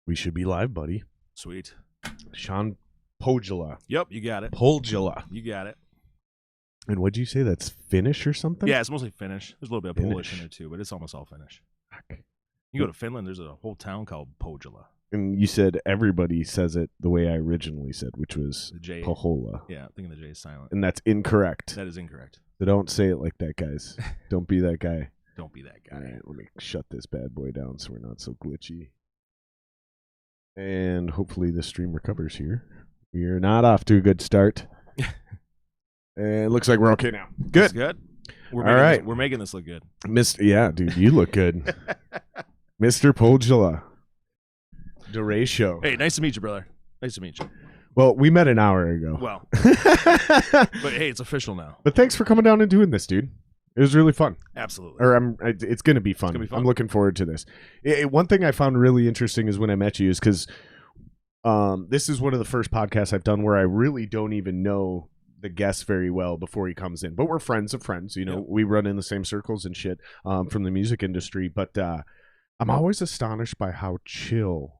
We should be live, buddy. Sweet. Shawn Pohjola. Yep, you got it. Pohjola. You got it. And what'd you say? That's Finnish or something? Yeah, it's mostly Finnish. There's a little bit of Polish Finnish. in there too, but it's almost all Finnish. Fuck. You go to Finland, there's a whole town called Pohjola. And you said everybody says it the way I originally said, which was The J. Pohjola. Yeah, I think the J is silent. And that's incorrect. That is incorrect. So don't say it like that, guys. Don't be that guy. Don't be that guy. All right, let me shut this bad boy down so we're not so glitchy. And hopefully the stream recovers here. We are not off to a good start. And it looks like we're okay now. Good. That's good. All right. We're making this look good. Yeah, dude, you look good. Mr. Pohjola. Duratio. Hey, nice to meet you, brother. Nice to meet you. Well, we met an hour ago. Well, but hey, it's official now. But thanks for coming down and doing this, dude. It was really fun. Absolutely. Or it's going to be fun. I'm looking forward to this. One thing I found really interesting is when I met you is because this is one of the first podcasts I've done where I really don't even know the guest very well before he comes in. But we're friends of friends. You know, Yep. We run in the same circles and shit from the music industry. But I'm always astonished by how chill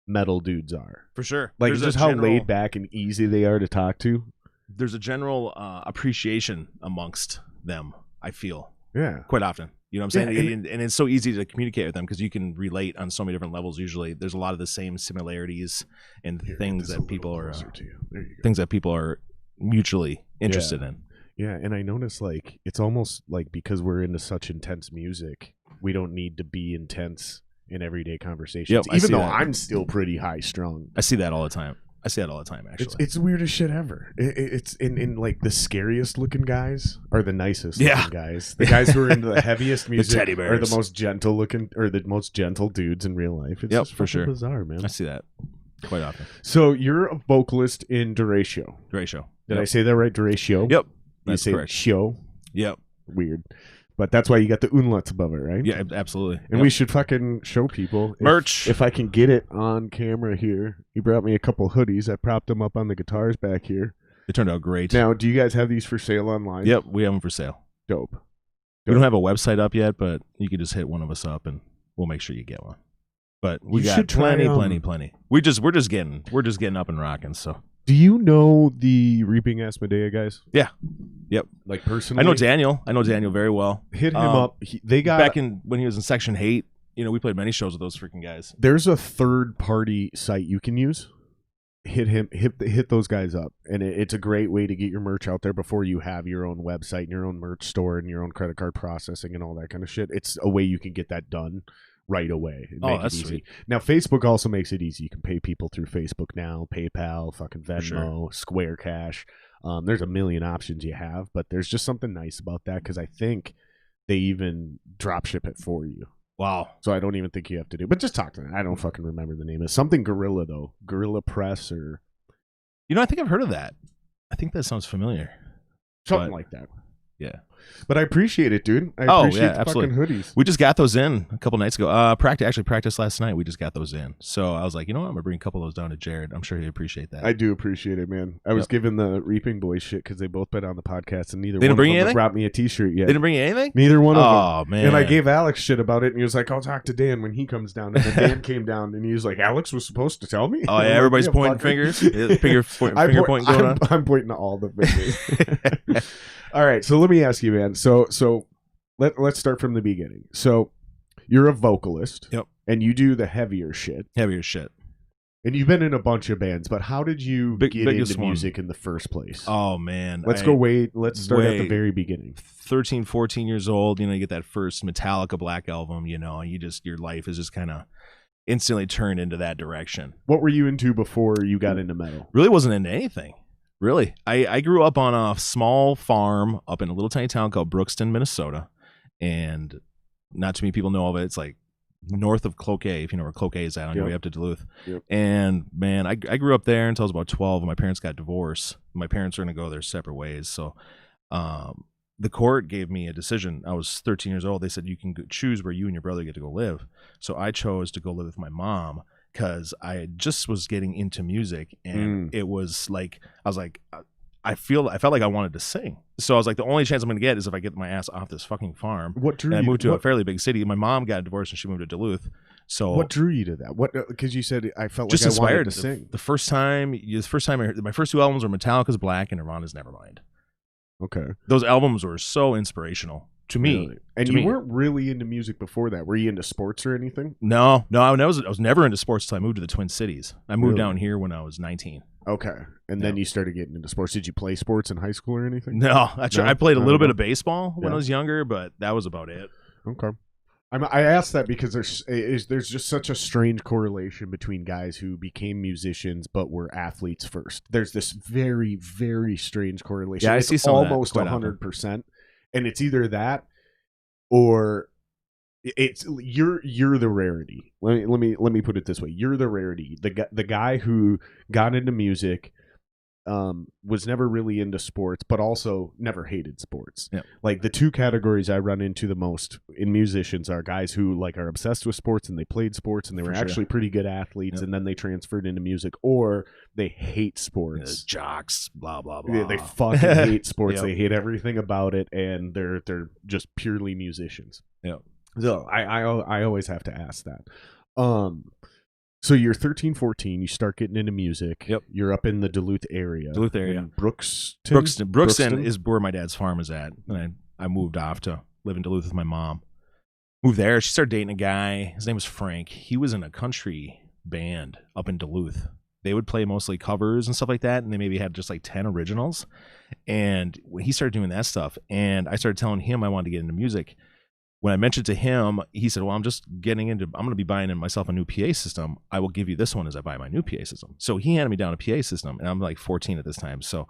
metal dudes are. For sure. Like There's just a how general- laid back and easy they are to talk to. There's a general appreciation amongst them, I feel, Yeah. quite often. You know what I'm saying? Yeah, and it's so easy to communicate with them because you can relate on so many different levels. Usually, there's a lot of the same similarities and things that people are things that people are mutually interested in. Yeah, and I notice like it's almost like because we're into such intense music, we don't need to be intense in everyday conversations. Yep, I even see though that. I'm still pretty high strung. I see that all the time. Actually. It's the weirdest shit ever. It's in like the scariest looking guys are the nicest Yeah. looking guys. The guys who are into the heaviest music teddy are bears. the most gentle looking or the most gentle dudes in real life. It's Yep, just for fucking sure. bizarre, man. I see that quite often. So you're a vocalist in Duratio. Duratio. Did I say that right? Duratio? Yep. You That's say correct. show? Yep. Weird. But that's why you got the umlauts above it, right? Yeah, absolutely. And we should fucking show people. Merch. If I can get it on camera here. He brought me a couple hoodies. I propped them up on the guitars back here. It turned out great. Now, do you guys have these for sale online? Yep, we have them for sale. Dope. We don't have a website up yet, but you can just hit one of us up and we'll make sure you get one. But we You got should try, plenty. We're just getting up and rocking. So Do you know the Reaping Asmodea guys? yeah, yep. Like personally? I know Daniel very well. Hit him up. They got Back in when he was in Section 8. You know, we played many shows with those freaking guys. There's a third party site you can use. Hit those guys up, and it's a great way to get your merch out there before you have your own website and your own merch store and your own credit card processing and all that kind of shit. It's a way you can get that done right away. And make that's it easy. sweet. Now Facebook also makes it easy. You can pay people through Facebook now, PayPal, fucking Venmo, sure. Square Cash. There's a million options you have, but there's just something nice about that because I think they even drop ship it for you. Wow. So I don't even think you have to do. But just talk to them. I don't fucking remember the name. It's something Gorilla though. Gorilla Press or You know, I think I've heard of that. I think that sounds familiar. something like that. Yeah. But I appreciate it, dude. I Oh, appreciate yeah, the absolutely. fucking hoodies. We just got those in a couple nights ago. Practiced last night. We just got those in. So I was like, you know what? I'm going to bring a couple of those down to Jared. I'm sure he'd appreciate that. I do appreciate it, man. I was Yep. giving the Reaping Boys shit because they both been on the podcast and neither They didn't one of bring them you have anything? brought me a t-shirt yet. They didn't bring you anything? Neither one of them. Oh, man. And I gave Alex shit about it, and he was like, I'll talk to Dan when he comes down. And then Dan came down, and he was like, Alex was supposed to tell me? Oh, I'm yeah. like, Everybody's yeah, pointing fucker. fingers. Yeah, finger point going on. I'm pointing to all the fingers. All right, so let me ask you, man. So let's start from the beginning. So you're a vocalist. Yep. And you do the heavier shit. Heavier shit. And you've been in a bunch of bands, but how did you get biggest into one. music in the first place? Oh, man. Let's start at the very beginning. 13, 14 years old, you know, you get that first Metallica Black Album, you know, and your life is just kind of instantly turned into that direction. What were you into before you got into metal? Really wasn't into anything. Really. I grew up on a small farm up in a little tiny town called Brookston, Minnesota. And not too many people know of it. It's like north of Cloquet, if you know where Cloquet is at on your way up to Duluth. Yep. And man, I grew up there until I was about 12 and my parents got divorced. My parents were going to go their separate ways. So the court gave me a decision. I was 13 years old. They said you can choose where you and your brother get to go live. So I chose to go live with my mom because I just was getting into music, and it was like I was like, I felt like I wanted to sing. So I was like, the only chance I'm going to get is if I get my ass off this fucking farm. What drew and I you? moved to a fairly big city. My mom got divorced and she moved to Duluth. So what drew you to that? What? Because you said I felt just like I wanted inspired to sing. the first time I heard my first two albums were Metallica's Black and Nirvana's Nevermind. Okay, those albums were so inspirational to me. Really? And you weren't really into music before that. Were you into sports or anything? No, I was never into sports until I moved to the Twin Cities. I moved down here when I was 19. Okay, and then you started getting into sports. Did you play sports in high school or anything? No, I played a little bit of baseball when I was younger, but that was about it. Okay. I asked that because there's just such a strange correlation between guys who became musicians but were athletes first. There's this very, very strange correlation. Yeah, I see some almost of that quite 100%, and it's either that or it's you're the rarity. Let me put it this way: you're the rarity. The guy who got into music. Was never really into sports, but also never hated sports. Yeah. Like the two categories I run into the most in musicians are guys who like are obsessed with sports and they played sports and they were actually pretty good athletes, and then they transferred into music, or they hate sports. Jocks, blah blah blah. Yeah, they fucking hate sports. They hate everything about it, and they're just purely musicians. Yeah. So I always have to ask that. So you're 13, 14, you start getting into music. Yep. You're up in the Duluth area. Brookston is where my dad's farm is at. And I moved off to live in Duluth with my mom. Moved there. She started dating a guy. His name was Frank. He was in a country band up in Duluth. They would play mostly covers and stuff like that. And they maybe had just like 10 originals. And when he started doing that stuff, and I started telling him I wanted to get into music. When I mentioned to him, he said, well, I'm going to be buying myself a new PA system. I will give you this one as I buy my new PA system. So he handed me down a PA system, and I'm like 14 at this time. So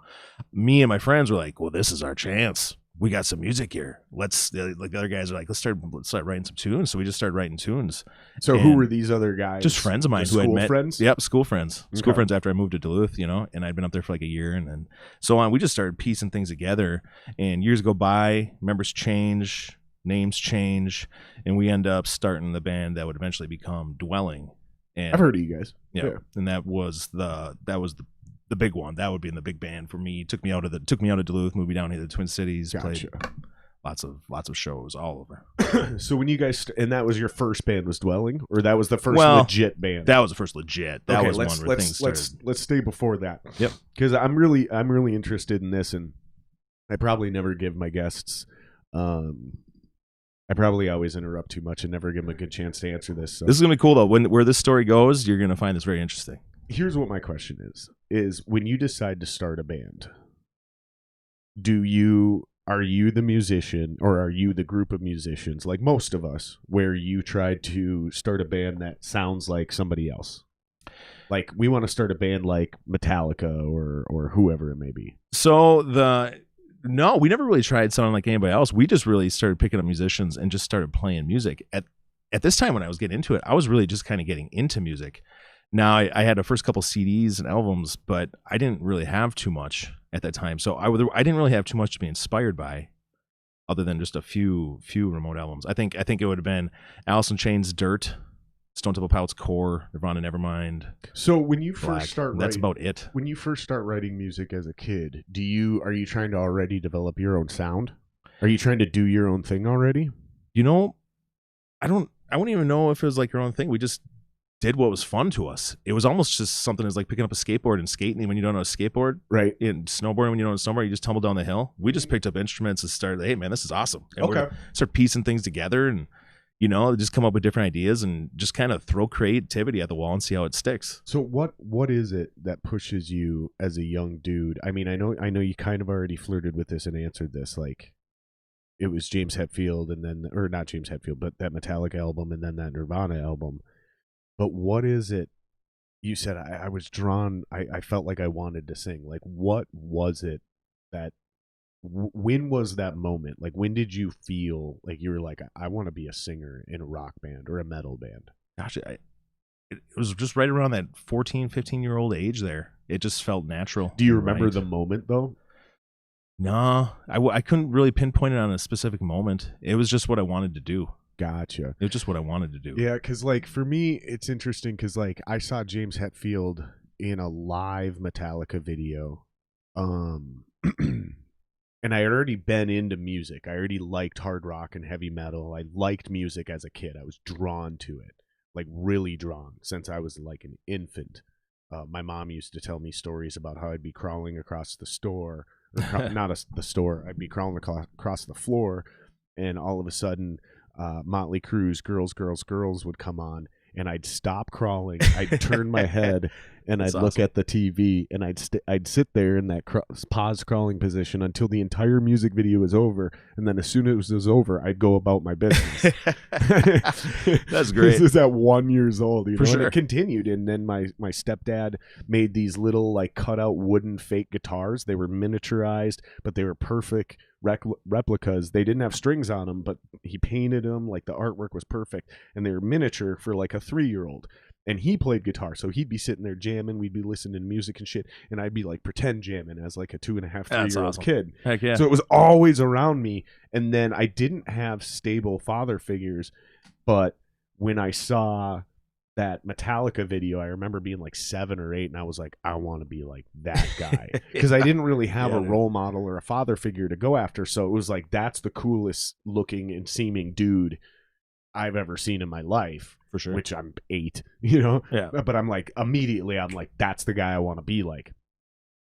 me and my friends were like, well, this is our chance. We got some music here. Like the other guys are like, let's start writing some tunes. So we just started writing tunes. So who were these other guys? Just friends of mine who I'd met. Friends? Yep, school friends. Okay. School friends after I moved to Duluth, and I'd been up there for like a year and then so on. We just started piecing things together, and years go by, members change, names change, and we end up starting the band that would eventually become Dwelling. And I've heard of you guys. Yeah. And that was the big one. That would be in the big band for me. Took me out of Duluth, moved me down here to the Twin Cities, Gotcha. Played lots of shows all over. So when you guys and that was your first band was Dwelling, or that was the first legit band? That was the first legit. That was one where things started. Let's stay before that. Yep. Because I'm really interested in this, and I probably never give my guests I probably always interrupt too much and never give them a good chance to answer this. So. This is going to be cool, though. Where this story goes, you're going to find this very interesting. Here's what my question is when you decide to start a band, are you the musician or are you the group of musicians, like most of us, where you tried to start a band that sounds like somebody else? Like, we want to start a band like Metallica or whoever it may be. No, we never really tried sounding like anybody else. We just really started picking up musicians and just started playing music. At this time when I was getting into it, I was really just kind of getting into music. Now, I had the first couple CDs and albums, but I didn't really have too much at that time. So I didn't really have too much to be inspired by other than just a few remote albums. I think it would have been Alice in Chains' Dirt, Stone Temple Pilots' Core, Nirvana Nevermind. So when you first start writing, that's about it. When you first start writing music as a kid, are you trying to already develop your own sound? Are you trying to do your own thing already? I wouldn't even know if it was like your own thing. We just did what was fun to us. It was almost just something as like picking up a skateboard and skating when you don't know a skateboard. Right. And snowboarding when you don't know a snowboard, you just tumble down the hill. We just picked up instruments and started, hey man, this is awesome. And we start piecing things together and just come up with different ideas and just kind of throw creativity at the wall and see how it sticks. So what is it that pushes you as a young dude? I mean, I know you kind of already flirted with this and answered this, like it was James Hetfield or not James Hetfield, but that Metallica album and then that Nirvana album. But what is it? You said I was drawn, I felt like I wanted to sing. Like, what was it that when was that moment? Like, when did you feel like you were like, I want to be a singer in a rock band or a metal band? Gosh, it was just right around that 14, 15-year-old age there. It just felt natural. Do you remember the moment, though? No, I couldn't really pinpoint it on a specific moment. It was just what I wanted to do. Gotcha. It was just what I wanted to do. Yeah, because, like, for me, it's interesting because, like, I saw James Hetfield in a live Metallica video And I had already been into music. I already liked hard rock and heavy metal. I liked music as a kid. I was drawn to it, like really drawn since I was like an infant. My mom used to tell me stories about how I'd be crawling across the store, or the store. I'd be crawling across the floor, and all of a sudden, Motley Crue's "Girls, Girls, Girls" would come on, and I'd stop crawling. I'd turn my head, and I'd look at the TV, and I'd sit there in that pause crawling position until the entire music video was over, and then as soon as it was over, I'd go about my business. That's great. This is at 1 year old, For sure. And it continued, and then my stepdad made these little like cutout wooden fake guitars. They were miniaturized, but they were perfect replicas. They didn't have strings on them, but he painted them, like the artwork was perfect, and they were miniature for like a 3-year-old. And he played guitar, so he'd be sitting there jamming, we'd be listening to music and shit, and I'd be like pretend jamming as like a 2.5, 3-year-old kid. Heck yeah. So it was always around me. And then I didn't have stable father figures, but when I saw that Metallica video, I remember being like 7 or 8, and I was like, I want to be like that guy, because I didn't really have a role model or a father figure to go after. So it was like, that's the coolest looking and seeming dude I've ever seen in my life. For sure. Which I'm 8, you know? Yeah. But I'm like, immediately, I'm like, that's the guy I want to be like.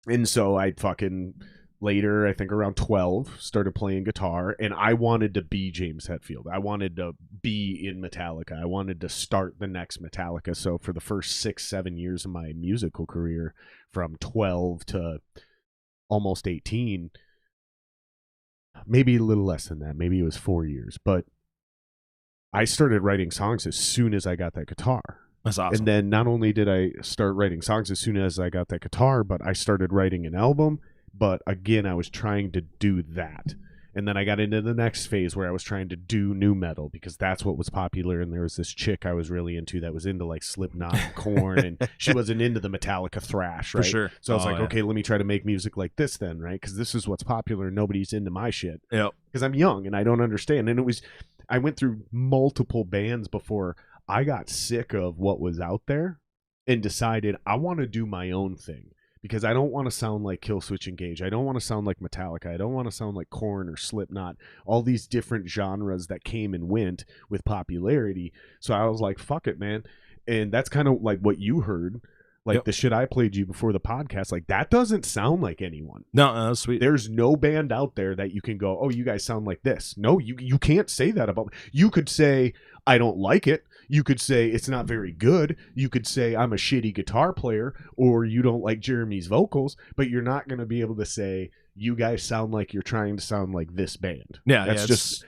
And so I fucking later, I think around 12, started playing guitar, and I wanted to be James Hetfield. I wanted to be in Metallica. I wanted to start the next Metallica. So for the first 6-7 years of my musical career, from 12 to almost 18, maybe a little less than that, maybe it was 4 years, but I started writing songs as soon as I got that guitar. That's awesome. And then not only did I start writing songs as soon as I got that guitar, but I started writing an album. But again, I was trying to do that. And then I got into the next phase where I was trying to do nu metal, because that's what was popular. And there was this chick I was really into that was into like Slipknot and Korn, and she wasn't into the Metallica thrash, right? For sure. So I was like, okay, let me try to make music like this then, right? Because this is what's popular. Nobody's into my shit. Yep. Because I'm young and I don't understand. And I went through multiple bands before I got sick of what was out there and decided I want to do my own thing, because I don't want to sound like Killswitch Engage. I don't want to sound like Metallica. I don't want to sound like Korn or Slipknot, all these different genres that came and went with popularity. So I was like, fuck it, man. And that's kind of like what you heard. Like the shit I played you before the podcast, like that doesn't sound like anyone. No, that's sweet. There's no band out there that you can go, oh, you guys sound like this. No, you can't say that about me. You could say, I don't like it. You could say it's not very good. You could say I'm a shitty guitar player, or you don't like Jeremy's vocals, but you're not going to be able to say you guys sound like you're trying to sound like this band. Yeah, that's just...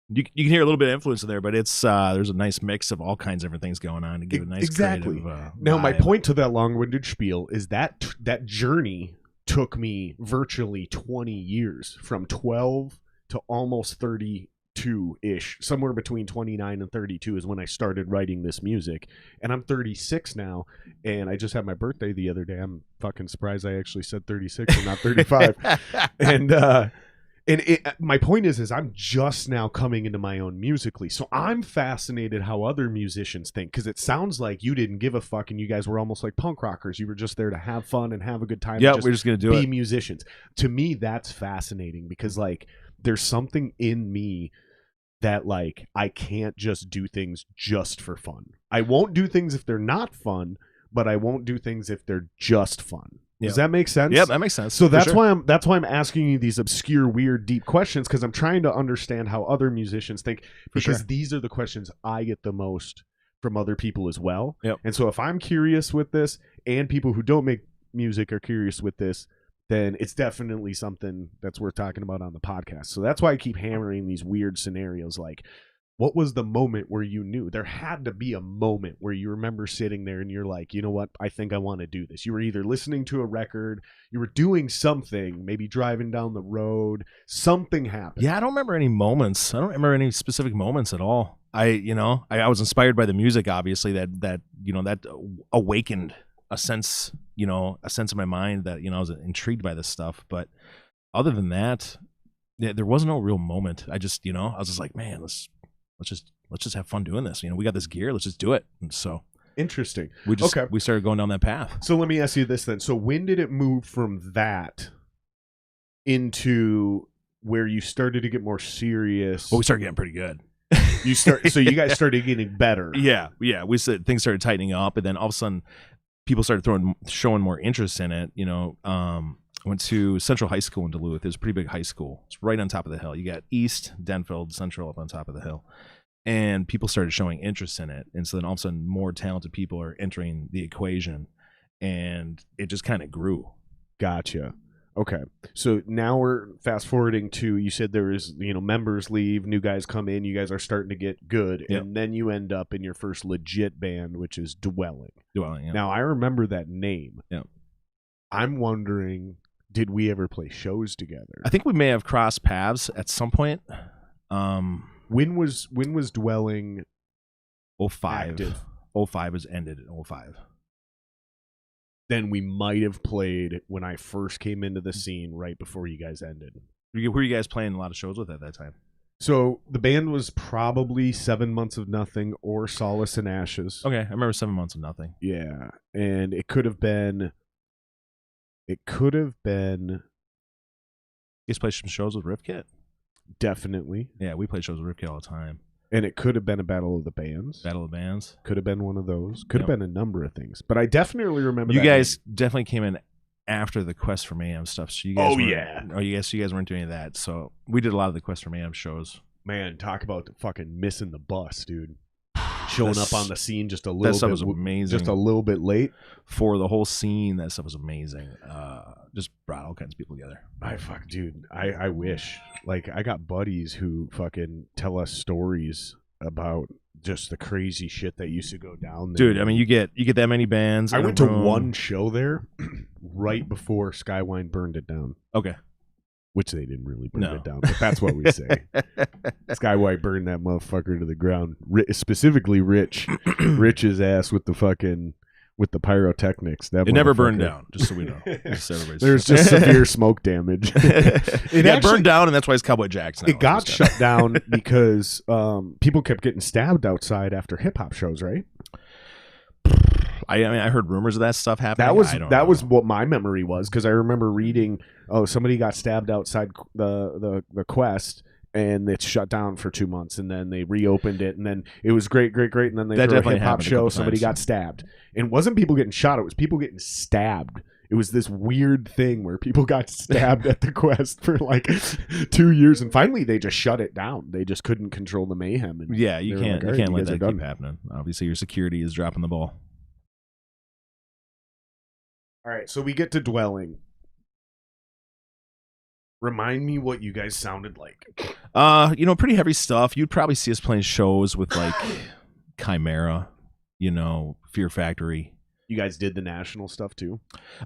You can hear a little bit of influence in there, but it's there's a nice mix of all kinds of different things going on to give a nice creative Now, vibe. my point to that long-winded spiel is that that journey took me virtually 20 years, from 12 to almost 32-ish. Somewhere between 29 and 32 is when I started writing this music. And I'm 36 now, and I just had my birthday the other day. I'm fucking surprised I actually said 36 and not 35. And my point is I'm just now coming into my own musically. So I'm fascinated how other musicians think, because it sounds like you didn't give a fuck and you guys were almost like punk rockers. You were just there to have fun and have a good time. Yeah, we're just going to do it. Be musicians. To me, that's fascinating, because like there's something in me that like I can't just do things just for fun. I won't do things if they're not fun, but I won't do things if they're just fun. Yep. Does that make sense? Yeah, that makes sense. So that's why I'm asking you these obscure, weird, deep questions, because I'm trying to understand how other musicians think, because these are the questions I get the most from other people as well. Yep. And so if I'm curious with this, and people who don't make music are curious with this, then it's definitely something that's worth talking about on the podcast. So that's why I keep hammering these weird scenarios, like, what was the moment where you knew? There had to be a moment where you remember sitting there and you're like, you know what? I think I want to do this. You were either listening to a record, you were doing something, maybe driving down the road, something happened. Yeah, I don't remember any moments. I don't remember any specific moments at all. I was inspired by the music, obviously, that awakened a sense in my mind that, I was intrigued by this stuff. But other than that, there was no real moment. I just, I was just like, man, let's just have fun doing this. We got this gear. Let's just do it. And so interesting. We started going down that path. So let me ask you this then. So when did it move from that into where you started to get more serious? Well, we started getting pretty good. So you guys started getting better. Yeah. We said things started tightening up, and then all of a sudden, people started showing more interest in it. Went to Central High School in Duluth. It was a pretty big high school. It's right on top of the hill. You got East, Denfield, Central up on top of the hill. And people started showing interest in it. And so then all of a sudden, more talented people are entering the equation. And it just kind of grew. Gotcha. Okay. So now we're fast forwarding to, you said there is, members leave, new guys come in, you guys are starting to get good. Yep. And then you end up in your first legit band, which is Dwelling. Yeah. Now, I remember that name. Yeah. I'm wondering, did we ever play shows together? I think we may have crossed paths at some point. When was Dwelling 05. active? 05 was ended in 05. Then we might have played when I first came into the scene right before you guys ended. Who were you guys playing a lot of shows with at that time? So the band was probably 7 Months of Nothing or Solace in Ashes. Okay, I remember 7 Months of Nothing. Yeah, and it could have been. You guys play some shows with Riff Kit? Definitely. Yeah, we play shows with Riff Kit all the time. And it could have been a Battle of the Bands. Battle of the Bands. Could have been one of those. Could have been a number of things. But I definitely remember you that guys name. definitely came in after the Quest for Mayhem stuff. So you guys Oh, yeah. Oh, you guys weren't doing any of that. So we did a lot of the Quest for Mayhem shows. Man, talk about fucking missing the bus, dude. Showing up on the scene just a little that stuff bit, was amazing. just a little bit late. For the whole scene, that stuff was amazing. Just brought all kinds of people together. I wish. Like, I got buddies who fucking tell us stories about just the crazy shit that used to go down there. Dude, I mean, you get that many bands. I went to one show there right before Skywine burned it down. Okay. Which they didn't really burn it down, but that's what we say. Skywine burned that motherfucker to the ground. Specifically, Rich's ass with the pyrotechnics. That it never burned down, just so we know. There's just severe smoke damage. It actually burned down, and that's why it's Cowboy Jacks now. It got shut down because people kept getting stabbed outside after hip hop shows, right? I mean, I heard rumors of that stuff happening. That was what my memory was, because I remember reading, somebody got stabbed outside the Quest, and it's shut down for 2 months, and then they reopened it, and then it was great, and then they threw a hip hop show, somebody got stabbed. And it wasn't people getting shot, it was people getting stabbed. It was this weird thing where people got stabbed at the Quest for like 2 years, and finally they just shut it down. They just couldn't control the mayhem. And yeah, you can't like, let that keep happening. Obviously, your security is dropping the ball. All right, so we get to Dwelling. Remind me what you guys sounded like. Pretty heavy stuff. You'd probably see us playing shows with like Chimera, Fear Factory. You guys did the national stuff too?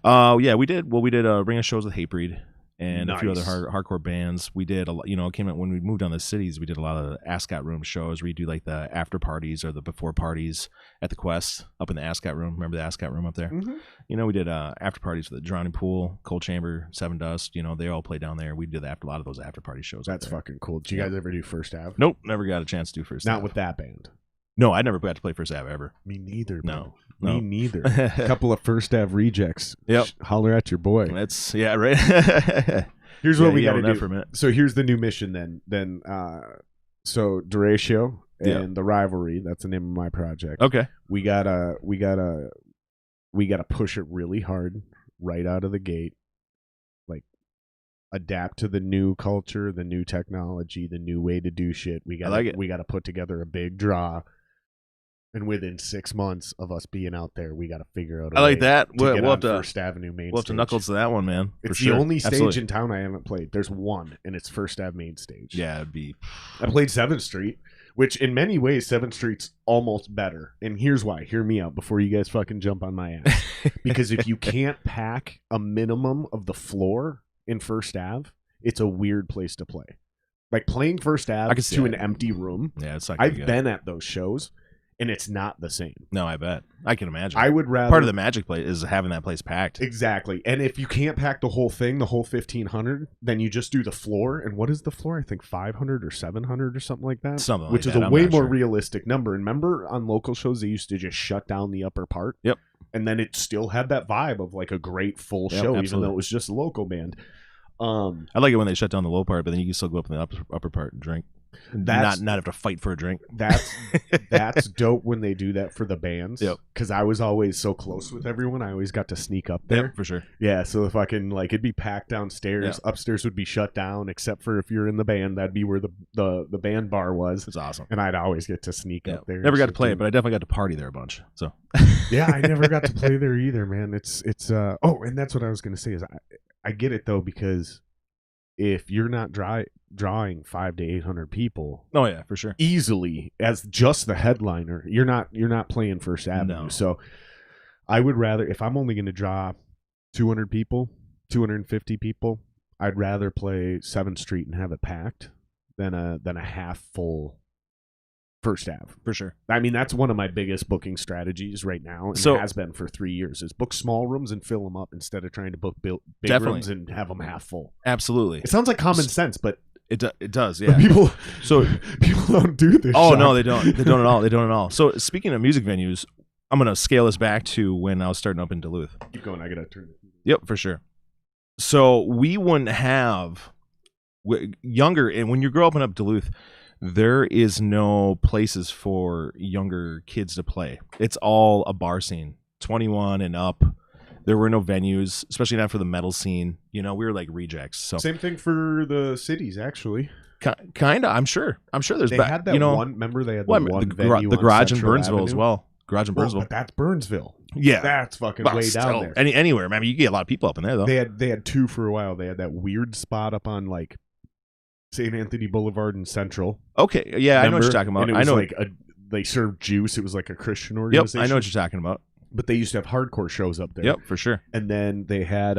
Yeah, we did. Well, we did a ring of shows with Hatebreed and a few other hardcore bands. We did a lot. It came out when we moved on the cities. We did a lot of Ascot Room shows where you do like the after parties or the before parties at the Quest up in the Ascot Room. Remember the Ascot Room up there? Mm-hmm. We did after parties for the Drowning Pool, Cold Chamber, Seven Dust. They all played down there. We did a lot of those after party shows. That's fucking cool. Did you guys ever do First Ave? Nope, never got a chance to do First Ave. Not with that band. No, I never got to play First Ave ever. Me neither. No. Me neither. A couple of First Ave rejects. Yep. Holler at your boy. That's right. Here's what we got to do. For a minute. So here's the new mission then. So Duratio and the Rivalry. That's the name of my project. Okay. We gotta push it really hard right out of the gate. Like, adapt to the new culture, the new technology, the new way to do shit. We gotta put together a big draw. And within 6 months of us being out there, we got to figure out a I like way that. to get We'll on have to First Avenue main We'll have stage. to knuckles to that one, man. It's for the sure. only stage Absolutely. in town I haven't played. There's one, and it's First Ave main stage. Yeah, it'd be. I played 7th Street, which in many ways 7th Street's almost better. And here's why. Hear me out before you guys fucking jump on my ass. Because if you can't pack a minimum of the floor in First Ave, it's a weird place to play. Like, playing First Ave to an empty room. Yeah, it's not. I've been at those shows. And it's not the same. No, I bet. I can imagine. I would rather... Part of the magic play is having that place packed. Exactly. And if you can't pack the whole thing, the whole 1,500, then you just do the floor. And what is the floor? I think 500 or 700 or something like that. Something like which that. is a I'm way not more sure. realistic number. And remember on local shows, they used to just shut down the upper part? Yep. And then it still had that vibe of like a great full show, absolutely. even though it was just a local band. I like it when they shut down the low part, but then you can still go up in the upper part and drink. Not have to fight for a drink. That's dope when they do that for the bands. Yep. Because I was always so close with everyone, I always got to sneak up there. Yep, for sure. Yeah, so if I can, like, it'd be packed downstairs. Yeah. Upstairs would be shut down, except for if you're in the band, that'd be where the band bar was. It's awesome. And I'd always get to sneak up there. Never got to play it, but I definitely got to party there a bunch. So yeah, I never got to play there either, man. It's oh, and that's what I was gonna say is I get it though, because if you're not drawing 500 to 800 people, oh yeah, for sure, easily as just the headliner, you're not playing First Avenue. No. So I would rather, if I'm only going to draw 200 people, 250 people, I'd rather play 7th Street and have it packed than a half full First Ave. for sure. I mean, that's one of my biggest booking strategies right now, and So- it has been for 3 years, is book small rooms and fill them up instead of trying to book big Definitely. rooms and have them half full. Absolutely, It sounds like common sense, but it does. but Yeah. people So don't do this. oh Sean. no, they don't. They don't at all. They don't at all. So speaking of music venues, I'm gonna scale this back to when I was starting up in Duluth. Keep going. I gotta turn. Yep, for sure. So we wouldn't have younger, and when you're growing up Duluth, there is no places for younger kids to play. It's all a bar scene, 21 and up. There were no venues, especially not for the metal scene. You know, we were like rejects. So Same thing for the cities, actually. kind of. I'm sure there's. They had that one. Remember, they had the one venue the on garage in Central Burnsville Avenue? as well. Garage in Well, Burnsville. but that's Burnsville. Yeah, That's fucking but way still, down there. Anywhere, man. I mean, you get a lot of people up in there though. They had two for a while. They had that weird spot up on like St. Anthony Boulevard in Central. Okay, yeah, I know what you're Remember? talking about. And it I was know. like they served juice. It was like a Christian Yep, organization. I know what you're talking about. But they used to have hardcore shows up there. Yep, for sure. And then they had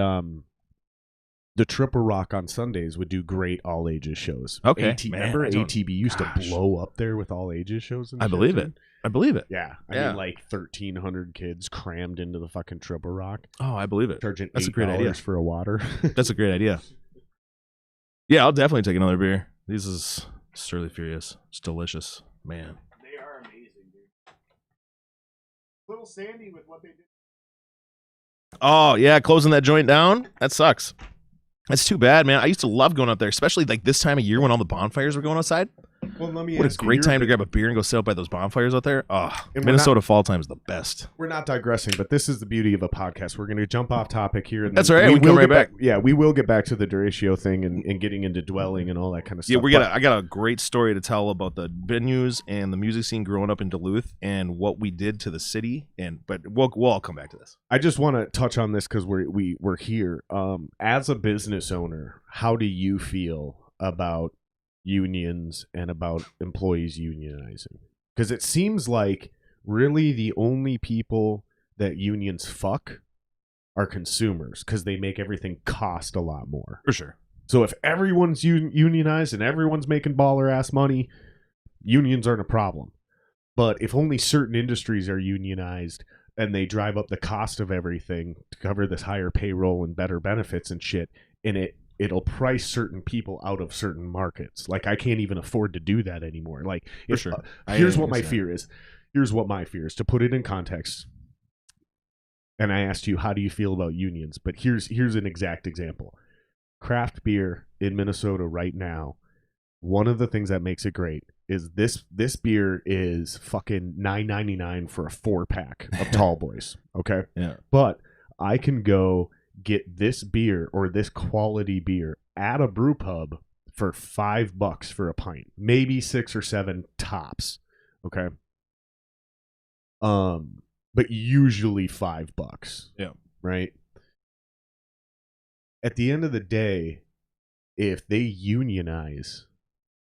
the Triple Rock on Sundays would do great all ages shows. Okay, remember man, I don't- ATB used gosh. to blow up there with all ages shows. And I shit, believe dude? it. I believe it. Yeah, I Yeah. mean, like 1,300 kids crammed into the fucking Triple Rock, Oh, I believe it. charging That's a great idea. $8 for a water. That's a great idea. Yeah, I'll definitely take another beer. This is Surly Furious. It's delicious, man. They are amazing, dude. Little Sandy with what they did. Oh yeah, closing that joint down. That sucks. That's too bad, man. I used to love going up there, especially like this time of year when all the bonfires were going outside. Well, let me What a ask you, great you're- time to grab a beer and go sit out by those bonfires out there. Oh, And we're Minnesota fall time is the best. We're not digressing, but this is the beauty of a podcast. We're going to jump off topic here. And That's then all right. We can will come get right back. Yeah, we will get back to the Duratio thing and getting into dwelling and all that kind of stuff. Yeah, But I got a great story to tell about the venues and the music scene growing up in Duluth and what we did to the city. But we'll all come back to this. I just want to touch on this because we're here. As a business owner, how do you feel about unions and about employees unionizing? Because it seems like really the only people that unions fuck are consumers because they make everything cost a lot more. For sure. So if everyone's unionized and everyone's making baller ass money, unions aren't a problem. But if only certain industries are unionized and they drive up the cost of everything to cover this higher payroll and better benefits and shit, and it'll price certain people out of certain markets. Like I can't even afford to do that anymore. Like For if, sure. here's what my understand. fear is. Here's what my fear is, to put it in context. And I asked you, how do you feel about unions? But here's an exact example. Craft beer in Minnesota right now, one of the things that makes it great is this beer is fucking $9.99 for a 4-pack of Tall Boys. Okay? Yeah. But I can go get this beer or this quality beer at a brew pub for $5 for a pint, maybe 6 or 7 tops. Okay. But usually $5. Yeah. Right. At the end of the day, if they unionize,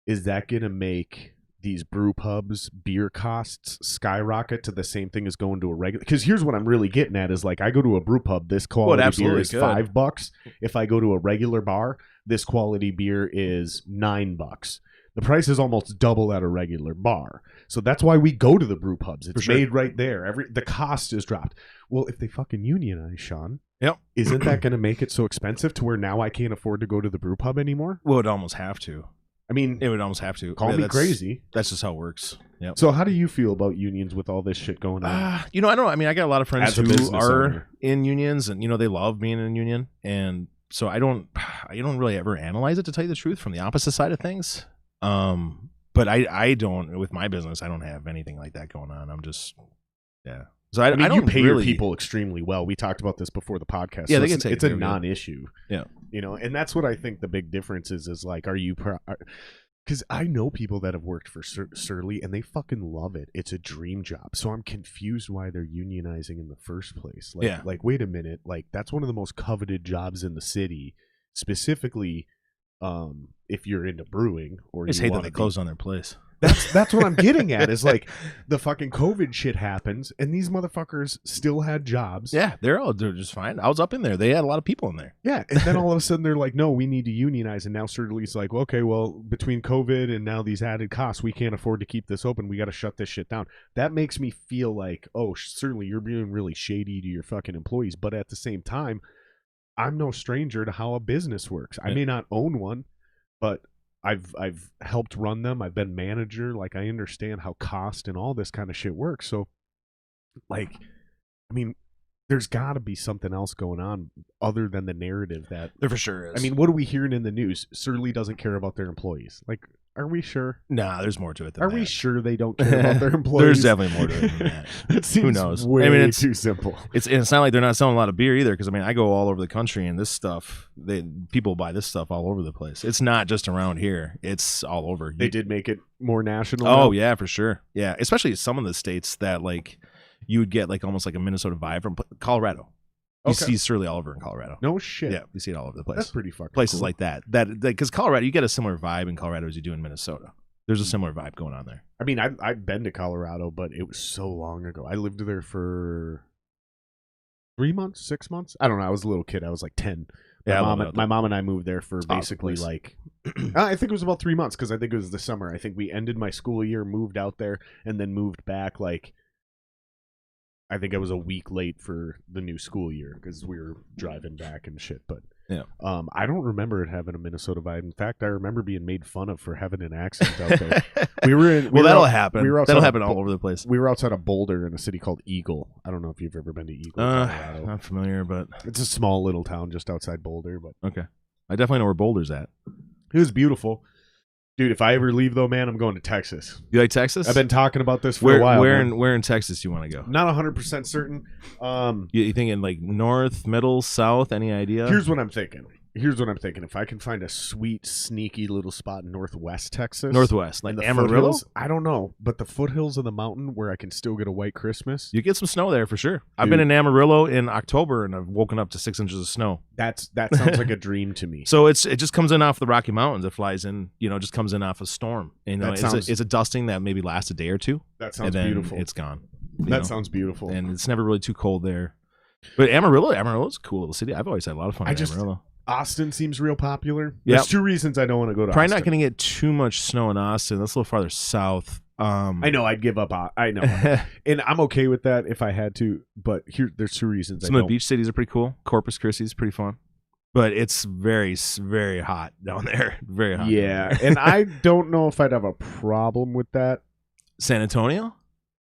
is that going to make these brew pubs beer costs skyrocket to the same thing as going to a regular? Because here's what I'm really getting at is like I go to a brew pub, this quality beer absolutely is could. $5. If I go to a regular bar, this quality beer is $9. The price is almost double at a regular bar. So that's why we go to the brew pubs. It's For sure. made right there. The cost is dropped. Well, if they fucking unionize, Sean, Yep. isn't that going to make it so expensive to where now I can't afford to go to the brew pub anymore? Well, it almost have to. I mean, It would almost have to. call Yeah, me that's- crazy. That's just how it works. Yep. So how do you feel about unions with all this shit going on? I don't know. I mean, I got a lot of friends As a who business are owner. in unions and, they love being in a union. And So I don't really ever analyze it, to tell you the truth, from the opposite side of things. But I don't, with my business, I don't have anything like that going on. I'm just, yeah. So I mean, don't you pay really, your people extremely well. We talked about this before the podcast. Yeah, so they get taken it's a care of. non-issue. Yeah. You know, and that's what I think the big difference is like, are you, because I know people that have worked for Surly and they fucking love it. It's a dream job. So I'm confused why they're unionizing in the first place. Like, Yeah. Like, wait a minute. Like, that's one of the most coveted jobs in the city, specifically if you're into brewing or I just hate that they closed on their place. That's what I'm getting at, is like the fucking COVID shit happens and these motherfuckers still had jobs. Yeah, they're just fine. I was up in there. They had a lot of people in there. Yeah, and then all of a sudden they're like, no, we need to unionize. And now Surly's like, well, okay, well, between COVID and now these added costs, we can't afford to keep this open. We got to shut this shit down. That makes me feel like, oh, Surly, you're being really shady to your fucking employees. But at the same time, I'm no stranger to how a business works. I may not own one, but I've helped run them. I've been manager. Like, I understand how cost and all this kind of shit works. So, like, I mean, there's got to be something else going on other than the narrative that There for sure is. I mean, what are we hearing in the news? Surly doesn't care about their employees. Like, are we sure? Nah, there's more to it than Are that. we sure they don't care about their employees? There's definitely more to it than that. It seems Who knows? way I mean, it's too simple. It's not like they're not selling a lot of beer either, because I mean, I go all over the country and this stuff, people buy this stuff all over the place. It's not just around here; it's all over. They did make it more national. Oh now. yeah, for sure. Yeah, especially some of the states that like you would get like almost like a Minnesota vibe from. Colorado. You see Surly all over in Colorado. No shit. Yeah, you see it all over the place. That's pretty fucking places cool. like that. Because Colorado, you get a similar vibe in Colorado as you do in Minnesota. There's a similar vibe going on there. I mean, I've been to Colorado, but it was so long ago. I lived there for 3 months, 6 months. I don't know. I was a little kid. I was like 10. My mom and I moved there for basically like, I think it was about 3 months, because I think it was the summer. I think we ended my school year, moved out there, and then moved back. Like, I think I was a week late for the new school year because we were driving back and shit. But yeah, I don't remember it having a Minnesota vibe. In fact, I remember being made fun of for having an accent out there. That'll happen. That'll happen all over over the place. We were outside of Boulder in a city called Eagle. I don't know if you've ever been to Eagle, Colorado. Not familiar, but It's a small little town just outside Boulder. But okay, I definitely know where Boulder's at. it was beautiful. Dude, if I ever leave, though, man, I'm going to Texas. You like Texas? I've been talking about this for a while. Where in Texas do you want to go? Not 100% certain. You thinking like north, middle, south? Any idea? Here's what I'm thinking. If I can find a sweet, sneaky little spot in Northwest Texas. Northwest, like and the Amarillo? foothills, I don't know. But the foothills of the mountain where I can still get a white Christmas. You get some snow there for sure. Dude. I've been in Amarillo in October and I've woken up to 6 inches of snow. That sounds like a dream to me. So it just comes in off the Rocky Mountains. It flies in, just comes in off a storm. You know, it's a dusting that maybe lasts a day or two. That sounds and then beautiful. It's gone. That sounds beautiful. And it's never really too cold there. But Amarillo's a cool little city. I've always had a lot of fun in Amarillo. Austin seems real popular. There's two reasons I don't want to go to Probably Austin. not going to get too much snow in Austin. That's a little farther south. I know I'd give up. I know. And I'm okay with that if I had to. But there's two reasons. Some of the beach cities are pretty cool. Corpus Christi is pretty fun. But it's very, very hot down there. Very hot. Yeah. And I don't know if I'd have a problem with that. San Antonio?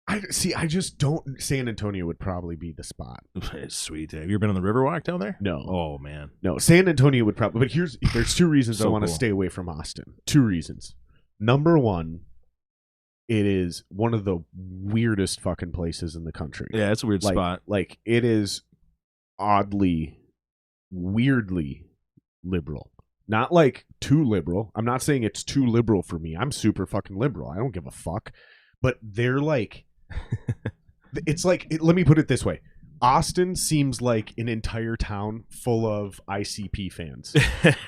I just don't. San Antonio would probably be the spot. It's sweet. Have you ever been on the Riverwalk down there? No. Oh man. No. San Antonio would probably. But there's two reasons I want to cool. stay away from Austin. Two reasons. Number one, it is one of the weirdest fucking places in the country. Yeah, it's a weird spot. Like, it is weirdly liberal. Not like too liberal. I'm not saying it's too liberal for me. I'm super fucking liberal. I don't give a fuck. But they're like, it's like, let me put it this way. Austin seems like an entire town full of ICP fans.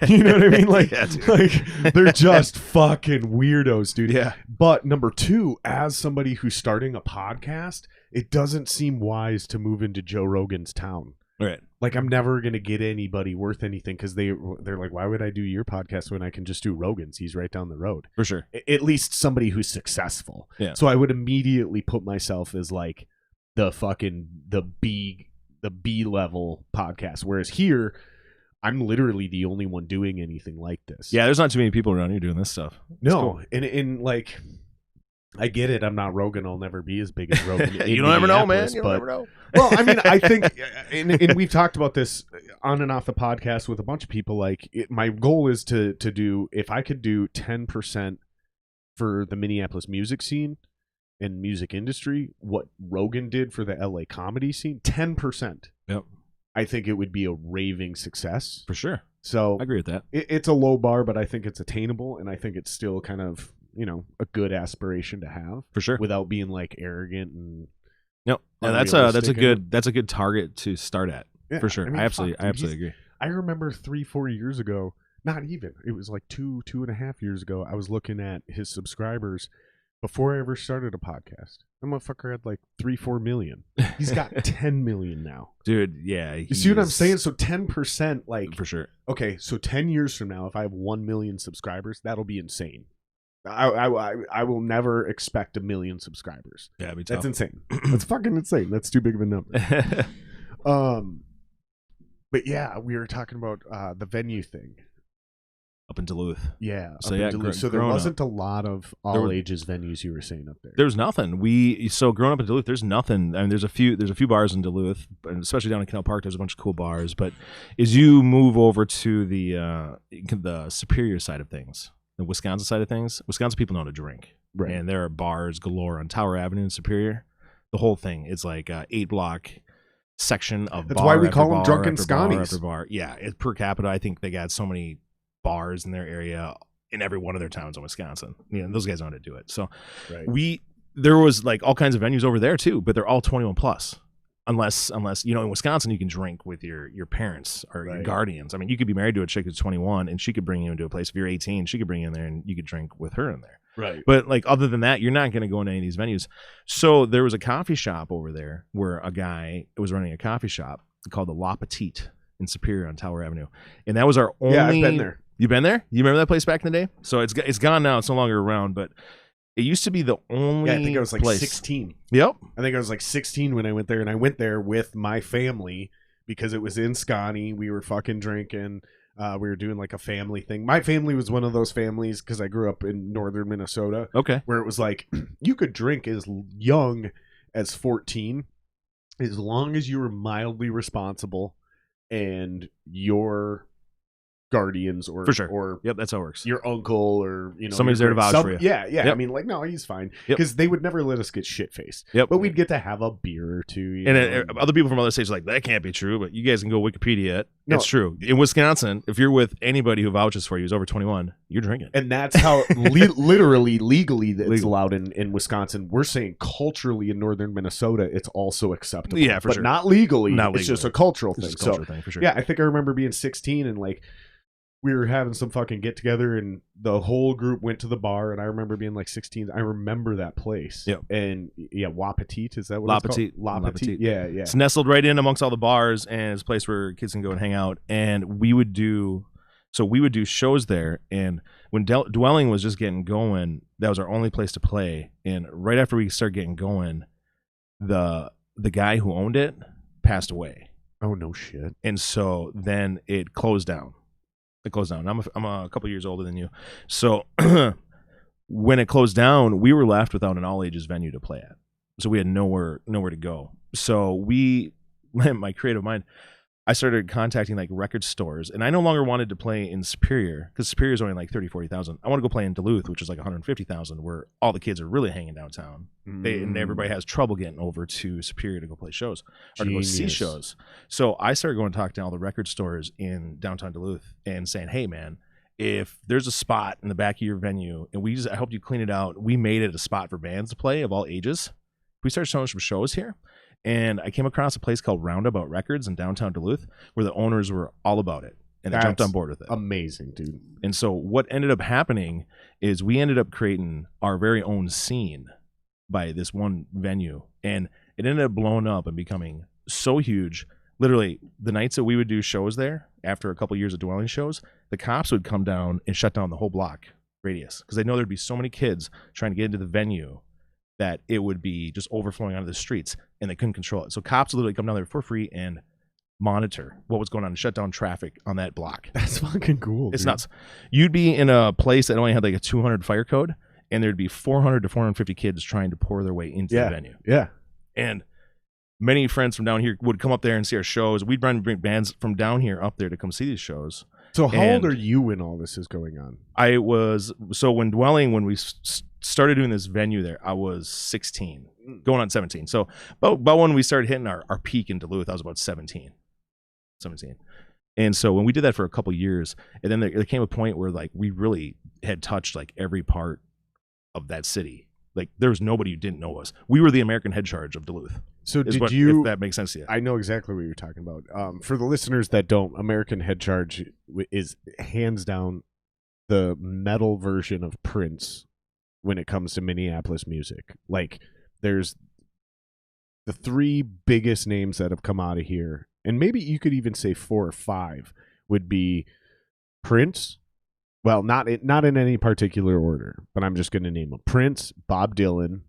You know what I mean? Like, like they're just fucking weirdos, dude. Yeah. But number two, as somebody who's starting a podcast, it doesn't seem wise to move into Joe Rogan's town. Right. Like, I'm never going to get anybody worth anything because they're like, why would I do your podcast when I can just do Rogan's? He's right down the road. For sure. At least somebody who's successful. Yeah. So I would immediately put myself as like the B level podcast. Whereas here, I'm literally the only one doing anything like this. Yeah, there's not too many people around here doing this stuff. No. Cool. And like, I get it. I'm not Rogan. I'll never be as big as Rogan. You don't ever know, man. You don't ever know. Well, I mean, I think, and we've talked about this on and off the podcast with a bunch of people. Like, my goal is to do, if I could do 10% for the Minneapolis music scene and music industry, what Rogan did for the LA comedy scene, 10%. Yep. I think it would be a raving success. For sure. So I agree with that. It's a low bar, but I think it's attainable, and I think it's still kind of, a good aspiration to have. For sure. Without being like arrogant and no, that's a good target to start at. Yeah, for sure. I absolutely agree. I remember 3-4 years ago, not even, it was like 2.5 years ago, I was looking at his subscribers before I ever started a podcast. That motherfucker had like 3-4 million. He's got 10 million now. Dude, yeah. You see what I'm saying? So 10%, like, for sure. Okay, so 10 years from now, if I have 1 million subscribers, that'll be insane. I will never expect 1 million subscribers. Yeah, that's insane. That's fucking insane. That's too big of a number. But yeah, we were talking about the venue thing up in Duluth. Yeah, so Duluth. So there wasn't a lot of all ages venues you were saying up there. There was nothing. Growing up in Duluth, there's nothing. I mean, there's a few bars in Duluth, and especially down in Canal Park. There's a bunch of cool bars. But as you move over to the Superior side of things, the Wisconsin side of things, Wisconsin people know how to drink, right? And there are bars galore on Tower Avenue in Superior. The whole thing is like 8-block section of. That's why we call them drunken Scotties. After bar. Yeah, it's per capita. I think they got so many bars in their area in every one of their towns in Wisconsin. Those guys know how to do it. So right. There was like all kinds of venues over there too, but they're all 21 plus. Unless in Wisconsin you can drink with your parents or your guardians. I mean, you could be married to a chick who's 21 and she could bring you into a place. If you're 18, she could bring you in there and you could drink with her in there. Right. But like other than that, you're not going to go into any of these venues. So there was a coffee shop over there where a guy was running a coffee shop called the La Petite in Superior on Tower Avenue, and that was our only. Yeah, I've been there. You been there? You remember that place back in the day? So it's gone now. It's no longer around, but it used to be the only. Yeah, I think I was like place. 16. Yep. I think I was like 16 when I went there, and I went there with my family because it was in Scotty. We were fucking drinking. We were doing like a family thing. My family was one of those families because I grew up in northern Minnesota. Okay. Where it was like you could drink as young as 14 as long as you were mildly responsible and your guardians or for sure, or yep, that's how it works. Your uncle or somebody's there to vouch for you. Yeah. Yep. I mean, like, no, he's fine because they would never let us get shit faced. Yep. But we'd get to have a beer or two. And other people from other states are like, that can't be true, but you guys can go Wikipedia it. No. It's true. In Wisconsin, if you're with anybody who vouches for you who's over 21, you're drinking. And that's how literally legally that's allowed in Wisconsin. We're saying culturally in northern Minnesota, it's also acceptable. Yeah, for but sure. Not legally. Not legally. It's just a cultural thing. It's a cultural thing, for sure. Yeah, I think I remember being 16 and like we were having some fucking get together and the whole group went to the bar and I remember being like 16. I remember that place. Yep. And yeah, La Petite, is that what it's called? La Petite. Yeah. It's nestled right in amongst all the bars and it's a place where kids can go and hang out. And we would do shows there. And when Dwelling was just getting going, that was our only place to play. And right after we started getting going, the guy who owned it passed away. Oh, no shit. And so then it closed down. I'm a couple years older than you. So when it closed down, we were left without an all ages venue to play at. So we had nowhere to go. So my creative mind, I started contacting like record stores, and I no longer wanted to play in Superior because Superior is only like 30,000-40,000. I want to go play in Duluth, which is like 150,000, where all the kids are really hanging downtown. And everybody has trouble getting over to Superior to go play shows or to go see shows. So I started going to talk to all the record stores in downtown Duluth and saying, hey man, if there's a spot in the back of your venue and I helped you clean it out, we made it a spot for bands to play of all ages. We started showing some shows here. And I came across a place called Roundabout Records in downtown Duluth where the owners were all about it. And they jumped on board with it. Amazing, dude. And so what ended up happening is we ended up creating our very own scene by this one venue. And it ended up blowing up and becoming so huge. Literally, the nights that we would do shows there, after a couple of years of Dwelling shows, the cops would come down and shut down the whole block radius because they know there'd be so many kids trying to get into the venue that it would be just overflowing onto the streets and they couldn't control it. So cops literally come down there for free and monitor what was going on and shut down traffic on that block. That's fucking cool. It's nuts. You'd be in a place that only had like a 200 fire code and there'd be 400 to 450 kids trying to pour their way into the venue. Yeah. And many friends from down here would come up there and see our shows. We'd bring bands from down here up there to come see these shows. So how old are you when all this is going on? When we started doing this venue there, I was 16, going on 17. So about when we started hitting our peak in Duluth, I was about 17. And so when we did that for a couple years, and then there came a point where like we really had touched like every part of that city. Like there was nobody who didn't know us. We were the American head charge of Duluth. So if that makes sense to you? I know exactly what you're talking about. For the listeners that don't, American head charge is hands down the metal version of Prince when it comes to Minneapolis music. Like there's the 3 biggest names that have come out of here, and maybe you could even say 4 or 5 would be Prince. Well, not in any particular order, but I'm just going to name them: Prince, Bob Dylan.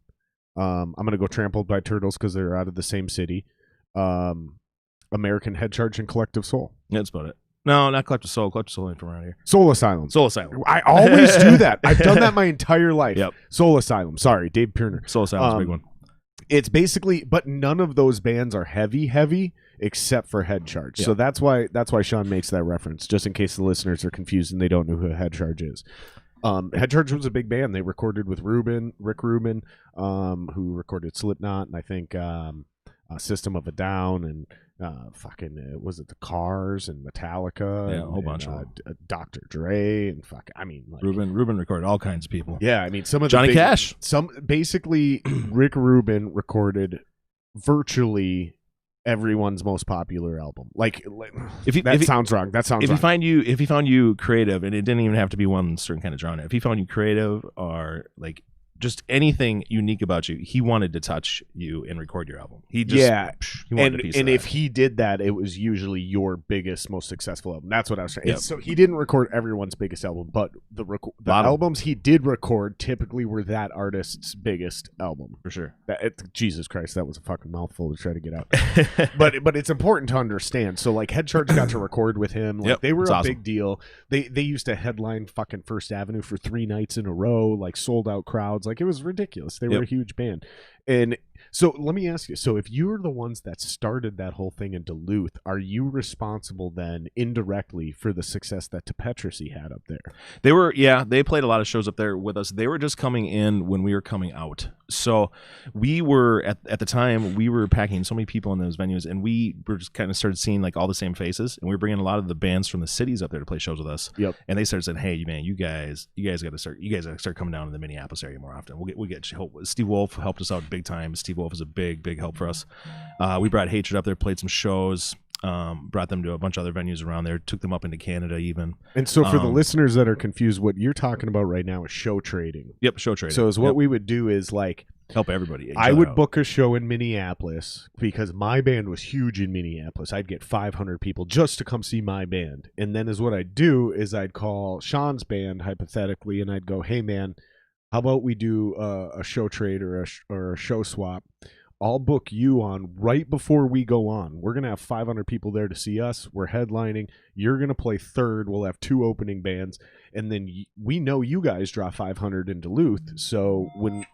I'm going to go Trampled by Turtles because they're out of the same city. American Head Charge and Collective Soul. Yeah, that's about it. No, not Collective Soul. Collective Soul ain't from around here. Soul Asylum. I always do that. I've done that my entire life. Yep. Soul Asylum. Sorry, Dave Pirner. Soul Asylum's a big one. It's basically, but none of those bands are heavy except for Head Charge. Yeah. So that's why Shawn makes that reference, just in case the listeners are confused and they don't know who Head Charge is. Head Charge was a big band. They recorded with Rick Rubin, who recorded Slipknot, and I think System of a Down, and was it the Cars and Metallica? Yeah, a whole bunch of Dr. Dre and Rubin recorded all kinds of people. Yeah, I mean some of Johnny Cash. Basically Rick Rubin recorded virtually everyone's most popular album. Sounds wrong. That sounds wrong. If he found you creative, and it didn't even have to be one certain kind of genre, if he found you creative or like just anything unique about you, he wanted to touch you and record your album. He wanted a piece of that. If he did that, it was usually your biggest, most successful album. That's what I was saying. Yep. So he didn't record everyone's biggest album, but the albums he did record typically were that artist's biggest album. For sure. Jesus Christ, that was a fucking mouthful to try to get out. but it's important to understand. So like Head Charge got to record with him. Like they were awesome. Big deal. They used to headline fucking First Avenue for 3 nights in a row, like sold out crowds. Like it was ridiculous. They were a huge band. And so let me ask you, so if you were the ones that started that whole thing in Duluth, are you responsible then indirectly for the success that Tepetracy had up there? They played a lot of shows up there with us. They were just coming in when we were coming out. So we were at the time we were packing so many people in those venues, and we were just kind of started seeing like all the same faces, and we were bringing a lot of the bands from the cities up there to play shows with us. Yep. And they started saying, "Hey, man, you guys got to start coming down to the Minneapolis area more often. We'll get help." Steve Wolf helped us out big time. Steve Wolf is a big help for us. We brought Hatred up there, played some shows. Brought them to a bunch of other venues around there, took them up into Canada even. And so for the listeners that are confused, what you're talking about right now is show trading. Yep, show trading. So what we would do is like help everybody. I would book a show in Minneapolis because my band was huge in Minneapolis. I'd get 500 people just to come see my band. And then what I'd do is I'd call Shawn's band hypothetically, and I'd go, "Hey man, how about we do a show trade or a show swap? I'll book you on right before we go on. We're going to have 500 people there to see us. We're headlining. You're going to play third. We'll have 2 opening bands. And then we know you guys draw 500 in Duluth. So when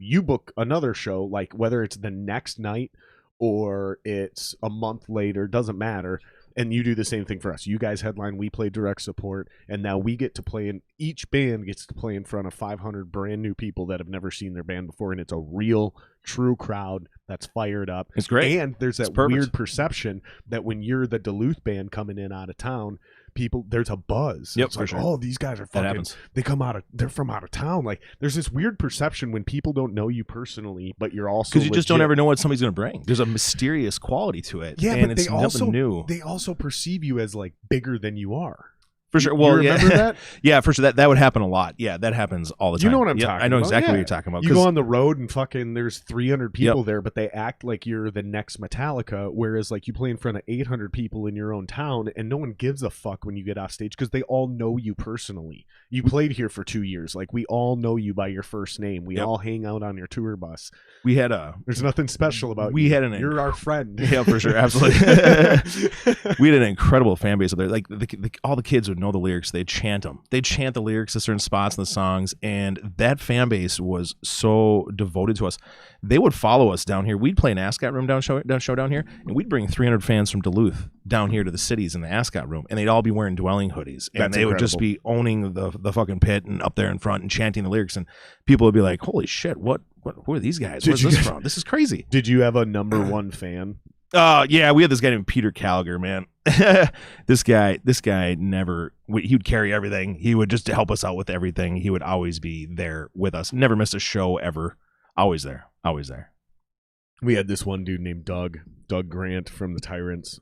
you book another show, like whether it's the next night or it's a month later, doesn't matter. And you do the same thing for us. You guys headline, we play direct support, and now we get to play in, each band gets to play in front of 500 brand new people that have never seen their band before, and it's a real, true crowd that's fired up. It's great. And there's that weird perception that when you're the Duluth band coming in out of town, there's a buzz. Yep, it's like, sure. Oh, these guys are fucking, they're from out of town. Like there's this weird perception when people don't know you personally, but you're also because you just don't ever know what somebody's going to bring. There's a mysterious quality to it. Yeah, and but it's nothing new. They also perceive you as like bigger than you are. For sure. Well, you remember that? Yeah, for sure. That would happen a lot. Yeah, that happens all the time. You know what I'm talking about. I know exactly what you're talking about. You go on the road and fucking there's 300 people there, but they act like you're the next Metallica, whereas like you play in front of 800 people in your own town and no one gives a fuck when you get off stage because they all know you personally. You played here for 2 years. Like we all know you by your first name. We all hang out on your tour bus. There's nothing special about you. You're our friend. Yeah, for sure. Absolutely. We had an incredible fan base up there. Like all the kids would would know the lyrics. They'd chant them. They'd chant the lyrics to certain spots in the songs, and that fan base was so devoted to us. They would follow us down here. We'd play an Ascot room show down here, and we'd bring 300 fans from Duluth down here to the cities in the Ascot room, and they'd all be wearing dwelling hoodies, and they would just be owning the fucking pit and up there in front and chanting the lyrics, and people would be like, "Holy shit, who are these guys? Where's this from? This is crazy." Did you have a number one fan? Yeah, we had this guy named Peter Gallagher, man. This guy never, he would carry everything. He would just help us out with everything. He would always be there with us. Never missed a show ever. Always there. We had this one dude named Doug Grant from the Tyrants.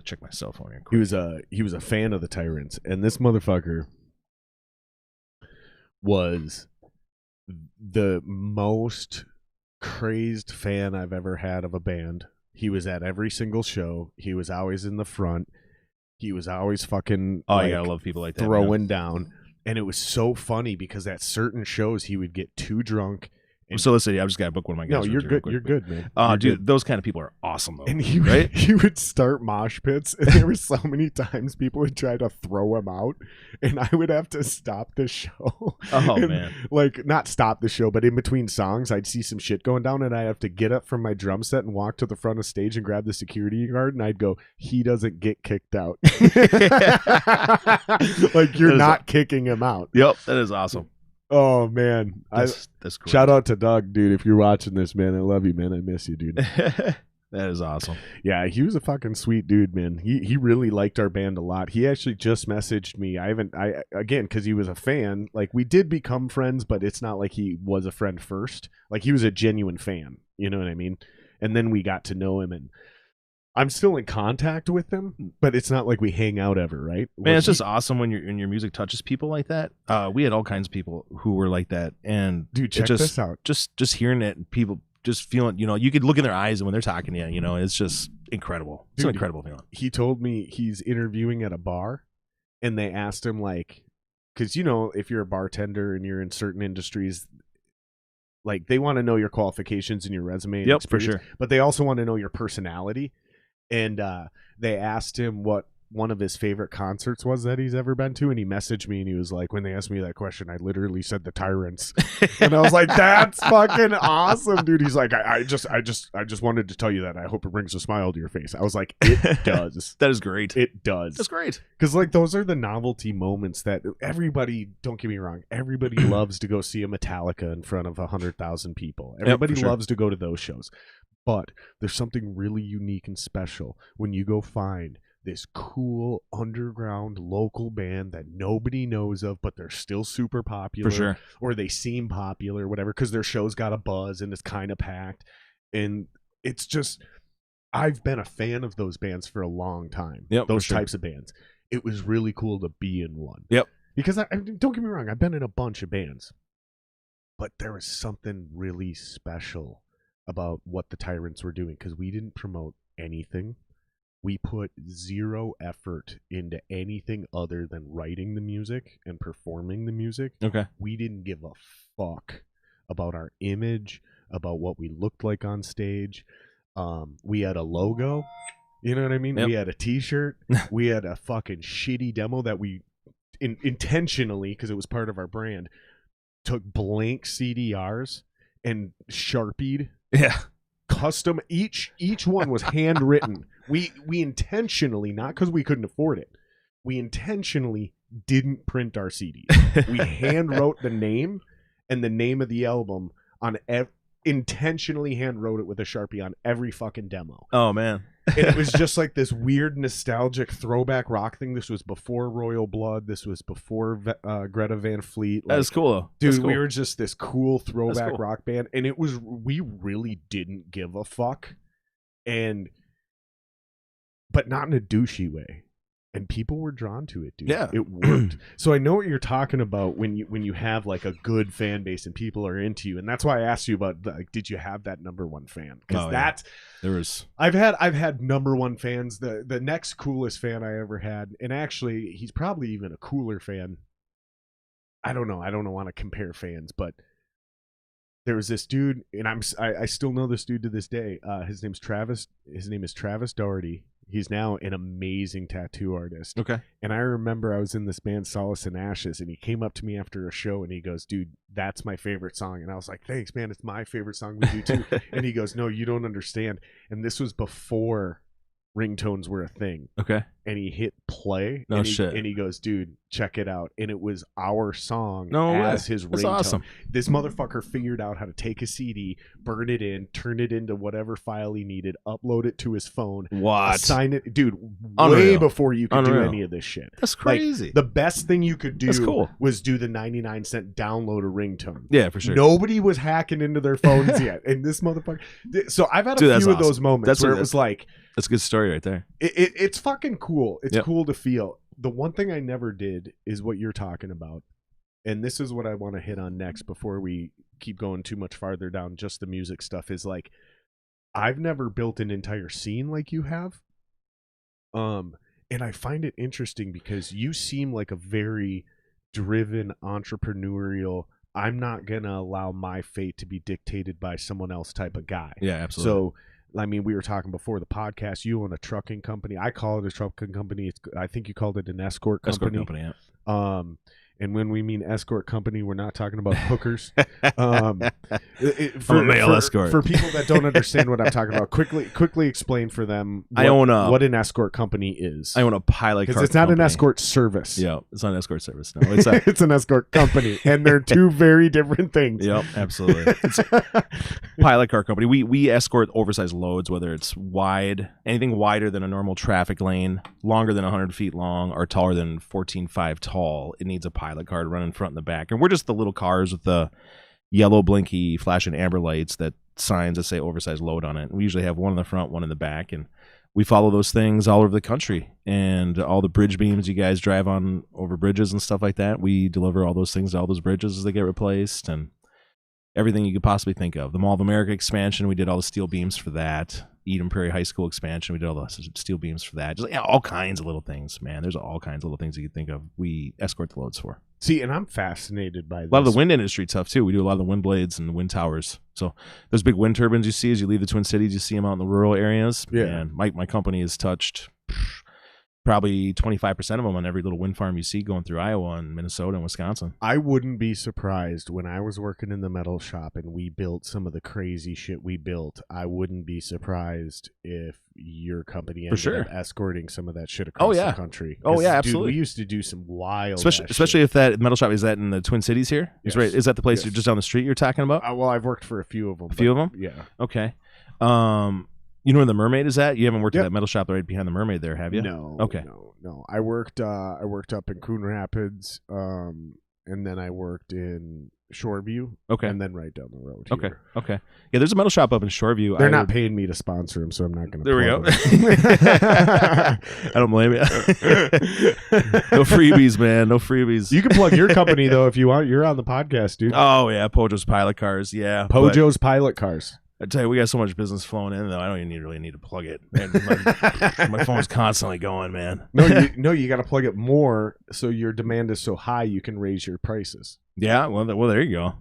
Check my cell phone here. He was a fan of the Tyrants, and this motherfucker was the most crazed fan I've ever had of a band. He was at every single show. He was always in the front. He was always fucking I love people like that, throwing down. And it was so funny because at certain shows he would get too drunk. So listen, I just got to book one of my guys. No, you're good. You're good, man. Dude, good. Those kind of people are awesome, though. And he would start mosh pits, and there were so many times people would try to throw him out, and I would have to stop the show. Oh, and, man. Like, not stop the show, but in between songs, I'd see some shit going down, and I'd have to get up from my drum set and walk to the front of stage and grab the security guard, and I'd go, he doesn't get kicked out. Like, you're not kicking him out. Yep, that is awesome. Oh, man. That's cool. Shout out to Doug, dude. If you're watching this, man, I love you, man. I miss you, dude. That is awesome. Yeah, he was a fucking sweet dude, man. He really liked our band a lot. He actually just messaged me. Again, because he was a fan. Like, we did become friends, but it's not like he was a friend first. Like, he was a genuine fan. You know what I mean? And then we got to know him, and I'm still in contact with him, but it's not like we hang out ever, right? Man, it's just awesome when your music touches people like that. We had all kinds of people who were like that, and dude, check this out. Just hearing it, and people just feeling, you could look in their eyes, and when they're talking to you, it's just incredible. It's an incredible feeling. He told me he's interviewing at a bar, and they asked him, like, because if you're a bartender and you're in certain industries, like, they want to know your qualifications and your resume. Yep, for sure. But they also want to know your personality. And they asked him what one of his favorite concerts was that he's ever been to, and he messaged me and he was like, when they asked me that question, I literally said the Tyrants. And I was like, that's fucking awesome, dude. He's like, I just wanted to tell you that. I hope it brings a smile to your face. I was like, it does. That is great. It does. That's great. Because, like, those are the novelty moments that everybody, don't get me wrong, everybody loves to go see a Metallica in front of 100,000 people. Everybody loves to go to those shows. But there's something really unique and special when you go find this cool underground local band that nobody knows of, but they're still super popular. For sure. Or they seem popular, whatever, because their show's got a buzz and it's kind of packed. And it's just, I've been a fan of those bands for a long time. Yep, those types of bands. It was really cool to be in one. Yep. Because, don't get me wrong, I've been in a bunch of bands. But there was something really special about what the Tyrants were doing, because we didn't promote anything. We put zero effort into anything other than writing the music and performing the music. Okay. We didn't give a fuck about our image, about what we looked like on stage. We had a logo, you know what I mean? Yep. We had a t-shirt. We had a fucking shitty demo that we intentionally, because it was part of our brand, took blank CDRs and Sharpied. Yeah. Custom, each one was handwritten. We intentionally, not because we couldn't afford it, we intentionally didn't print our CDs. We hand wrote the name and the name of the album on intentionally hand wrote it with a Sharpie on every fucking demo. Oh, man. And it was just like this weird nostalgic throwback rock thing. This was before Royal Blood. This was before Greta Van Fleet. Like, that is cool, though. Dude, cool. We were just this cool throwback rock band. And we really didn't give a fuck. But not in a douchey way. And people were drawn to it, dude. Yeah. It worked. So I know what you're talking about when you have like a good fan base and people are into you. And that's why I asked you about, like, did you have that number one fan? Because there was. I've had number one fans. The next coolest fan I ever had, and actually he's probably even a cooler fan. I don't know. I don't want to compare fans, but there was this dude, and I still know this dude to this day. His name is Travis Doherty. He's now an amazing tattoo artist. Okay. And I remember I was in this band Solace and Ashes, and he came up to me after a show and he goes, dude, that's my favorite song. And I was like, thanks, man. It's my favorite song. We do too. And he goes, no, you don't understand. And this was before ringtones were a thing. Okay. And he hit play. No shit. And he goes, dude, check it out. And it was our song No as way. his That's ringtone. awesome. This motherfucker figured out how to take a CD, burn it in, turn it into whatever file he needed, upload it to his phone, What? assign it. Dude, way Unreal. before you could do Unreal. any of this shit. That's crazy. Like, the best thing you could That's do cool. was do the 99-cent download a ringtone. Yeah, for sure. Nobody was hacking into their phones yet. And this motherfucker. So I've had a Dude, that's few of those awesome. moments That's where what- it was like, That's a good story right there. it's fucking cool. It's Yep. cool to feel. The one thing I never did is what you're talking about. And this is what I want to hit on next before we keep going too much farther down just the music stuff, is like, I've never built an entire scene like you have. And I find it interesting because you seem like a very driven, entrepreneurial, I'm not going to allow my fate to be dictated by someone else type of guy. Yeah, absolutely. So, I mean, we were talking before the podcast. You own a trucking company. I call it a trucking company. I think you called it an escort company. Escort company, yeah. And when we mean escort company, we're not talking about hookers. I'm a male escort. For people that don't understand what I'm talking about, quickly explain for them what an escort company is. I own a pilot car because it's not company. an escort service. Yeah, it's not an escort service. No, it's a, it's an escort company, and they're two very different things. Yep, absolutely. It's a pilot car company. We escort oversized loads, whether it's wide, anything wider than a normal traffic lane, longer than 100 feet long, or taller than 14.5 tall. It needs a pilot car to run in front and the back. And we're just the little cars with the yellow blinky flashing amber lights that signs that say oversized load on it. We usually have one in the front, one in the back, and we follow those things all over the country. And all the bridge beams you guys drive on over bridges and stuff like that, we deliver all those things to all those bridges as they get replaced, and everything you could possibly think of. The Mall of America expansion, we did all the steel beams for that. Eden Prairie High School expansion, we did all the steel beams for that. Just all kinds of little things, man. There's all kinds of little things you could think of. We escort the loads for. See, and I'm fascinated by this. A lot of the wind industry stuff too. We do a lot of the wind blades and the wind towers. So those big wind turbines you see as you leave the Twin Cities, you see them out in the rural areas. Yeah. And my company has touched probably 25% of them on every little wind farm you see going through Iowa and Minnesota and Wisconsin. I wouldn't be surprised when I was working in the metal shop and we built some of the crazy shit we built. I wouldn't be surprised if your company ended up escorting some of that shit across the country. Oh yeah, dude, absolutely. we used to do some wild especially if that metal shop is that in the Twin Cities here. Yes. Right? Is that the place you're just down the street you're talking about? Well, I've worked for a few of them. A few of them? Yeah. Okay. You know where the Mermaid is at? You haven't worked at that metal shop right behind the Mermaid there, have you? No. Okay. No. I worked up in Coon Rapids, and then I worked in Shoreview. Okay. And then right down the road here. Okay. Yeah, there's a metal shop up in Shoreview. They're not paying me to sponsor them, so I'm not going to. There we go. I don't blame you. No freebies, man. No freebies. You can plug your company though if you want. You're on the podcast, dude. Oh yeah, Pojo's Pilot Cars. Yeah, Pojo's Pilot Cars. I tell you, we got so much business flowing in, though. I don't even really need to plug it. My phone's constantly going, man. No, you got to plug it more so your demand is so high you can raise your prices. Yeah, well, there you go.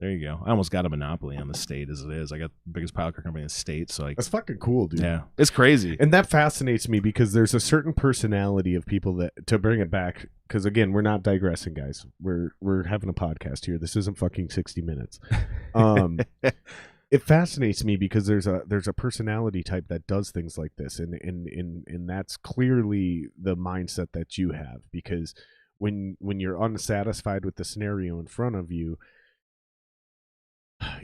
There you go. I almost got a monopoly on the state as it is. I got the biggest pilot car company in the state, so that's fucking cool, dude. Yeah, it's crazy, and that fascinates me because there's a certain personality of people that, to bring it back, because again, we're not digressing, guys. We're having a podcast here. This isn't fucking 60 Minutes. It fascinates me because there's a personality type that does things like this, and that's clearly the mindset that you have, because when you're unsatisfied with the scenario in front of you,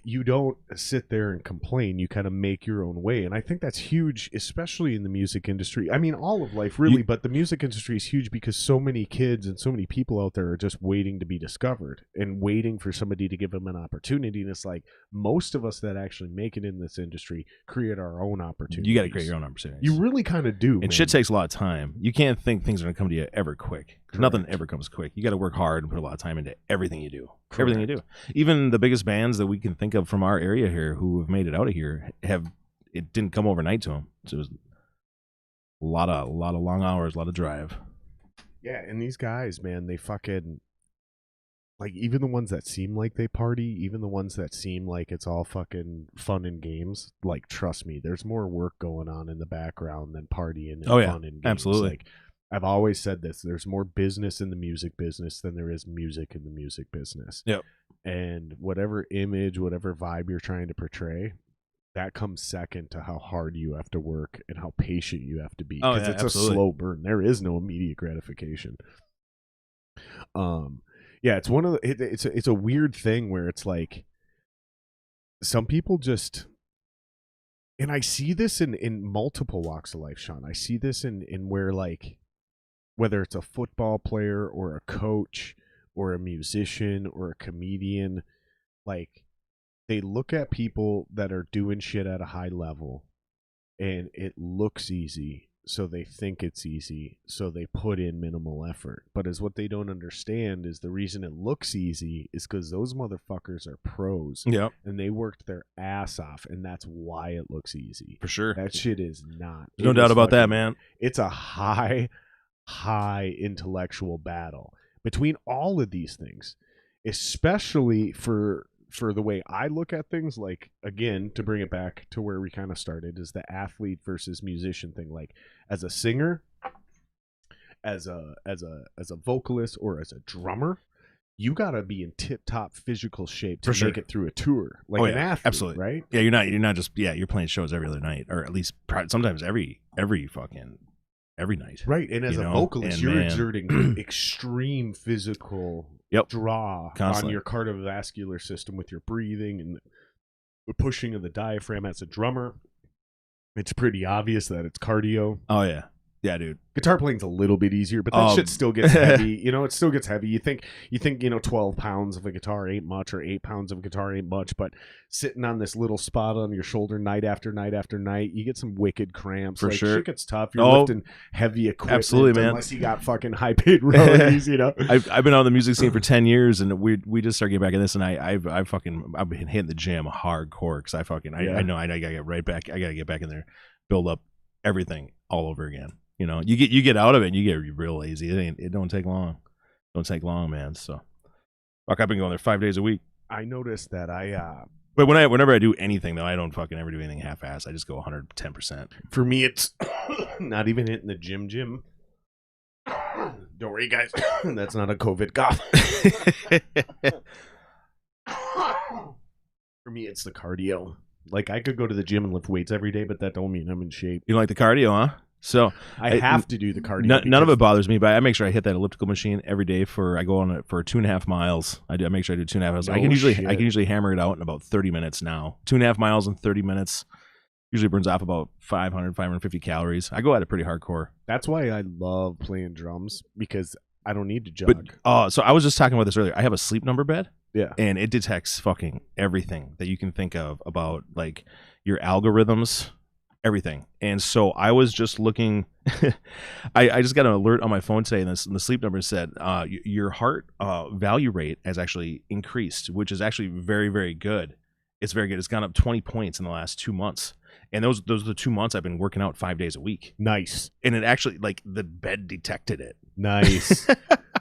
you don't sit there and complain. You kind of make your own way. And I think that's huge, especially in the music industry. I mean, all of life really, but the music industry is huge because so many kids and so many people out there are just waiting to be discovered and waiting for somebody to give them an opportunity. And it's like most of us that actually make it in this industry create our own opportunities. You got to create your own opportunities. You really kind of do. And shit takes a lot of time. You can't think things are going to come to you ever quick. Correct. Nothing ever comes quick. You got to work hard and put a lot of time into everything you do. Correct. Everything you do. Even the biggest bands that we can think of from our area here who have made it out of here it didn't come overnight to them. So it was a lot of long hours, a lot of drive. Yeah, and these guys, man, they fucking like even the ones that seem like they party, even the ones that seem like it's all fucking fun and games, like trust me, there's more work going on in the background than partying and Oh, yeah. fun and games. Absolutely. Like I've always said this, there's more business in the music business than there is music in the music business. Yep. And whatever image, whatever vibe you're trying to portray, that comes second to how hard you have to work and how patient you have to be, Oh, because yeah, it's absolutely. a slow burn. There is no immediate gratification. Yeah, it's one of the, it's a weird thing where it's like some people just, and I see this in multiple walks of life, Shawn. I see this in where, like, whether it's a football player or a coach or a musician or a comedian, like they look at people that are doing shit at a high level and it looks easy, so they think it's easy, so they put in minimal effort. But as what they don't understand is the reason it looks easy is because those motherfuckers are pros. Yep. And they worked their ass off, and that's why it looks easy. For sure. That shit is not. There's no doubt about that, man. It's a high intellectual battle between all of these things, especially for the way I look at things. Like, again, to bring it back to where we kind of started, is the athlete versus musician thing. Like, as a singer, as a vocalist, or as a drummer, you gotta be in tip top physical shape to make it through a tour, like an athlete, absolutely, right? Yeah, you're not just you're playing shows every other night, or at least sometimes every night, right? And as a vocalist, you're exerting extreme physical draw constantly on your cardiovascular system with your breathing and the pushing of the diaphragm. As a drummer, it's pretty obvious that it's cardio. Oh yeah. Yeah, dude. Guitar playing's a little bit easier, but that shit still gets heavy. You know, it still gets heavy. You think, 12 pounds of a guitar ain't much, or 8 pounds of a guitar ain't much, but sitting on this little spot on your shoulder night after night after night, you get some wicked cramps. For sure. Shit gets tough. You're lifting heavy equipment. Absolutely, man. Unless you got fucking high paid roadies, I've been on the music scene for 10 years, and we just started getting back in this, and I've been hitting the gym hardcore because I know I gotta get right back. I gotta get back in there, build up everything all over again. You know, you get out of it and you get real lazy. It don't take long. Don't take long, man. So fuck, I've been going there 5 days a week. I noticed that but whenever I do anything though, I don't fucking ever do anything half ass. I just go 110%. For me, it's not even hitting the gym. Don't worry, guys. That's not a COVID cough. For me, it's the cardio. Like, I could go to the gym and lift weights every day, but that don't mean I'm in shape. You don't like the cardio, huh? So I have to do the cardio. None of it bothers me, but I make sure I hit that elliptical machine every day. I go on it for 2.5 miles. I make sure I do 2.5 miles. I can usually hammer it out in about 30 minutes now. 2.5 miles in 30 minutes usually burns off about 550 calories. I go at it pretty hardcore. That's why I love playing drums, because I don't need to jog. So I was just talking about this earlier. I have a Sleep Number bed. Yeah. And it detects fucking everything that you can think of about like your algorithms, everything. And so I was just looking, I just got an alert on my phone today, and the Sleep Number said your heart value rate has actually increased, which is actually very, very good. It's very good. It's gone up 20 points in the last 2 months. And those are the 2 months I've been working out 5 days a week. Nice. And it actually, like, the bed detected it. Nice.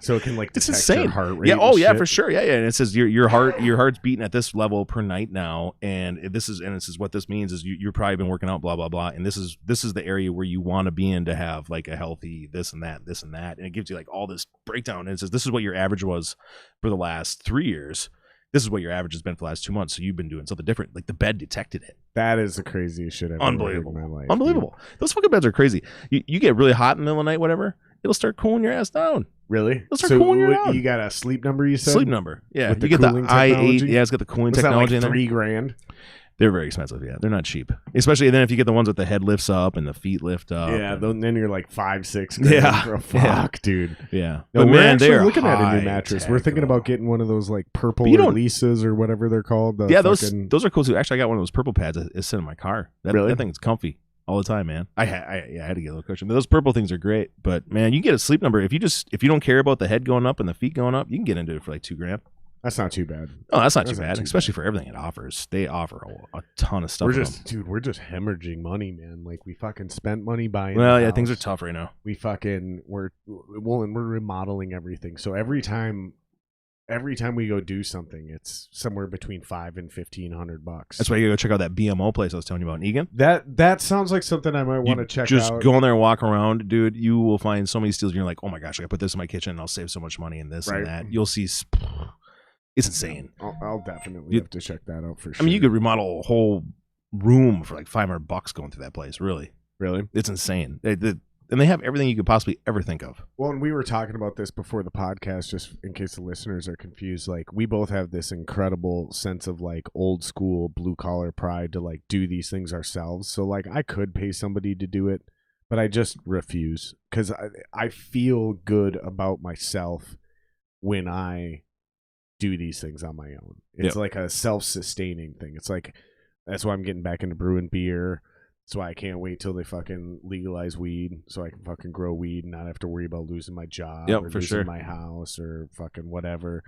So it can like detect it's insane. Your heart rate. Yeah. Oh yeah, shit. for sure. Yeah, yeah. And it says your heart's beating at this level per night now, and this is what this means is you're probably been working out, blah blah blah, and this is the area where you want to be in to have like a healthy this and that, and it gives you like all this breakdown, and it says this is what your average was for the last 3 years. This is what your average has been for the last 2 months. So you've been doing something different. Like the bed detected it. That is the craziest shit I've ever heard in my life. Unbelievable. Dude. Those fucking beds are crazy. You get really hot in the middle of the night, whatever. It'll start cooling your ass down. Really? It'll start cooling your down. You got a Sleep Number, you said? Sleep Number. Yeah. With you get the i8. Yeah, it's got the cooling technology in there. $3,000. They're very expensive. Yeah, they're not cheap. Especially then if you get the ones with the head lifts up and the feet lift up. Yeah, then you're like $5,000-$6,000. Yeah, fuck, dude. Yeah, no, but man, they're looking at a new mattress. We're thinking about getting one of those like purple releases or whatever they're called. Those are cool too. Actually, I got one of those purple pads. It's sitting in my car. That thing's comfy all the time, man. I had to get a little cushion. But those purple things are great. But man, you get a Sleep Number if you don't care about the head going up and the feet going up, you can get into it for like $2,000. That's not too bad. Oh, that's not too bad, especially for everything it offers. They offer a ton of stuff. We're just hemorrhaging money, man. Like we fucking spent money buying. Well, yeah, things are tough right now. We're remodeling everything. So every time every time we go do something, it's somewhere between $500 and $1,500. That's why you gotta go check out that BMO place I was telling you about in Egan. That sounds like something I might want to check out. Just go in there and walk around, dude. You will find so many steals. You're like, oh my gosh, I gotta put this in my kitchen and I'll save so much money in this and that. You'll see, it's insane. I'll definitely have to check that out for sure. I mean, you could remodel a whole room for like $500 going through that place. Really, it's insane. And they have everything you could possibly ever think of. Well, and we were talking about this before the podcast, just in case the listeners are confused. Like, we both have this incredible sense of like old school blue collar pride to like do these things ourselves. So like, I could pay somebody to do it, but I just refuse because I feel good about myself when I do these things on my own. It's like a self-sustaining thing. It's like, that's why I'm getting back into brewing beer. So I can't wait till they fucking legalize weed so I can fucking grow weed and not have to worry about losing my job or losing my house or fucking whatever.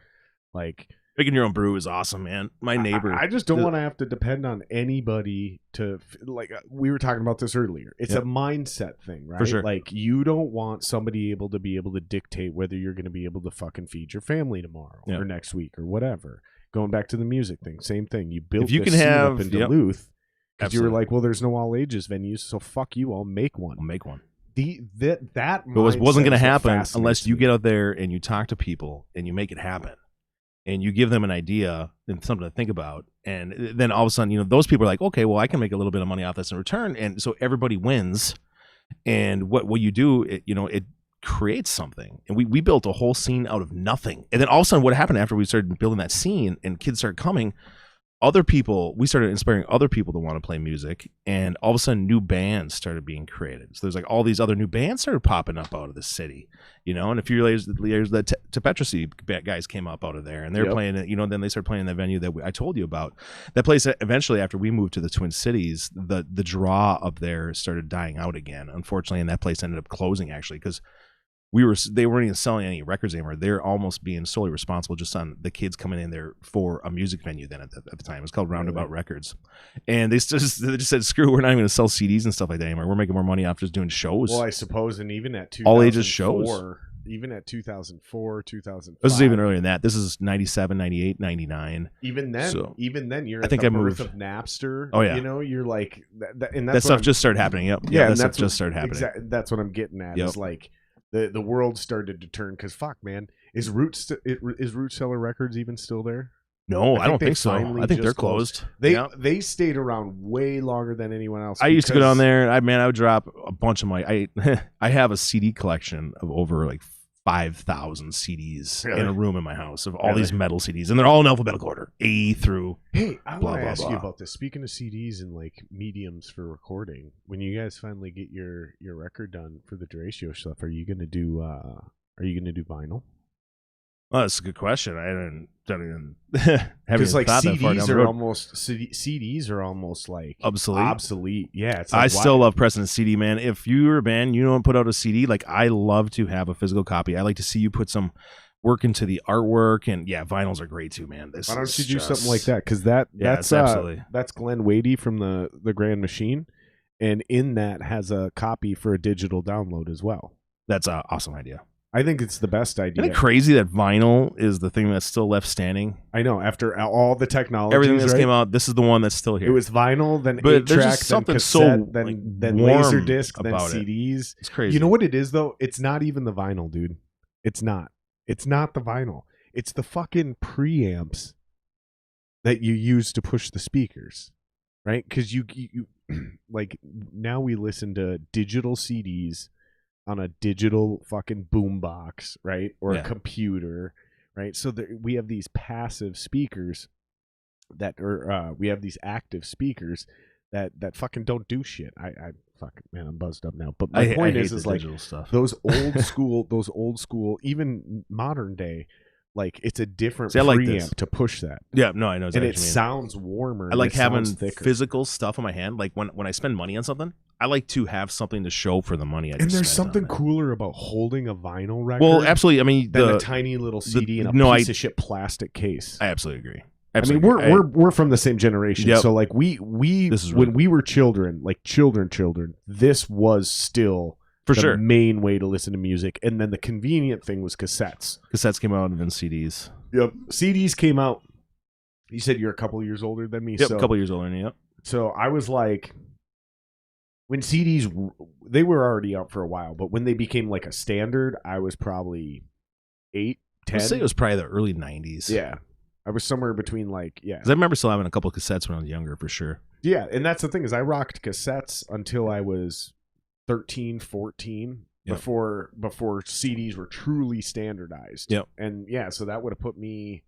Like, making your own brew is awesome, man. My neighbor. I just don't want to have to depend on anybody to, like, we were talking about this earlier. It's a mindset thing, right? For sure. Like, you don't want somebody able to dictate whether you're going to be able to fucking feed your family tomorrow or next week or whatever. Going back to the music thing, same thing. You built this scene up in Duluth. Because you were like, well, there's no all ages venues, so fuck you, I'll make one. That wasn't going to happen unless you get out there and you talk to people and you make it happen, and you give them an idea and something to think about, and then all of a sudden, those people are like, okay, well, I can make a little bit of money off this in return, and so everybody wins. And what you do, it creates something, and we built a whole scene out of nothing, and then all of a sudden, what happened after we started building that scene and kids started coming? We started inspiring other people to want to play music, and all of a sudden new bands started being created. So there's like all these other new bands started popping up out of the city, and a few years the Tepetracy guys came up out of there, and they're playing it, then they started playing in the venue that I told you about. That place, eventually, after we moved to the Twin Cities, the draw up there started dying out again, unfortunately, and that place ended up closing, actually, because they weren't even selling any records anymore. They're almost being solely responsible just on the kids coming in there for a music venue then at the time. It was called Roundabout Records. And they just said, screw, we're not even going to sell CDs and stuff like that anymore. We're making more money off just doing shows. Well, I suppose, and even at all ages shows. Even at 2004, 2005. This is even earlier than that. This is 97, 98, 99. Even then, you're at the birth of Napster. Oh, yeah. You're like... and that stuff just started happening. Yep. Yeah, that stuff just started happening. Exactly, that's what I'm getting at. Is like... The world started to turn because fuck, man, is Root Cellar Records even still there? No, I don't think so. I think they're closed. They stayed around way longer than anyone else. I used to go down there. I would drop a bunch of my. I have a CD collection of over like 5,000 CDs in a room in my house of all these metal CDs, and they're all in alphabetical order, A through. Hey, I want to ask you about this. Speaking of CDs and like mediums for recording, when you guys finally get your record done for the Duratio stuff, are you gonna do vinyl? Oh, that's a good question. I don't even haven't like thought that far down the road. CDs are almost like obsolete. Yeah, it's like, I still love pressing a CD, man. If you're a band, you don't put out a CD. Like, I love to have a physical copy. I like to see you put some work into the artwork, and vinyls are great too, man. Why don't you do something like that? Because that's absolutely that's Glenn Wadey from the Grand Machine, and in that has a copy for a digital download as well. That's an awesome idea. I think it's the best idea. Isn't it crazy that vinyl is the thing that's still left standing? I know. After all the technology, everything that's came out, this is the one that's still here. It was vinyl, then 8-track, then cassette, then Laserdisc, then CDs. It's crazy. You know what it is, though? It's not even the vinyl, dude. It's not. It's not the vinyl. It's the fucking preamps that you use to push the speakers, right? Because you like, now we listen to digital CDs on a digital fucking boombox, right? Or a computer, right? So we have these passive speakers we have these active speakers that fucking don't do shit. I'm buzzed up now. But my point is like stuff. those old school, even modern day, like, it's a different preamp to push that. Yeah, no, I know exactly. And it sounds warmer. I like having physical stuff in my hand. Like when I spend money on something, I like to have something to show for the money I just spent. And there's something cooler about holding a vinyl record. Well, absolutely. I mean, than a tiny little CD in a piece of shit plastic case. I absolutely agree. I mean, we're from the same generation, so like we when we were children, like children, this was still For the sure. main way to listen to music. And then the convenient thing was cassettes. Cassettes came out and then CDs. Yep. CDs came out. You said you're a couple years older than me. Yep, so, a couple years older than you. Yep. So I was like, when CDs, they were already out for a while, but when they became like a standard, I was probably 8, 10. I'd say it was probably the early 90s. Yeah. I was somewhere between like, yeah. 'Cause I remember still having a couple of cassettes when I was younger, for sure. Yeah, and that's the thing is I rocked cassettes until I was 13, 14. Yep. Before CDs were truly standardized. Yep. And yeah, so that would have put me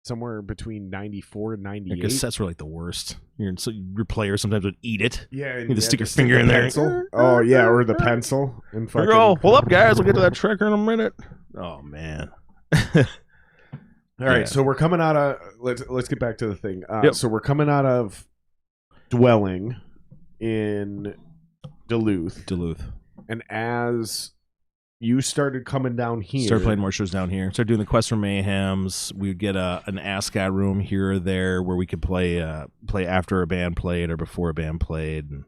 somewhere between 94 and 98. Yeah, cassettes were like the worst. Your player sometimes would eat it. Yeah, and You had to stick your stick finger the in there. pencil. Oh yeah, or the pencil and fucking. Oh, hold up, guys. We'll get to that tracker in a minute. Oh man. All right, Yeah. so we're coming out of let's get back to the thing. Yep. So we're coming out of dwelling in Duluth, and as you started coming down here, Started playing more shows down here. Started doing the Quest for Mayhems. We would get an ASCAT room here or there where we could play after a band played or before a band played, and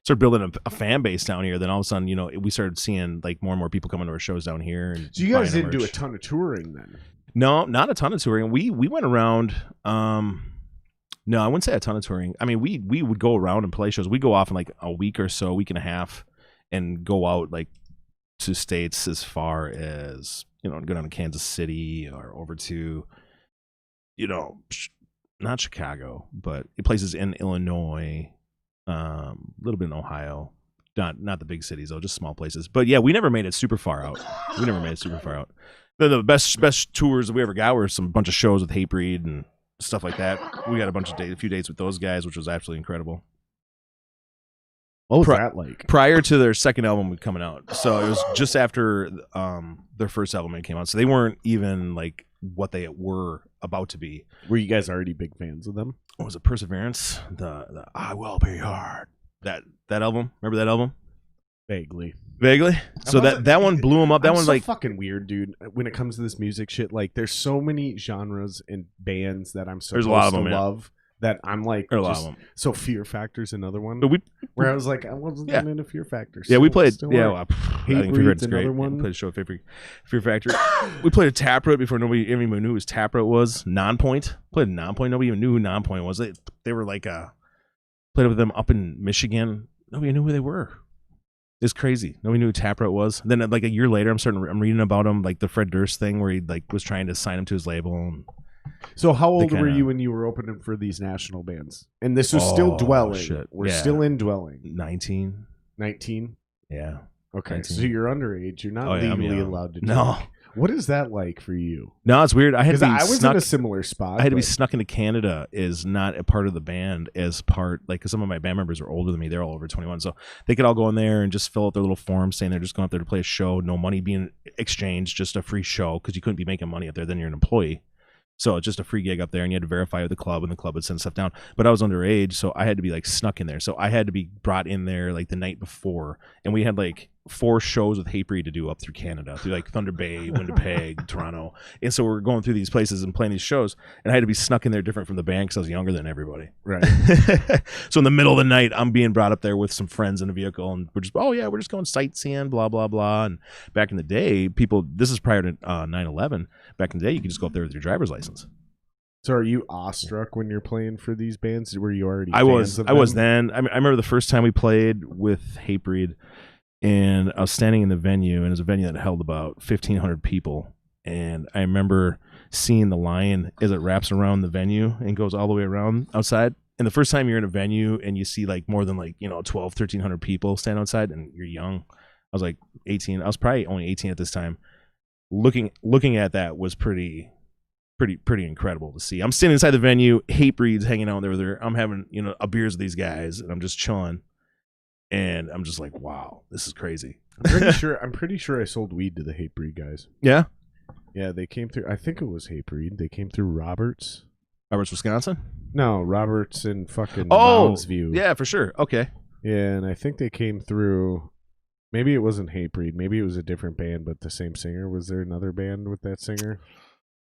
started building a fan base down here. Then all of a sudden, we started seeing like more and more people coming to our shows down here. And so you guys buying our didn't do a merch. ton of touring then? No, not a ton of touring. We went around. No, I wouldn't say a ton of touring. I mean, we would go around and play shows. We go off in like a week or so, week and a half, and go out like to states as far as go down to Kansas City or over to not Chicago, but places in Illinois, a little bit in Ohio. Not the big cities though, just small places. But yeah, we never made it super far out. The best tours that we ever got were some bunch of shows with Hatebreed and stuff like that. We got a few dates with those guys, which was absolutely incredible. What was that like? Prior to their second album coming out, so it was just after their first album came out. So they weren't even like what they were about to be. Were you guys already big fans of them? What was it? Perseverance. The I Will Be Hard. That album. Remember that album? Vaguely. So that one blew them up. That I'm one so like fucking weird, dude. When it comes to this music shit, like there's so many genres and bands that I'm There's a lot of supposed them, to yeah. love that I'm like. a lot just- of them. So Fear Factor's another one. But where I was like, I wasn't Yeah. into Fear Factor. Yeah, we Still- played. still Yeah, aren't. well, I think Fear Hatebreed's Factor's great. another one. We played a show at Fear Factory. We played a Taproot before nobody even knew who Taproot was. Nonpoint. Played Nonpoint. Nobody even knew who Nonpoint was. They were like played with them up in Michigan. Nobody knew who they were. It's crazy. Nobody knew who Taproot was. Then like a year later, I'm reading about him, like the Fred Durst thing where he like was trying to sign him to his label. And So how old kinda- were you when you were opening for these national bands? And this was still Oh, dwelling. shit. We're Yeah. still in dwelling. 19. 19. Yeah. Okay, 19. so you're underage. You're not Oh, yeah, I'm legally young. allowed to. No. drink. What is that like for you? No, it's weird. I had Because to be I was snuck. in a similar spot. I had to be but- snuck into Canada as not a part of the band, as part like because some of my band members are older than me. They're all over 21, so they could all go in there and just fill out their little form saying they're just going up there to play a show, no money being exchanged, just a free show because you couldn't be making money up there. Then you're an employee, so it's just a free gig up there, and you had to verify with the club, and the club would send stuff down. But I was underage, so I had to be like snuck in there. So I had to be brought in there like the night before, and we had like 4 shows with Hatebreed to do up through Canada, through like Thunder Bay, Winnipeg, Toronto. And so we're going through these places and playing these shows, and I had to be snuck in there different from the band because I was younger than everybody. Right. So in the middle of the night, I'm being brought up there with some friends in a vehicle, and we're just going sightseeing, blah, blah, blah. And back in the day, this is prior to 9/11, back in the day, you could just go up there with your driver's license. So are you awestruck when you're playing for these bands? Were you already? I was fans of then. them? I remember the first time we played with Hatebreed, and I was standing in the venue, and it was a venue that held about 1,500 people. And I remember seeing the line as it wraps around the venue and goes all the way around outside. And the first time you're in a venue and you see like more than 12, 1,300 people stand outside, and you're young. I was like 18. I was probably only 18 at this time. Looking at that was pretty incredible to see. I'm standing inside the venue, Hatebreed's hanging out there. I'm having a beers with these guys, and I'm just chilling, and I'm just like, wow, this is crazy. I'm pretty sure I sold weed to the Hatebreed guys. Yeah, Yeah, they came through. I think it was Hatebreed. They came through Roberts. Wisconsin. No, Roberts and fucking Oh, Mounds View. yeah, for sure. Okay. Yeah, and I think they came through. Maybe it wasn't Hatebreed. Maybe it was a different band, but the same singer. Was there another band with that singer?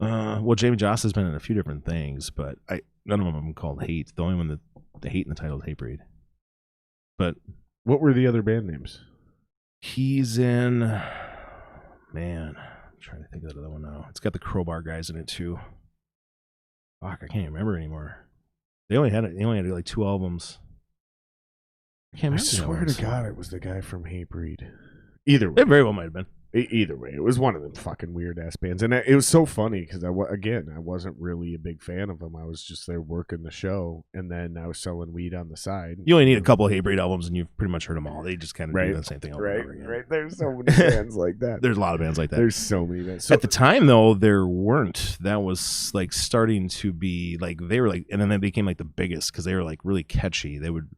Well, Jamie Joss has been in a few different things, but none of them have been called Hate. The only one that the Hate in the title is Hatebreed. But What were the other band names? He's in, man, I'm trying to think of the other one now. It's got the Crowbar guys in it too. Fuck, I can't even remember anymore. They only had like 2 albums. I can't remember. I swear to God, it was the guy from Hatebreed. Either way. It very well might have been. Either way, it was one of them fucking weird ass bands, and it was so funny because I wasn't really a big fan of them. I was just there working the show, and then I was selling weed on the side. You only need a couple of Hatebreed albums, and you've pretty much heard them all. They just kind of do the same thing over and over again. Right. There's so many bands like that. There's a lot of bands like that. There's so many bands. So, at the time, though, there weren't. That was like starting to be like they were like, and then they became like the biggest because they were like really catchy. They would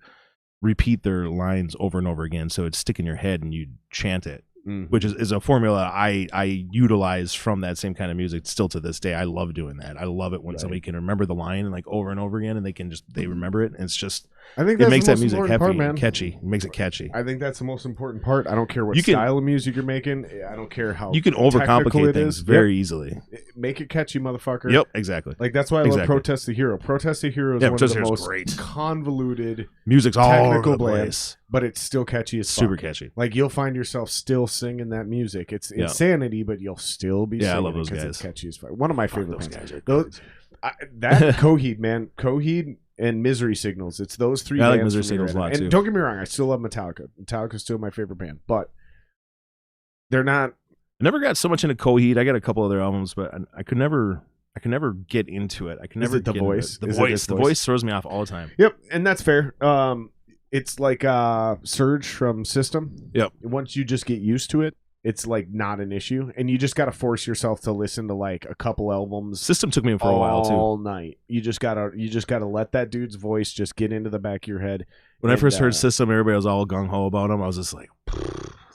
repeat their lines over and over again, so it'd stick in your head and you'd chant it. Which is a formula I utilize from that same kind of music still to this day. I love doing that. I love it when somebody can remember the line and like over and over again, and they remember it, and it's just I think it makes that music heavy and catchy. It makes it catchy. I think that's the most important part. I don't care what style of music you're making. I don't care how you can overcomplicate things very easily. Make it catchy, motherfucker. Yep, exactly. Like that's why I love Protest the Hero. Protest the Hero is one of the most convoluted music's all technical over the place, but it's still catchy as fuck. Super catchy. Like you'll find yourself still singing that music. It's insanity, but you'll still be singing. I love those guys. It's catchy as fuck. One of my favorite those bands. guys are that Coheed, man. Coheed and Misery Signals. It's those 3 bands. I like Misery Signals a lot too. And don't get me wrong, I still love Metallica. Metallica's still my favorite band, but they're not. I never got so much into Coheed. I got a couple other albums, but I could never get into it. I could never get the voice. The voice throws me off all the time. Yep, and that's fair. It's like Surge from System. Yep. Once you just get used to it, it's like not an issue, and you just got to force yourself to listen to like a couple albums. System took me for a while too. All night. You just gotta let that dude's voice just get into the back of your head. When I first heard System, everybody was all gung ho about him. I was just like,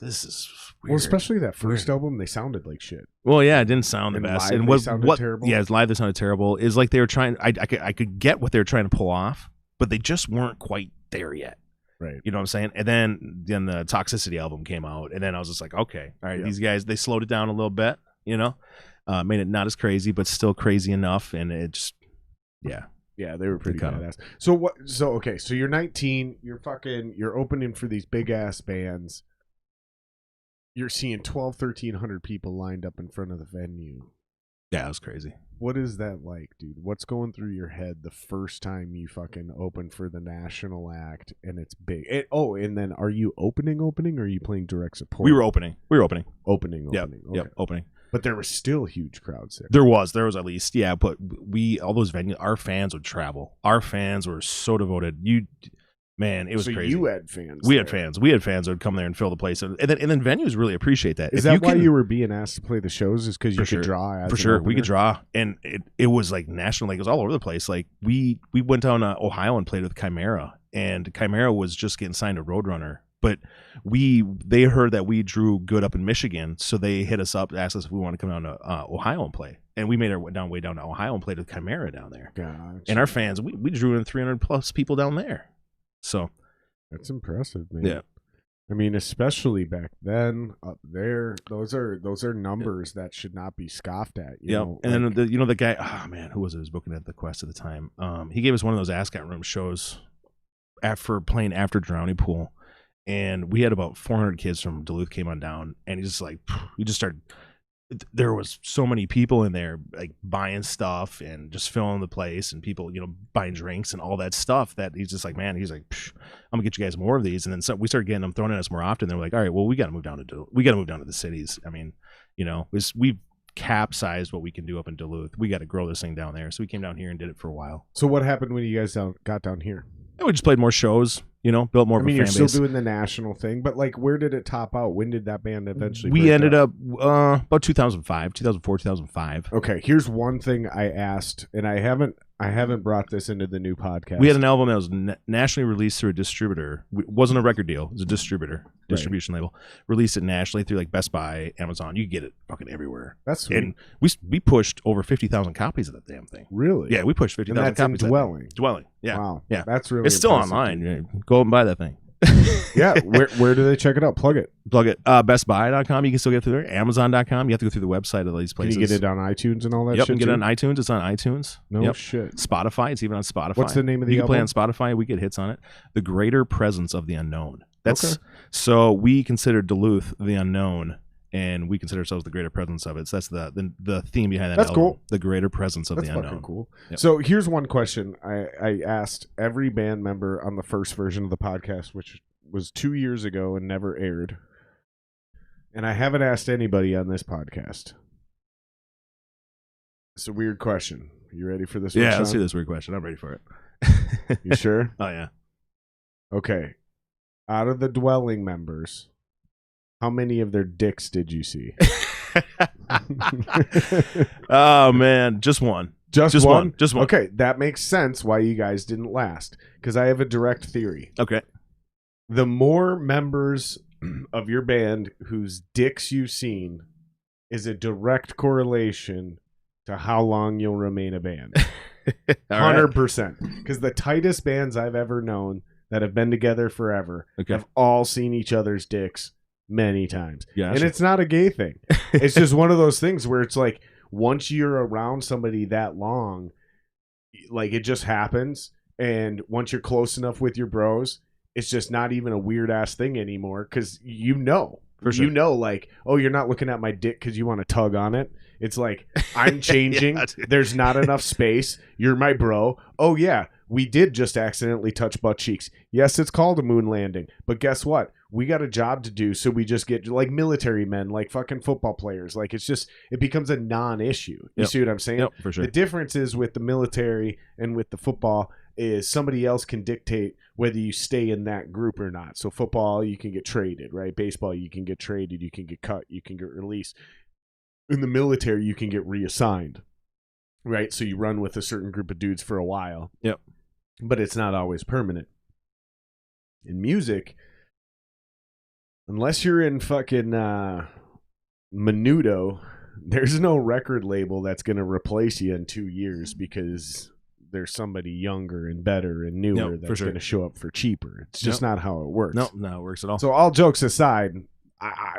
this is weird. Well, especially that first album, they sounded like shit. Well, yeah, it didn't sound the best. Live, and what sounded terrible. Yeah, live they sounded terrible. Is like they were trying. I could get what they were trying to pull off, but they just weren't quite there yet. Right. You know what I'm saying? And then the Toxicity album came out, and then I was just like, okay, all right, these guys, they slowed it down a little bit, you know, made it not as crazy, but still crazy enough, and it just, yeah, they were pretty badass. So what? So okay, so you're 19, you're opening for these big ass bands. You're seeing 1,300 people lined up in front of the venue. Yeah, it was crazy. What is that like, dude? What's going through your head the first time you fucking open for the national act and it's big? And then are you opening, or are you playing direct support? We were opening. Opening. Yep. Okay. Yep. Opening. But there were still huge crowds there. There was at least, yeah. But all those venues, our fans would travel. Our fans were so devoted. Man, it was crazy. You had fans. We had fans that would come there and fill the place, and then venues really appreciate that. Is that why you were being asked to play the shows? Is because you could draw? For sure, we could draw, and it was like national. Like it was all over the place. Like we went down to Ohio and played with Chimera, and Chimera was just getting signed to Roadrunner. But they heard that we drew good up in Michigan, so they hit us up, asked us if we want to come down to Ohio and play. And we made our way down to Ohio and played with Chimera down there. Gotcha. And our fans, we drew in 300 plus people down there. So that's impressive, man. Yeah, I mean, especially back then up there, those are numbers that should not be scoffed at. You know? And then the guy, oh man, who was it? Who was booking at the Quest at the time? He gave us one of those Ascot Room shows for playing after Drowning Pool, and we had about 400 kids from Duluth came on down, and he just started. There was so many people in there like buying stuff and just filling the place, and people, buying drinks and all that stuff, that he's just like, man, he's like, I'm gonna get you guys more of these. And then so we started getting them thrown at us more often. They're like, all right, well, we got to move down to the cities. I mean, we've capsized what we can do up in Duluth. We got to grow this thing down there. So we came down here and did it for a while. So what happened when you guys got down here? We just played more shows, built more of a fan base. You're still doing the national thing, but like, where did it top out? When did that band eventually We ended up about 2004, 2005. Okay, here's one thing I asked, and I haven't brought this into the new podcast. We had an album that was nationally released through a distributor. It wasn't a record deal. It was a distribution label. Released it nationally through like Best Buy, Amazon. You could get it fucking everywhere. That's sweet. And we pushed over 50,000 copies of that damn thing. Really? Yeah, we pushed 50,000 copies. Dwelling. Dwelling. Yeah. Wow. Yeah. That's really. It's still online. Yeah. Go and buy that thing. Yeah. Where do they check it out? Plug it. BestBuy.com. You can still get through there. Amazon.com. You have to go through the website of these places. Can you get it on iTunes and all that shit? Yep, you can get it on iTunes. It's on iTunes. No shit. Spotify. It's even on Spotify. What's the name of the album? You can album? play on Spotify. We get hits on it. The Greater Presence of the Unknown. That's So we consider Duluth the unknown, and we consider ourselves the greater presence of it. So that's the theme behind that. That's album, cool. The greater presence of That's the fucking unknown. Cool. Yep. So here's one question I asked every band member on the first version of the podcast, which was 2 years ago and never aired. And I haven't asked anybody on this podcast. It's a weird question. You ready for this one, Yeah, let's Shawn? do this weird question. I'm ready for it. You sure? Oh, yeah. Okay. Out of the Dwelling members, how many of their dicks did you see? Oh, man. Just one. Just one? Just one. Okay, that makes sense why you guys didn't last. Because I have a direct theory. Okay. The more members of your band whose dicks you've seen is a direct correlation to how long you'll remain a band. 100%. Because the tightest bands I've ever known that have been together forever have all seen each other's dicks many times. Yeah, and it's not a gay thing. It's just one of those things where it's like once you're around somebody that long, like it just happens. And once you're close enough with your bros, it's just not even a weird ass thing anymore because you know. For sure. You know, like, oh, you're not looking at my dick because you want to tug on it. It's like, I'm changing. Yeah, there's not enough space. You're my bro. Oh, yeah, we did just accidentally touch butt cheeks. Yes, it's called a moon landing. But guess what? We got a job to do. So we just get like military men, like fucking football players. Like it's just, it becomes a non-issue. You see what I'm saying? Yep, for sure. The difference is with the military and with the football is somebody else can dictate whether you stay in that group or not. So football, you can get traded, right? Baseball, you can get traded, you can get cut, you can get released. In the military, you can get reassigned, right? So you run with a certain group of dudes for a while. Yep. But it's not always permanent. In music, unless you're in fucking Menudo, there's no record label that's going to replace you in 2 years because there's somebody younger and better and newer that's going to show up for cheaper. It's just not how it works. No, it works at all. So all jokes aside,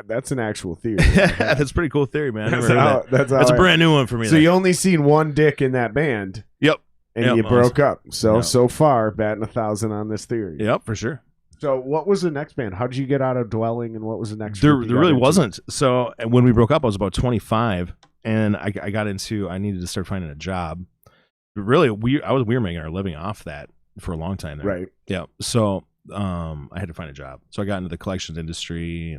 that's an actual theory. That's a pretty cool theory, man. That's a brand new one for me. So you only seen one dick in that band. Yep. And you broke up. So far, batting 1,000 on this theory. Yep, for sure. So what was the next band? How did you get out of Dwelling, and what was the next? There really wasn't. So when we broke up, I was about 25, and I got into, I needed to start finding a job. But really, we were making our living off that for a long time there. Right. Yeah. So I had to find a job. So I got into the collections industry,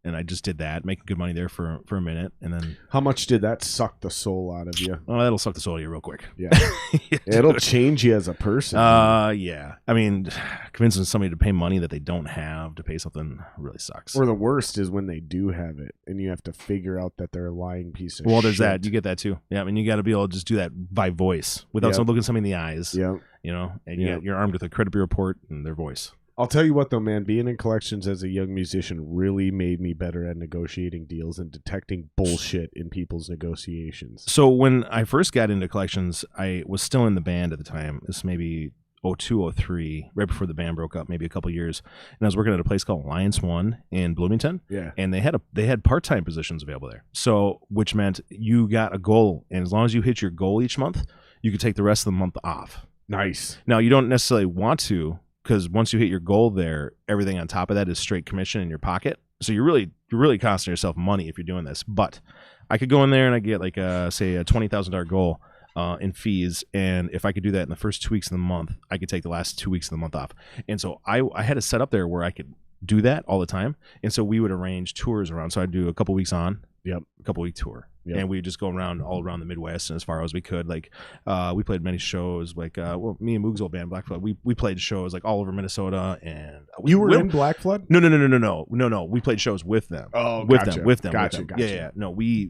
and I just did that, making good money there for a minute, and then how much did that suck the soul out of you? Oh, that'll suck the soul out of you real quick. Yeah, it'll change you as a person. Yeah. I mean, convincing somebody to pay money that they don't have to pay something really sucks. Or the worst is when they do have it, and you have to figure out that they're a lying piece of shit. Well, there's that. You get that too. Yeah, I mean, you got to be able to just do that by voice without someone looking somebody in the eyes. Yeah, you know, and you're armed with a credit bureau report and their voice. I'll tell you what, though, man, being in collections as a young musician really made me better at negotiating deals and detecting bullshit in people's negotiations. So when I first got into collections, I was still in the band at the time. This maybe 02, 03, right before the band broke up, maybe a couple years. And I was working at a place called Alliance One in Bloomington. Yeah. And they had part-time positions available there. So which meant you got a goal, and as long as you hit your goal each month, you could take the rest of the month off. Nice. Now, you don't necessarily want to, because once you hit your goal there, everything on top of that is straight commission in your pocket. So you're really costing yourself money if you're doing this. But I could go in there and I get like say a $20,000 goal in fees, and if I could do that in the first 2 weeks of the month, I could take the last 2 weeks of the month off. And so I had it set up there where I could do that all the time. And so we would arrange tours around. So I'd do a couple weeks on, a couple week tour. Yep. And we would just go around all around the Midwest and as far as we could. Like we played many shows. Like me and Moog's old band Black Flood, we played shows like all over Minnesota. And you were in Black Flood? No. We played shows with them. Oh, with gotcha. them. With them. Gotcha. Yeah. No, we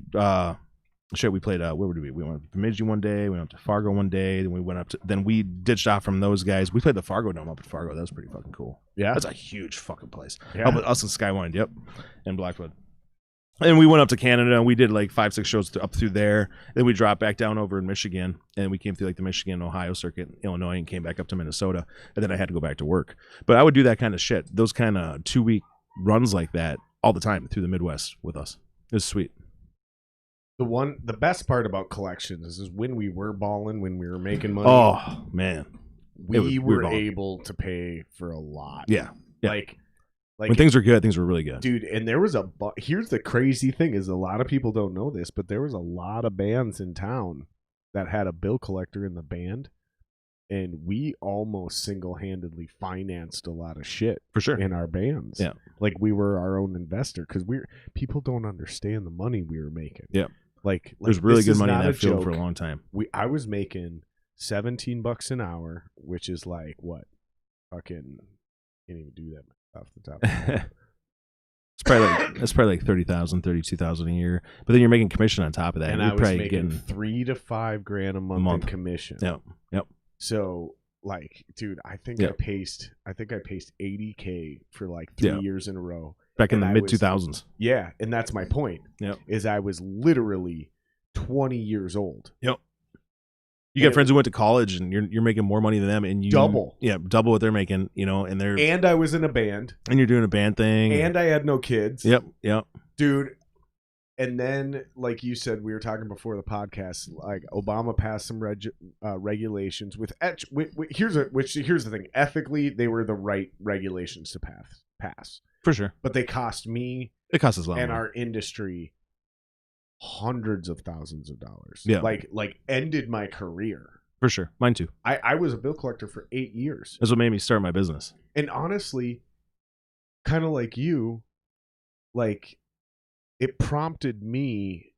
we played. Where would we? We went up to Bemidji one day. We went up to Fargo one day. Then we went up to. Then we ditched off from those guys. We played the Fargo Dome up at Fargo. That was pretty fucking cool. Yeah, that's a huge fucking place. Yeah. Us and Skywind. Yep, and Blackwood. And we went up to Canada and we did like 5-6 shows up through there. Then we dropped back down over in Michigan, and we came through like the Michigan, Ohio circuit, Illinois, and came back up to Minnesota. And then I had to go back to work. But I would do that kind of shit, those kind of 2-week runs like that all the time through the Midwest with us. It was sweet. The best part about collections is when we were balling, when we were making money. Oh man, we were able to pay for a lot. Yeah. Like Like when things are good, things were really good. Dude, and there was here's the crazy thing is a lot of people don't know this, but there was a lot of bands in town that had a bill collector in the band, and we almost single-handedly financed a lot of shit For sure. in our bands. Yeah. Like we were our own investor because people don't understand the money we were making. Yeah. Like there's really this good is money in not that a field joke. for a long time. I was making $17 an hour, which is like what? Fucking can't even do that off the top of my head. It's probably like 30,000, 32,000 a year. But then you're making commission on top of that. And you're I was probably making getting $3 to $5 grand a month in commission. Yep. So like, dude, I think I paced $80K for like 3 years in a row. Back in the mid 2000s. Yeah, and that's my point. Yep. Is I was literally 20 years old. Yep. You got friends who went to college, and you're making more money than them, and you double what they're making, and I was in a band, and you're doing a band thing, and I had no kids. Yep, dude. And then, like you said, we were talking before the podcast. Like Obama passed some regulations here's the thing. Ethically, they were the right regulations to pass for sure, but they cost me. It costs us a lot and more. Our industry hundreds of thousands of dollars. Yeah. Like ended my career. For sure. Mine too. I was a bill collector for 8 years. That's what made me start my business. And honestly, kind of like you, like it prompted me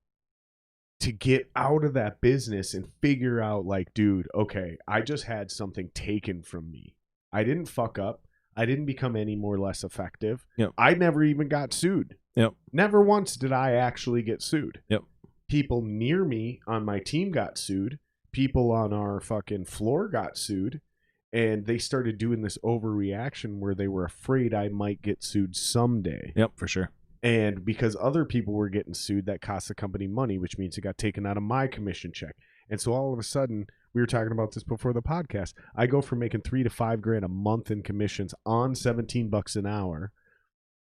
to get out of that business and figure out like, dude, okay, I just had something taken from me. I didn't fuck up. I didn't become any more less effective. Yep. I never even got sued. Yep. Never once did I actually get sued. Yep. People near me on my team got sued. People on our fucking floor got sued. And they started doing this overreaction where they were afraid I might get sued someday. Yep, for sure. And because other people were getting sued, that cost the company money, which means it got taken out of my commission check. And so all of a sudden, we were talking about this before the podcast, I go from making $3 to $5 grand a month in commissions on $17 an hour.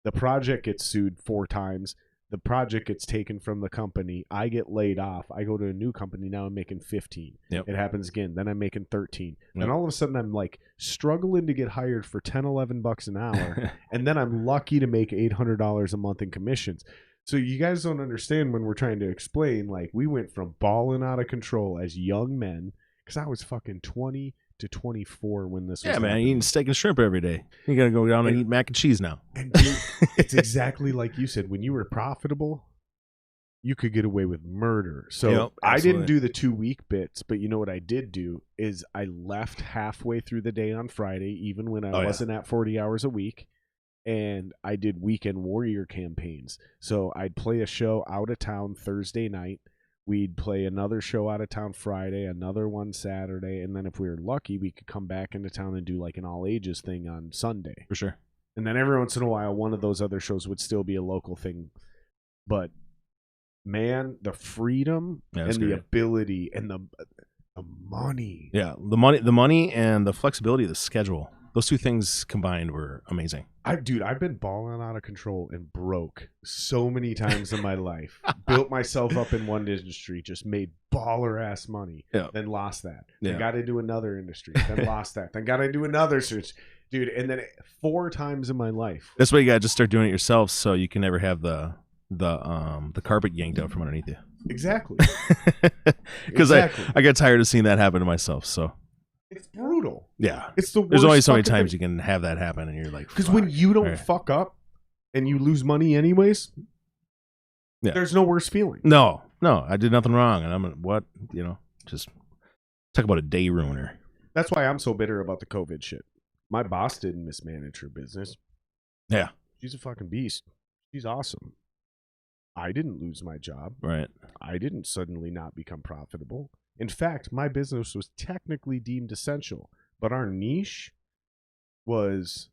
The project gets sued 4 times. The project gets taken from the company. I get laid off. I go to a new company. Now I'm making 15. Yep. It happens again. Then I'm making 13. Yep. And all of a sudden I'm like struggling to get hired for 10, 11 bucks an hour. And then I'm lucky to make $800 a month in commissions. So you guys don't understand when we're trying to explain, like we went from balling out of control as young men, because I was fucking 20 to 24 when this was man, happening. eating steak and shrimp every day. You gotta go down and eat mac and cheese now. And dude, it's exactly like you said. When you were profitable, you could get away with murder. So I didn't do the 2-week bits, but you know what I did do is I left halfway through the day on Friday, even when I wasn't at 40 hours a week, and I did weekend warrior campaigns. So I'd play a show out of town Thursday night. We'd play another show out of town Friday, another one Saturday, and then if we were lucky, we could come back into town and do like an all ages thing on Sunday. For sure. And then every once in a while, one of those other shows would still be a local thing. But man, the freedom and the ability and the money. Yeah, the money and the flexibility of the schedule. Those two things combined were amazing. I've been balling out of control and broke so many times in my life. Built myself up in one industry, just made baller ass money, then lost that. Then got into another industry, then lost that. Then got to do another search, dude. And then 4 times in my life. That's why you got to just start doing it yourself, so you can never have the carpet yanked out from underneath you. Exactly. Because I got tired of seeing that happen to myself. So. It's brutal. Yeah. It's the worst. There's only so many times you can have that happen, and you're like, because when you don't fuck up and you lose money anyways, there's no worse feeling. No, I did nothing wrong, and I'm what, just talk about a day ruiner. That's why I'm so bitter about the COVID shit. My boss didn't mismanage her business. Yeah. She's a fucking beast. She's awesome. I didn't lose my job. Right. I didn't suddenly not become profitable. In fact, my business was technically deemed essential, but our niche was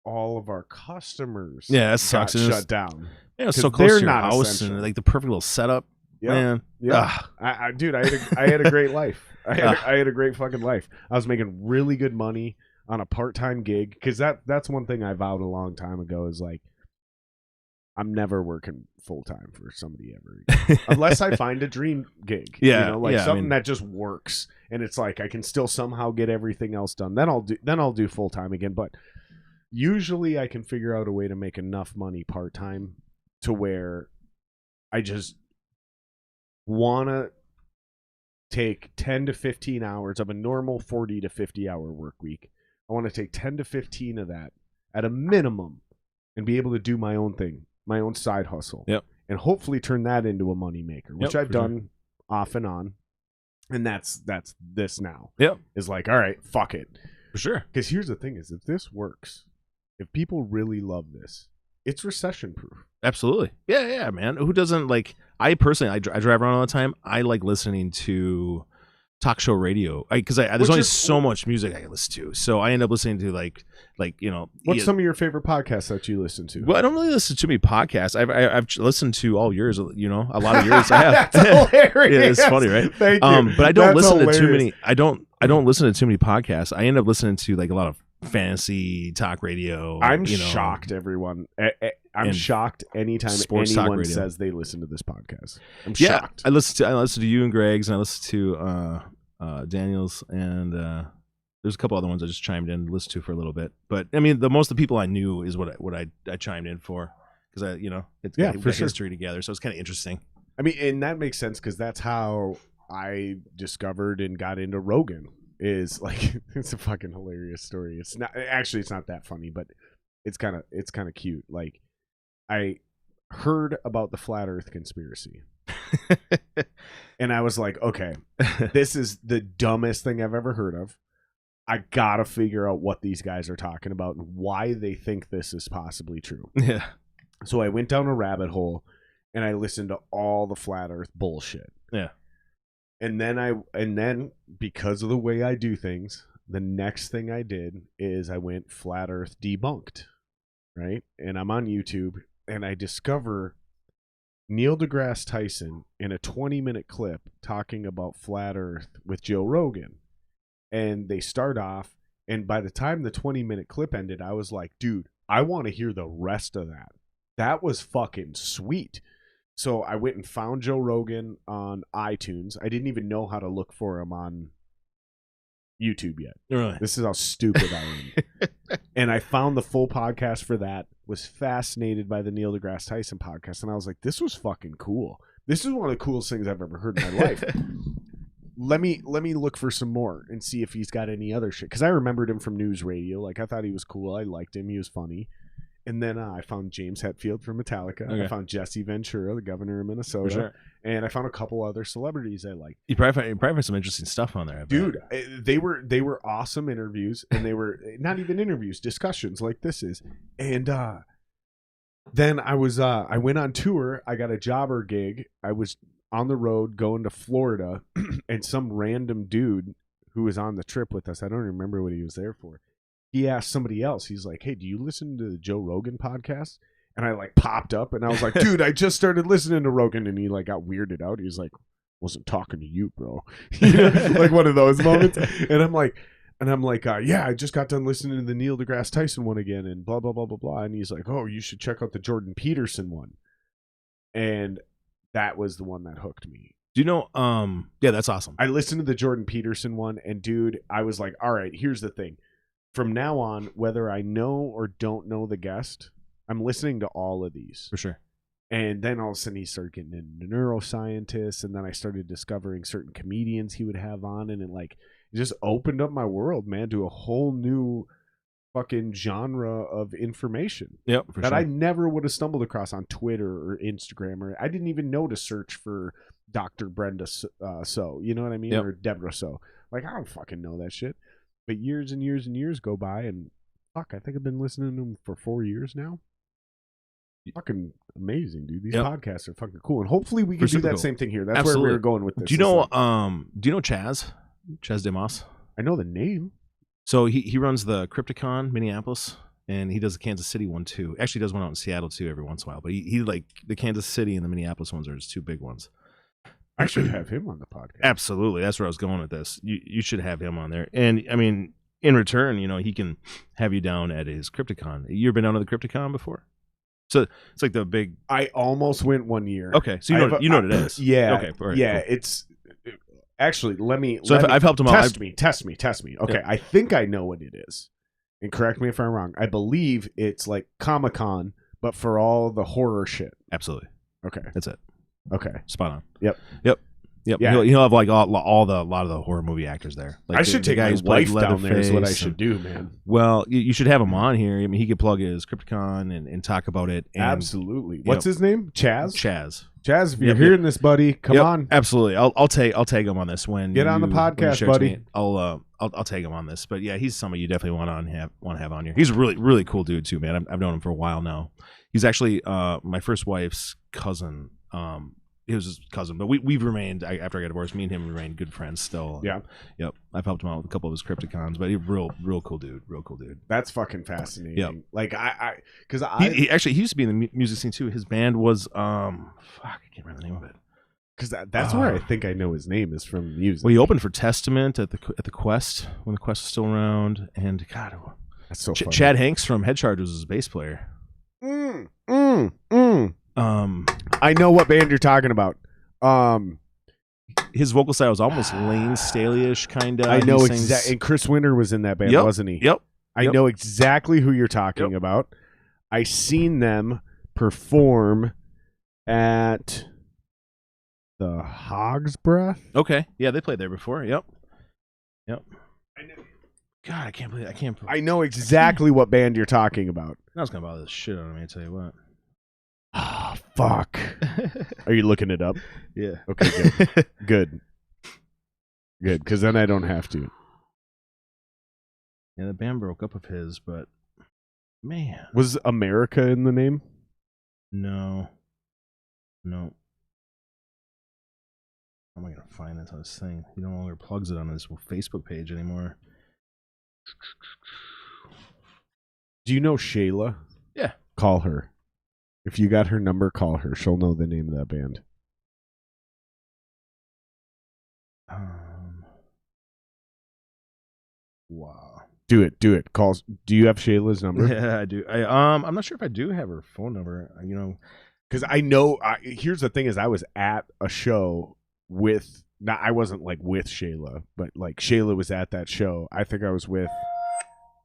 all of our customers. Yeah, that sucks. Got shut down. Yeah, so close to your house essential. And like the perfect little setup. Yep. Man, yeah. Dude, I had a great life. I had a great fucking life. I was making really good money on a part-time gig, because that's one thing I vowed a long time ago is like, I'm never working full time for somebody ever again. Unless I find a dream gig. Something that just works, and it's like I can still somehow get everything else done. Then I'll do full time again. But usually I can figure out a way to make enough money part-time to where I just want to take 10 to 15 hours of a normal 40 to 50 hour work week. I want to take 10 to 15 of that at a minimum and be able to do my own thing, my own side hustle. Yep. And hopefully turn that into a money maker, which I've done off and on. And that's this now. Yep. Is like, all right, fuck it. For sure. Because here's the thing is, if this works, if people really love this, it's recession proof. Absolutely. Yeah, man. Who doesn't like, I personally, I drive around all the time. I like listening to talk show radio because there's only so much music I can listen to. So I end up listening to like what's some of your favorite podcasts that you listen to? Well, I don't really listen to too many podcasts. I've listened to all yours, a lot of yours I have. That's hilarious. Yeah, it's funny, right? Thank you. But I don't listen to too many. I don't listen to too many podcasts. I end up listening to like a lot of fantasy talk radio. I'm shocked, everyone. I'm shocked anytime anyone says they listen to this podcast. I'm shocked. I listen to you and Greg's, and I listen to Daniel's, and there's a couple other ones I just chimed in and listened to for a little bit. But I mean, most of the people I knew is what I chimed in for, because it's got history together, so it's kind of interesting. I mean, and that makes sense because that's how I discovered and got into Rogan. Is like, it's a fucking hilarious story. It's not that funny, but it's kind of cute. Like, I heard about the flat Earth conspiracy, and I was like, okay, this is the dumbest thing I've ever heard of. I gotta figure out what these guys are talking about and why they think this is possibly true. Yeah. So I went down a rabbit hole, and I listened to all the flat Earth bullshit. Yeah. And then because of the way I do things, the next thing I did is I went flat Earth debunked, right? And I'm on YouTube, and I discover Neil deGrasse Tyson in a 20-minute clip talking about flat Earth with Joe Rogan. And they start off, and by the time the 20-minute clip ended, I was like, dude, I want to hear the rest of that. That was fucking sweet. So I went and found Joe Rogan on iTunes. I didn't even know how to look for him on YouTube yet. Really? This is how stupid I am. And I found the full podcast for that, was fascinated by the Neil deGrasse Tyson podcast, and I was like, this was fucking cool. This is one of the coolest things I've ever heard in my life. Let me look for some more and see if he's got any other shit. Because I remembered him from news radio. Like, I thought he was cool. I liked him. He was funny. And then I found James Hetfield from Metallica. Okay. I found Jesse Ventura, the governor of Minnesota. For sure. And I found a couple other celebrities I liked. You probably find some interesting stuff on there. Dude, they were awesome interviews. And they were not even interviews, discussions like this is. And then I went on tour. I got a jobber gig. I was on the road going to Florida. And some random dude who was on the trip with us, I don't remember what he was there for. He asked somebody else, he's like, hey, do you listen to the Joe Rogan podcast? And I like popped up and I was like, dude, I just started listening to Rogan. And he like got weirded out. He was like, wasn't talking to you, bro. Like one of those moments. And I'm like, yeah, I just got done listening to the Neil deGrasse Tyson one again and blah, blah, blah, blah, blah. And he's like, oh, you should check out the Jordan Peterson one. And that was the one that hooked me. Do you know, yeah, that's awesome. I listened to the Jordan Peterson one and dude, I was like, all right, here's the thing. From now on, whether I know or don't know the guest, I'm listening to all of these. For sure. And then all of a sudden he started getting into neuroscientists, and then I started discovering certain comedians he would have on, and it just opened up my world, man, to a whole new fucking genre of information. Yep, for that sure. I never would have stumbled across on Twitter or Instagram, or I didn't even know to search for Dr. Brenda So, you know what I mean? Yep. Or Deborah So. Like, I don't fucking know that shit. But years and years and years go by, and fuck, I think I've been listening to them for 4 years now. Fucking amazing, dude. These podcasts are fucking cool, and hopefully we can do that same thing here. That's where we were going with this. Do you know Chaz DeMoss? I know the name. So he runs the Crypticon Minneapolis, and he does the Kansas City one too. Actually, he does one out in Seattle too every once in a while. But he like the Kansas City and the Minneapolis ones are his two big ones. I should have him on the podcast. Absolutely. That's where I was going with this. You should have him on there. And, I mean, in return, he can have you down at his Crypticon. You ever been down to the Crypticon before? So it's like the big... I almost went one year. Okay. So you know what it is. Yeah. Okay. Right, yeah. Cool. It's... Actually, let me... So I've helped him out. Test me. Okay. Yeah. I think I know what it is. and correct me if I'm wrong, I believe it's like Comic-Con, but for all the horror shit. Absolutely. Okay. That's it. Okay. Spot on. Yep. Yeah. He'll have like a lot of the horror movie actors there. Like I should take my wife down there is what I should do, man. Well, you should have him on here. I mean, he could plug his Crypticon and talk about it. And, absolutely. What's his name? Chaz? Chaz, if you're hearing this, buddy, come on. Absolutely. I'll tag him on this when get on the podcast, buddy. I'll tag him on this. But yeah, he's somebody you definitely want to have on here. He's a really, really cool dude too, man. I've known him for a while now. He's actually my first wife's cousin. He was his cousin, but we've remained after I got divorced. Me and him remained good friends still. Yeah. Yep. I've helped him out with a couple of his Crypticons, but he's real cool dude. Real cool dude. That's fucking fascinating. Yep. Like he actually he used to be in the music scene too. His band was I can't remember the name of it. Because that's where I think I know his name is from music. Well, he opened for Testament at the Quest when the Quest was still around, and God, that's so funny. Chad Hanks from Head Charge was his bass player. I know what band you're talking about. His vocal style was almost Lane Staley-ish, kind of. I know exactly. And Chris Winter was in that band, wasn't he? Yep. I know exactly who you're talking about. I seen them perform at the Hog's Breath. Okay. Yeah, they played there before. Yep. God, I can't believe I know exactly what band you're talking about. I was gonna bother the shit out of me. I tell you what. Ah, fuck. Are you looking it up? Yeah. Okay, good. Good, because then I don't have to. Yeah, the band broke up of his, but man. Was America in the name? No. How am I gonna find this on this thing? He no longer plugs it on his Facebook page anymore. Do you know Shayla? Yeah. Call her. If you got her number, call her. She'll know the name of that band. Wow. Do it. Call. Do you have Shayla's number? Yeah, I do. I'm not sure if I do have her phone number. Because I know. Here's the thing: is I was at a show with. Not, I wasn't like with Shayla, but like Shayla was at that show. I think I was with.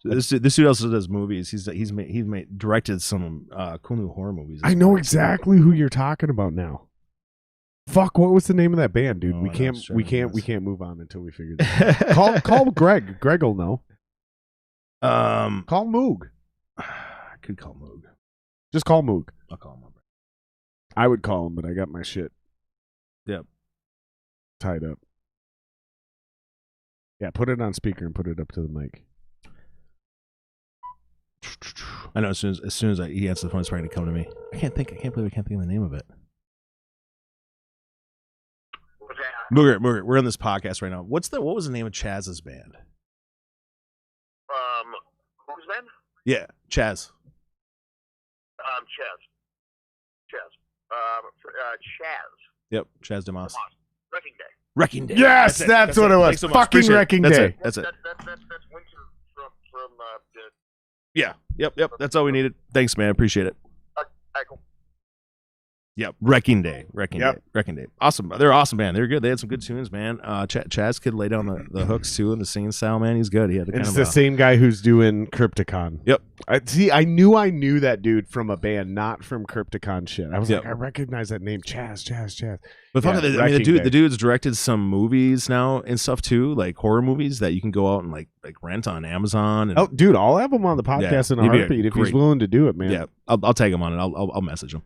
This dude also does movies. He's directed some cool new horror movies. I know exactly who you're talking about now. Fuck, what was the name of that band, dude? We can't move on until we figure that out. Call Greg. Greg will know. Call Moog. I could call Moog. Just call Moog. I'll call him up. I would call him, but I got my shit. Yep. Tied up. Yeah, put it on speaker and put it up to the mic. I know as soon as he answers the phone, it's probably gonna come to me. I can't believe I can't think of the name of it. Mooger, we're on this podcast right now. What was the name of Chaz's band? Whose band? Yeah, Chaz. Chaz. Yep, Chaz DeMoss. Wrecking Day. Yes, that's what it was. So fucking Wrecking Day. That's Winter from Yeah. Yep. That's all we needed. Thanks, man. Appreciate it. cool. Yep, Wrecking Day. Awesome. They're an awesome band. They're good. They had some good tunes, man. Chaz could lay down the hooks too in the singing style, man. He's good. He had it's the same guy who's doing Crypticon. Yep. I knew that dude from a band, not from Crypticon shit. I was like, I recognize that name, Chaz. But the dude's directed some movies now and stuff too, like horror movies that you can go out and like rent on Amazon. And, dude, I'll have him on the podcast in a heartbeat if he's willing to do it, man. Yeah, I'll tag him on it. I'll message him.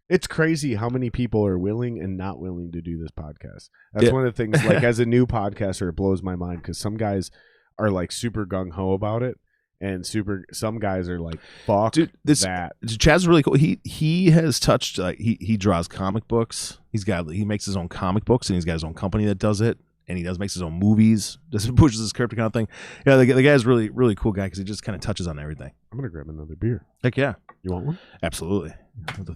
It's crazy how many people are willing and not willing to do this podcast. That's one of the things, like as a new podcaster, it blows my mind because some guys are like super gung-ho about it and some guys are like, fuck that. Chaz is really cool. He has touched, he draws comic books. He makes his own comic books and he's got his own company that does it. And he makes his own movies. Just pushes his Crypticon thing. Yeah, the guy's really, really cool guy because he just kind of touches on everything. I'm gonna grab another beer. Heck yeah! You want one? Absolutely.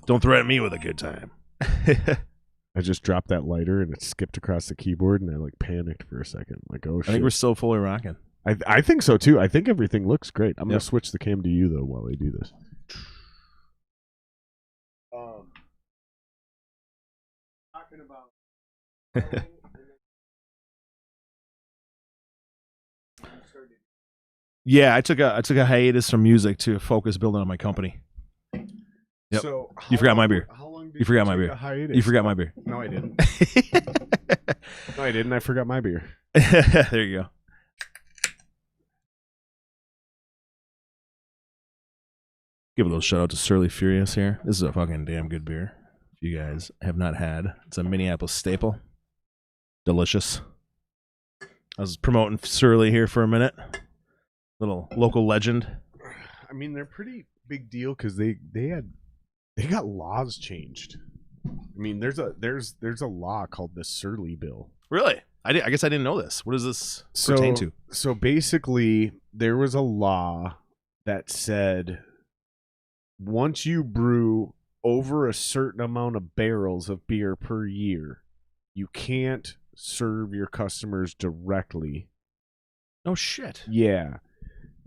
Don't threaten me with a good time. I just dropped that lighter and it skipped across the keyboard and I like panicked for a second. Like, oh shit! I think we're still fully rocking. I think so too. I think everything looks great. I'm gonna switch the cam to you though while I do this. Talking about. Yeah, I took a hiatus from music to focus building on my company. Yep. So You forgot my beer. How long did You forgot my take beer. a hiatus? You forgot my beer. No, I didn't. No, I didn't. I forgot my beer. There you go. Give a little shout out to Surly Furious here. This is a fucking damn good beer. If you guys have not had, it's a Minneapolis staple. Delicious. I was promoting Surly here for a minute. Little local legend. I mean, they're pretty big deal because they got laws changed. I mean, there's a law called the Surly Bill. Really? I guess I didn't know this. What does this pertain to? So basically, there was a law that said once you brew over a certain amount of barrels of beer per year, you can't serve your customers directly. No shit. Yeah.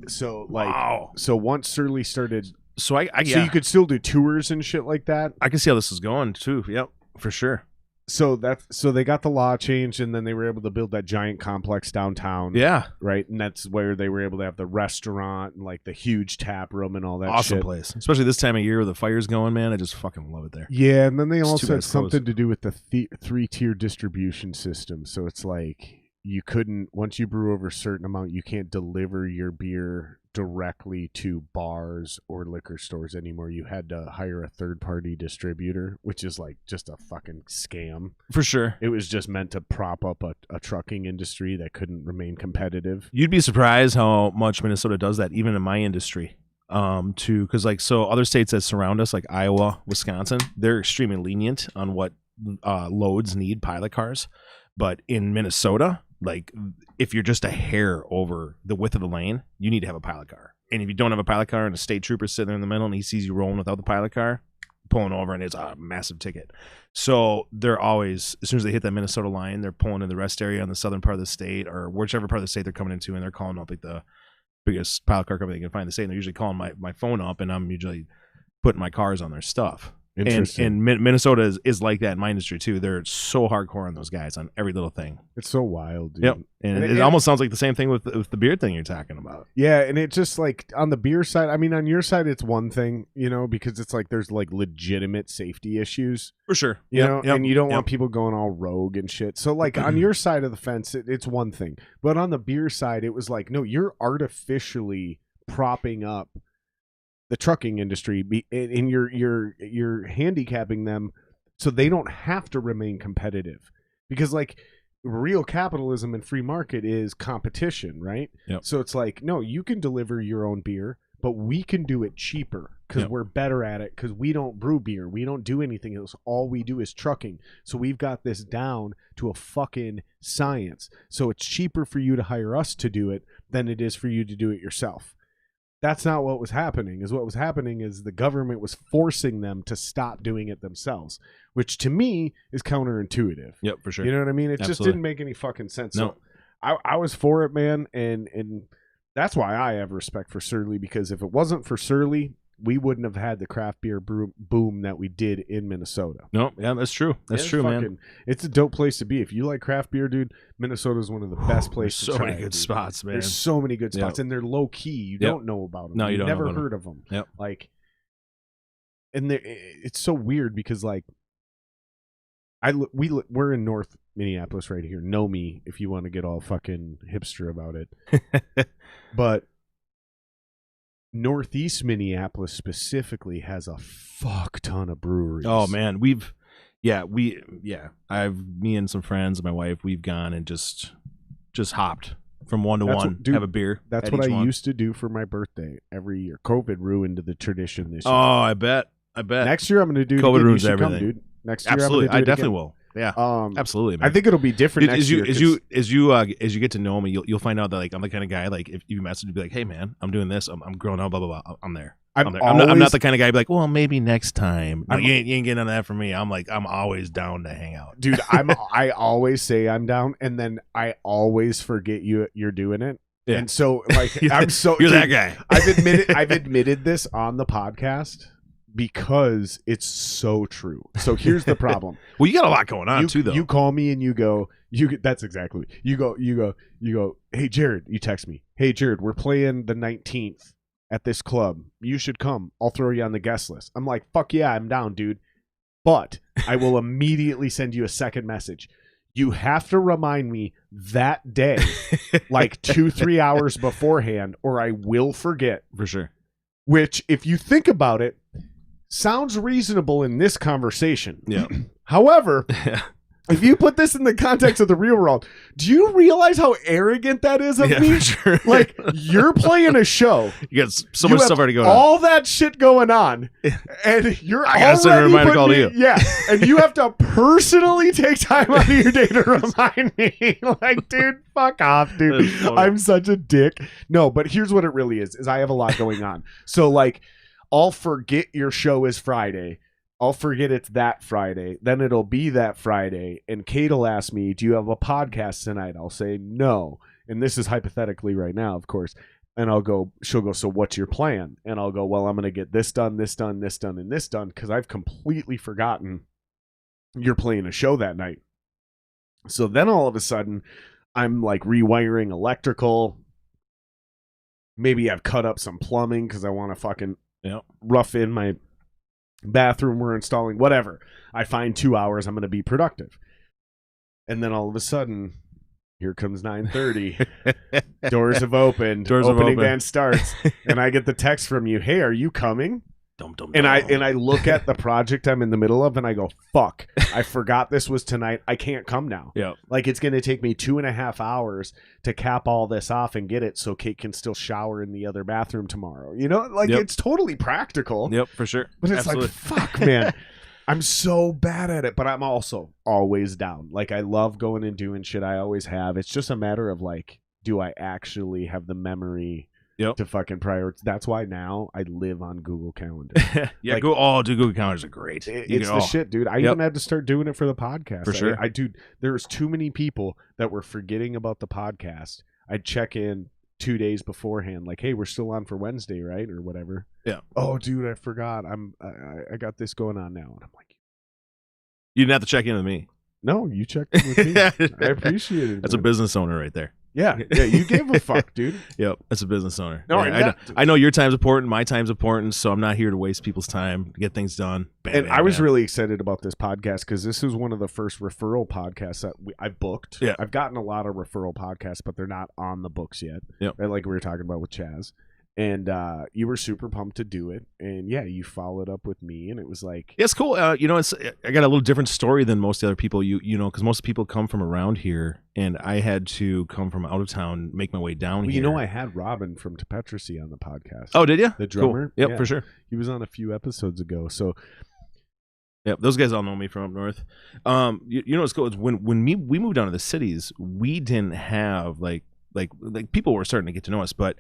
So wow. So once Surly started, so yeah. So you could still do tours and shit like that. I can see how this is going too. Yep, for sure. So they got the law changed, and then they were able to build that giant complex downtown. Yeah, right, and that's where they were able to have the restaurant and like the huge tap room and all that. Awesome shit. Place, especially this time of year where the fire's going. Man, I just fucking love it there. Yeah, and then they It's also had something to do with the 3-tier distribution system. So it's like you couldn't, once you brew over a certain amount, you can't deliver your beer directly to bars or liquor stores anymore. You had to hire a third-party distributor, which is like just a fucking scam. For sure. It was just meant to prop up a trucking industry that couldn't remain competitive. You'd be surprised how much Minnesota does that, even in my industry. Because like, so other states that surround us, like Iowa, Wisconsin, they're extremely lenient on what loads need pilot cars. But in Minnesota, like if you're just a hair over the width of the lane, you need to have a pilot car. And if you don't have a pilot car and a state trooper sitting there in the middle and he sees you rolling without the pilot car, pulling over, and it's a massive ticket. So they're always, as soon as they hit that Minnesota line, they're pulling in the rest area on the southern part of the state or whichever part of the state they're coming into, and they're calling up like the biggest pilot car company they can find in the state. And they're usually calling my phone up, and I'm usually putting my cars on their stuff. And Minnesota is like that in my industry too. They're so hardcore on those guys on every little thing. It's so wild, dude. Yep. And it almost sounds like the same thing with the beer thing you're talking about. Yeah, and it just like on the beer side, I mean on your side it's one thing, you know, because it's like there's like legitimate safety issues. For sure. You know, and you don't want people going all rogue and shit. So like on your side of the fence, it's one thing. But on the beer side, it was like, no, you're artificially propping up the trucking industry, and you're handicapping them so they don't have to remain competitive, because like real capitalism and free market is competition, right? Yep. So it's like, no, you can deliver your own beer, but we can do it cheaper because we're better at it, because we don't brew beer, we don't do anything else, all we do is trucking. So we've got this down to a fucking science. So it's cheaper for you to hire us to do it than it is for you to do it yourself. That's not what was happening. What was happening is the government was forcing them to stop doing it themselves, which to me is counterintuitive. Yep, for sure. You know what I mean? It just didn't make any fucking sense. No. So I was for it, man, and that's why I have respect for Surly, because if it wasn't for Surly, we wouldn't have had the craft beer boom that we did in Minnesota. No, yeah, that's true. That's true, man. It's a dope place to be. If you like craft beer, dude, Minnesota is one of the best places to try. So many good spots, man. There's so many good spots, and they're low key. You don't know about them. No, you don't never know about heard of them. Yep. Like, and it's so weird because like, we're in North Minneapolis right here. Know me if you want to get all fucking hipster about it, but Northeast Minneapolis specifically has a fuck ton of breweries. Oh man, me and some friends and my wife, we've gone and just hopped from one to one, dude, have a beer. That's what I used to do for my birthday every year. COVID ruined the tradition this year. Oh, I bet. Next year I'm going to do COVID ruins everything, come, dude. Next year, absolutely, I definitely will. Yeah, absolutely, man. I think it'll be different next year. As you get to know me, you'll find out that like I'm the kind of guy, like if you message me, be like, hey man, I'm doing this, I'm growing up, blah blah blah. I'm there. I'm not the kind of guy be like, well, maybe next time. No, you ain't getting on that from me. I'm like, I'm always down to hang out, dude. I always say I'm down, and then I always forget you're doing it. Yeah. And so like I'm so you're that guy. I've admitted this on the podcast because it's so true. So here's the problem. Well, you got a lot going on too, though. You call me and you go, that's exactly. You go, hey Jared, you text me. Hey Jared, we're playing the 19th at this club. You should come. I'll throw you on the guest list. I'm like, fuck yeah, I'm down, dude. But I will immediately send you a second message. You have to remind me that day, like 2-3 hours beforehand, or I will forget. For sure. Which, if you think about it, sounds reasonable in this conversation. Yeah. However, if you put this in the context of the real world, do you realize how arrogant that is of me? For sure. Like, you're playing a show. You got so much stuff already going on. All that shit going on, and you're I gotta send a reminder call to you. Yeah, and you have to personally take time out of your day to remind me. Like, dude, fuck off, dude. I'm such a dick. No, but here's what it really is I have a lot going on. So, like, I'll forget your show is Friday. I'll forget it's that Friday. Then it'll be that Friday. And Kate will ask me, do you have a podcast tonight? I'll say no. And this is hypothetically right now, of course. And she'll go, so what's your plan? And I'll go, well, I'm going to get this done, this done, this done, and this done. Because I've completely forgotten you're playing a show that night. So then all of a sudden, I'm like rewiring electrical. Maybe I've cut up some plumbing because I want to fucking rough in my bathroom we're installing, whatever. I find 2 hours, I'm going to be productive. And then all of a sudden, here comes 9:30. Doors have opened. Opening band starts. And I get the text from you, hey, are you coming? And I look at the project I'm in the middle of and I go, fuck, I forgot this was tonight. I can't come now. Yeah. Like, it's going to take me 2.5 hours to cap all this off and get it so Kate can still shower in the other bathroom tomorrow. You know, like, it's totally practical. Yep, for sure. But it's like, fuck, man. I'm so bad at it, but I'm also always down. Like, I love going and doing shit. I always have. It's just a matter of, like, do I actually have the memory to fucking prioritize? That's why now I live on Google Calendar. Yeah, like, dude, Google Calendars are great. It's the shit, dude. I even had to start doing it for the podcast. For sure. Dude, there was too many people that were forgetting about the podcast. I'd check in 2 days beforehand, like, hey, we're still on for Wednesday, right? Or whatever. Yeah. Oh, dude, I forgot. I got this going on now. And I'm like, you didn't have to check in with me. No, you checked in with me. I appreciate it. That's a business owner right there. Yeah, you gave a fuck, dude. Yep, that's a business owner. No, I know your time's important, my time's important, so I'm not here to waste people's time to get things done. I was really excited about this podcast because this is one of the first referral podcasts that I booked. Yeah. I've gotten a lot of referral podcasts, but they're not on the books yet. Yep. Right, like we were talking about with Chaz. And you were super pumped to do it, and you followed up with me, and it was like, it's cool. I got a little different story than most of the other people. You know, because most people come from around here, and I had to come from out of town, make my way down here. You know, I had Robin from Tepetracy on the podcast. Oh, did you? The drummer. Cool. Yep, for sure. He was on a few episodes ago. So, yep, those guys all know me from up north. You know what's cool is when we moved down to the cities, we didn't have like people were starting to get to know us, but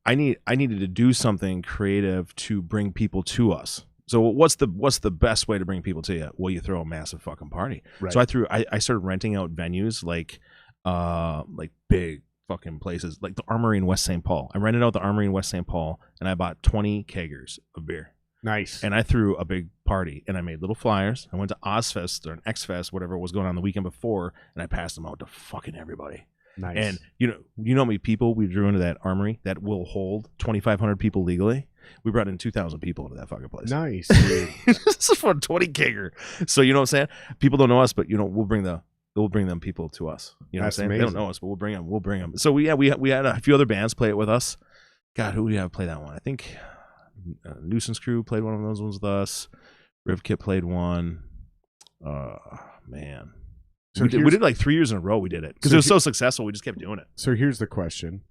I needed to do something creative to bring people to us. So what's the best way to bring people to you? Well, you throw a massive fucking party. Right. So I started renting out venues like big fucking places like the Armory in West St. Paul. I rented out the Armory in West St. Paul and I bought 20 kegers of beer. Nice. And I threw a big party and I made little flyers. I went to Ozfest or an Xfest, whatever was going on the weekend before, and I passed them out to fucking everybody. Nice. And you know how many people we drew into that Armory that will hold 2,500 people legally? We brought in 2,000 people into that fucking place. Nice. This is for a 20 kegger. So you know what I'm saying? People don't know us, but we'll bring them people to us. You know That's what I'm saying? amazing. They don't know us, but we'll bring them. So we had a few other bands play it with us. God, who do we have play that one? I think Nuisance Crew played one of those ones with us. Rivkit played one. Man. So we did like 3 years in a row. We did it because it was so successful. We just kept doing it. So here's the question,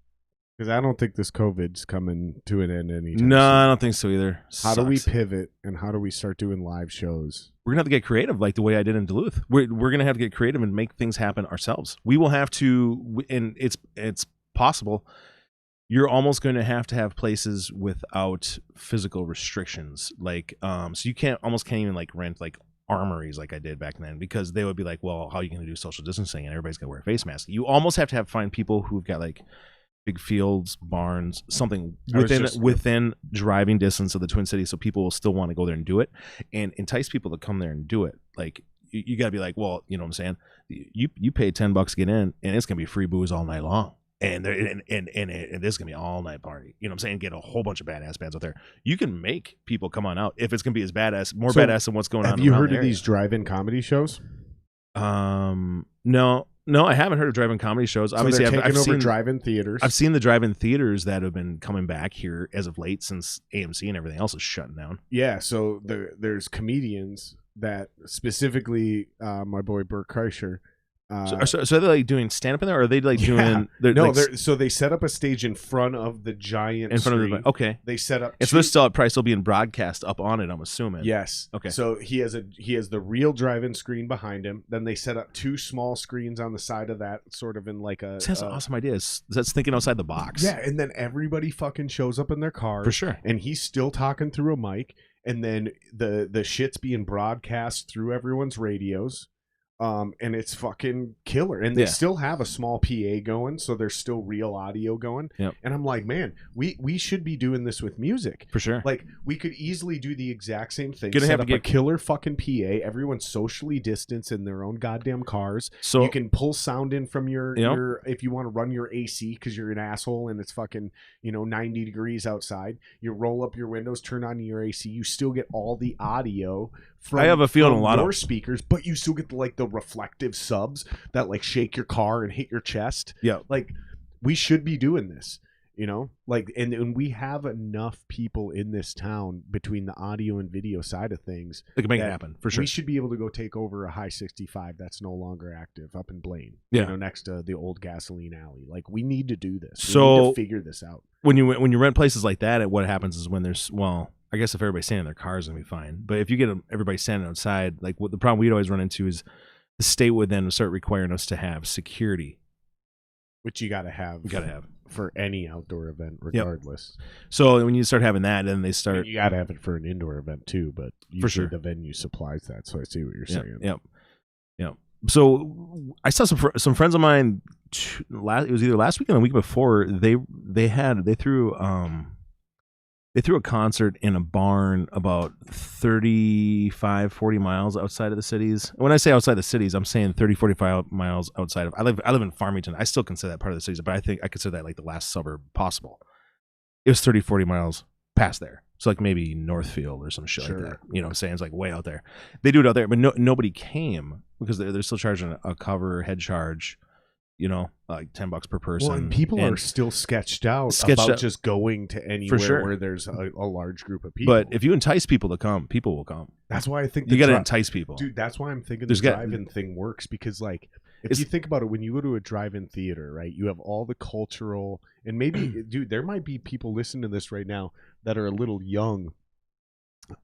because I don't think this COVID's coming to an end anytime No, soon. I don't think so either. How do we pivot and how do we start doing live shows? We're gonna have to get creative, like the way I did in Duluth. We're gonna have to get creative and make things happen ourselves. We will have to, and it's possible. You're almost going to have places without physical restrictions, like so you can't even like rent like armories like I did back then, because they would be like, well, how are you going to do social distancing and everybody's going to wear a face mask? You almost have to find people who've got like big fields, barns, something I was within driving distance of the Twin Cities, so people will still want to go there and do it, and entice people to come there and do it. Like you got to be like, well, you know what I'm saying? You pay $10 to get in, and it's gonna be free booze all night long. And this is gonna be all night party. You know what I'm saying? Get a whole bunch of badass bands out there. You can make people come on out if it's gonna be as badass, more badass than what's going on. Have you heard of these drive-in comedy shows? No, I haven't heard of drive-in comedy shows. So Obviously, I've seen drive-in theaters. I've seen the drive-in theaters that have been coming back here as of late since AMC and everything else is shutting down. Yeah, so there's comedians that specifically, my boy Bert Kreischer. So are they like doing stand-up in there, or are they like doing? So they set up a stage in front of the giant screen. Okay, they set up. And so they're probably still being broadcast up on it, I'm assuming. Yes. Okay. So he has the real drive-in screen behind him. Then they set up 2 small screens on the side of that, sort of in like a. That's an awesome idea. That's thinking outside the box. Yeah, and then everybody fucking shows up in their cars for sure, and he's still talking through a mic, and then the shit's being broadcast through everyone's radios. And it's fucking killer, and they still have a small PA going, so there's still real audio going. Yep. And I'm like, man, we should be doing this with music for sure. Like we could easily do the exact same thing. Gonna set have up to a killer fucking PA. Everyone's socially distanced in their own goddamn cars. So you can pull sound in from your if you want to run your AC because you're an asshole and it's fucking 90 degrees outside. You roll up your windows, turn on your AC. You still get all the audio. I have a feeling a lot of speakers, but you still get the reflective subs that like shake your car and hit your chest. Yeah, like we should be doing this, and we have enough people in this town between the audio and video side of things that can make it happen for sure. We should be able to go take over a high 65 that's no longer active up in Blaine, next to the old gasoline alley. Like we need to do this. We need to figure this out. When you rent places like that, what happens is when there's I guess if everybody's standing in their cars, it'll be fine. But if you get everybody standing outside, like what the problem we'd always run into is the state would then start requiring us to have security, which you got to have. You got to have for any outdoor event, regardless. Yep. So when you start having that, then they start. You got to have it for an indoor event too, but usually the venue supplies that. So I see what you're saying. Yep. So I saw some friends of mine. It was either last week or the week before. They threw a concert in a barn about 35, 40 miles outside of the cities. When I say outside the cities, I'm saying 30, 45 miles outside of. I live in Farmington. I still consider that part of the cities, but I think I consider that like the last suburb possible. It was 30, 40 miles past there. So like maybe Northfield or some shit like that. You know what I'm saying? It's like way out there. They do it out there, but nobody came because they're still charging a cover head charge. Like $10 per person. Well, and people are still sketched out about just going to anywhere where there's a large group of people. But if you entice people to come, people will come. That's why I think you got to entice people, dude. That's why I'm thinking the drive-in thing works, because like if you think about it, when you go to a drive-in theater, right, you have all the cultural, and maybe, dude, there might be people listening to this right now that are a little young,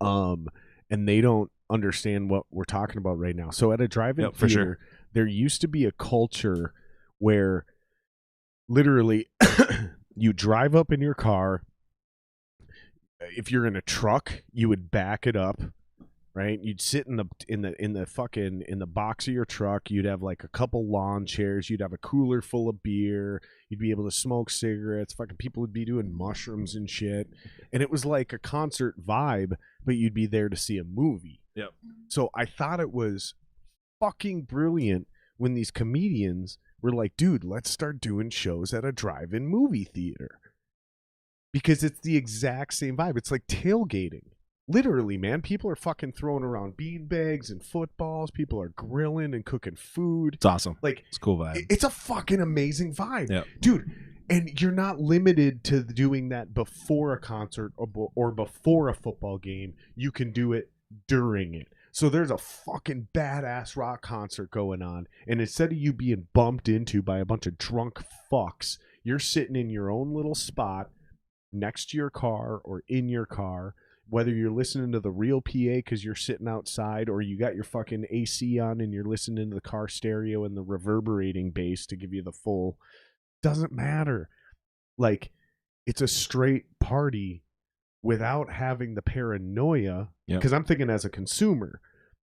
and they don't understand what we're talking about right now. So at a drive-in theater, there used to be a culture where literally you drive up in your car. If you're in a truck, you would back it up, right? You'd sit in the box of your truck. You'd have like a couple lawn chairs. You'd have a cooler full of beer. You'd be able to smoke cigarettes. Fucking people would be doing mushrooms and shit. And it was like a concert vibe, but you'd be there to see a movie. Yep. So I thought it was fucking brilliant when these comedians were like, dude, let's start doing shows at a drive-in movie theater. Because it's the exact same vibe. It's like tailgating. Literally, man. People are fucking throwing around beanbags and footballs. People are grilling and cooking food. It's awesome. Like, it's a cool vibe. It's a fucking amazing vibe. Yep. Dude, and you're not limited to doing that before a concert or before a football game. You can do it during it. So there's a fucking badass rock concert going on, and instead of you being bumped into by a bunch of drunk fucks, you're sitting in your own little spot next to your car or in your car, whether you're listening to the real PA because you're sitting outside, or you got your fucking AC on and you're listening to the car stereo and the reverberating bass to give you the full. Doesn't matter. Like, it's a straight party without having the paranoia, because I'm thinking as a consumer,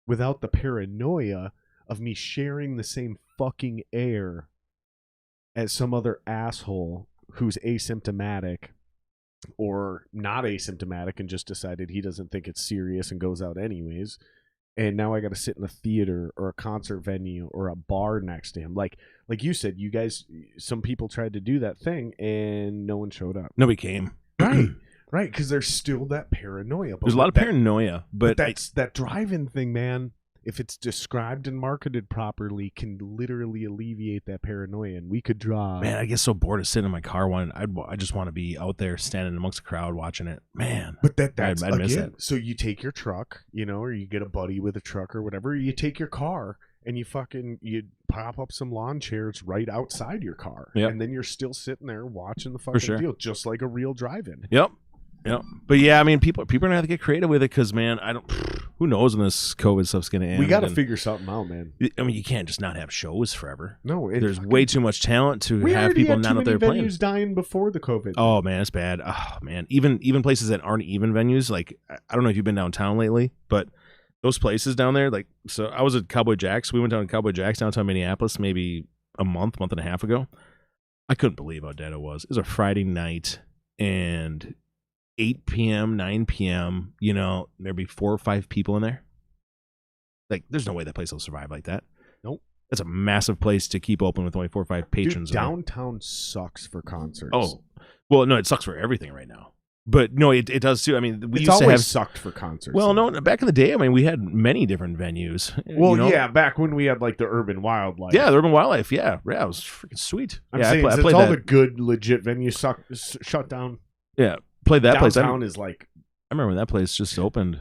without the paranoia of me sharing the same fucking air as some other asshole who's asymptomatic or not asymptomatic and just decided he doesn't think it's serious and goes out anyways. And now I got to sit in a theater or a concert venue or a bar next to him. Like you said, you guys, some people tried to do that thing and no one showed up. Nobody came. Right, because there's still that paranoia. There's a lot of paranoia, but that's that drive-in thing, man. If it's described and marketed properly, can literally alleviate that paranoia, and we could draw. Man, I get so bored of sitting in my car. I just want to be out there standing amongst the crowd watching it. Man, but that's I'd miss again. that. So you take your truck, or you get a buddy with a truck or whatever. You take your car and you pop up some lawn chairs right outside your car, and then you're still sitting there watching the fucking deal, just like a real drive-in. Yep. But yeah, I mean, people are gonna have to get creative with it because, man, who knows when this COVID stuff's gonna end? We got to figure something out, man. I mean, you can't just not have shows forever. No, there's way too much talent to have people not out there playing. Venues dying before the COVID. Oh man, it's bad. Oh man, even places that aren't even venues. Like, I don't know if you've been downtown lately, but those places down there, like, so I was at Cowboy Jack's. We went down to Cowboy Jack's downtown Minneapolis maybe a month and a half ago. I couldn't believe how dead it was. It was a Friday night and 8 p.m., 9 p.m., there'd be 4 or 5 people in there. Like, there's no way that place will survive like that. Nope. That's a massive place to keep open with only 4 or 5 patrons. Dude, downtown sucks for concerts. Oh, well, no, it sucks for everything right now. But no, it does too. I mean, we used to have sucked for concerts. Well, no, back in the day, I mean, we had many different venues. Well, yeah, back when we had like the Urban Wildlife. Yeah, the Urban Wildlife. Yeah, it was freaking sweet. I'm saying since all the good legit venues shut down. Yeah. Played that place. Downtown is like. I remember when that place just opened.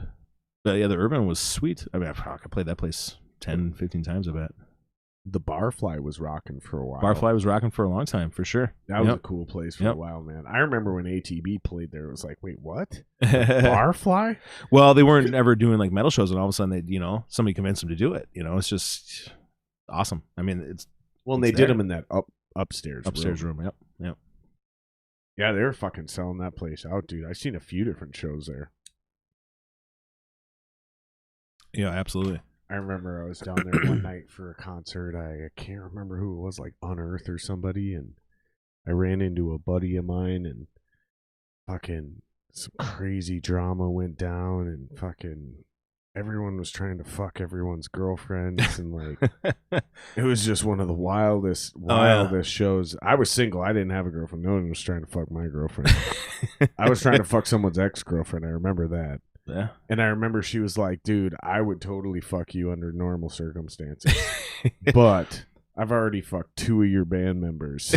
But yeah, the Urban was sweet. I mean, I played that place 10, 15 times, I bet. The Barfly was rocking for a while. Barfly was rocking for a long time, for sure. That was a cool place for a while, man. I remember when ATB played there, it was like, wait, what? Barfly? Well, they weren't ever doing like metal shows, and all of a sudden, somebody convinced them to do it. It's just awesome. I mean, it's. Well, and they did them in that upstairs room. Yep. Yeah, they were fucking selling that place out, dude. I've seen a few different shows there. Yeah, absolutely. I remember I was down there one night for a concert. I can't remember who it was, like Unearth or somebody, and I ran into a buddy of mine, and fucking some crazy drama went down, and fucking everyone was trying to fuck everyone's girlfriends, and like it was just one of the wildest shows. I was single. I didn't have a girlfriend. No one was trying to fuck my girlfriend. I was trying to fuck someone's ex-girlfriend. I remember that. Yeah. And I remember she was like, dude, I would totally fuck you under normal circumstances. But I've already fucked 2 of your band members.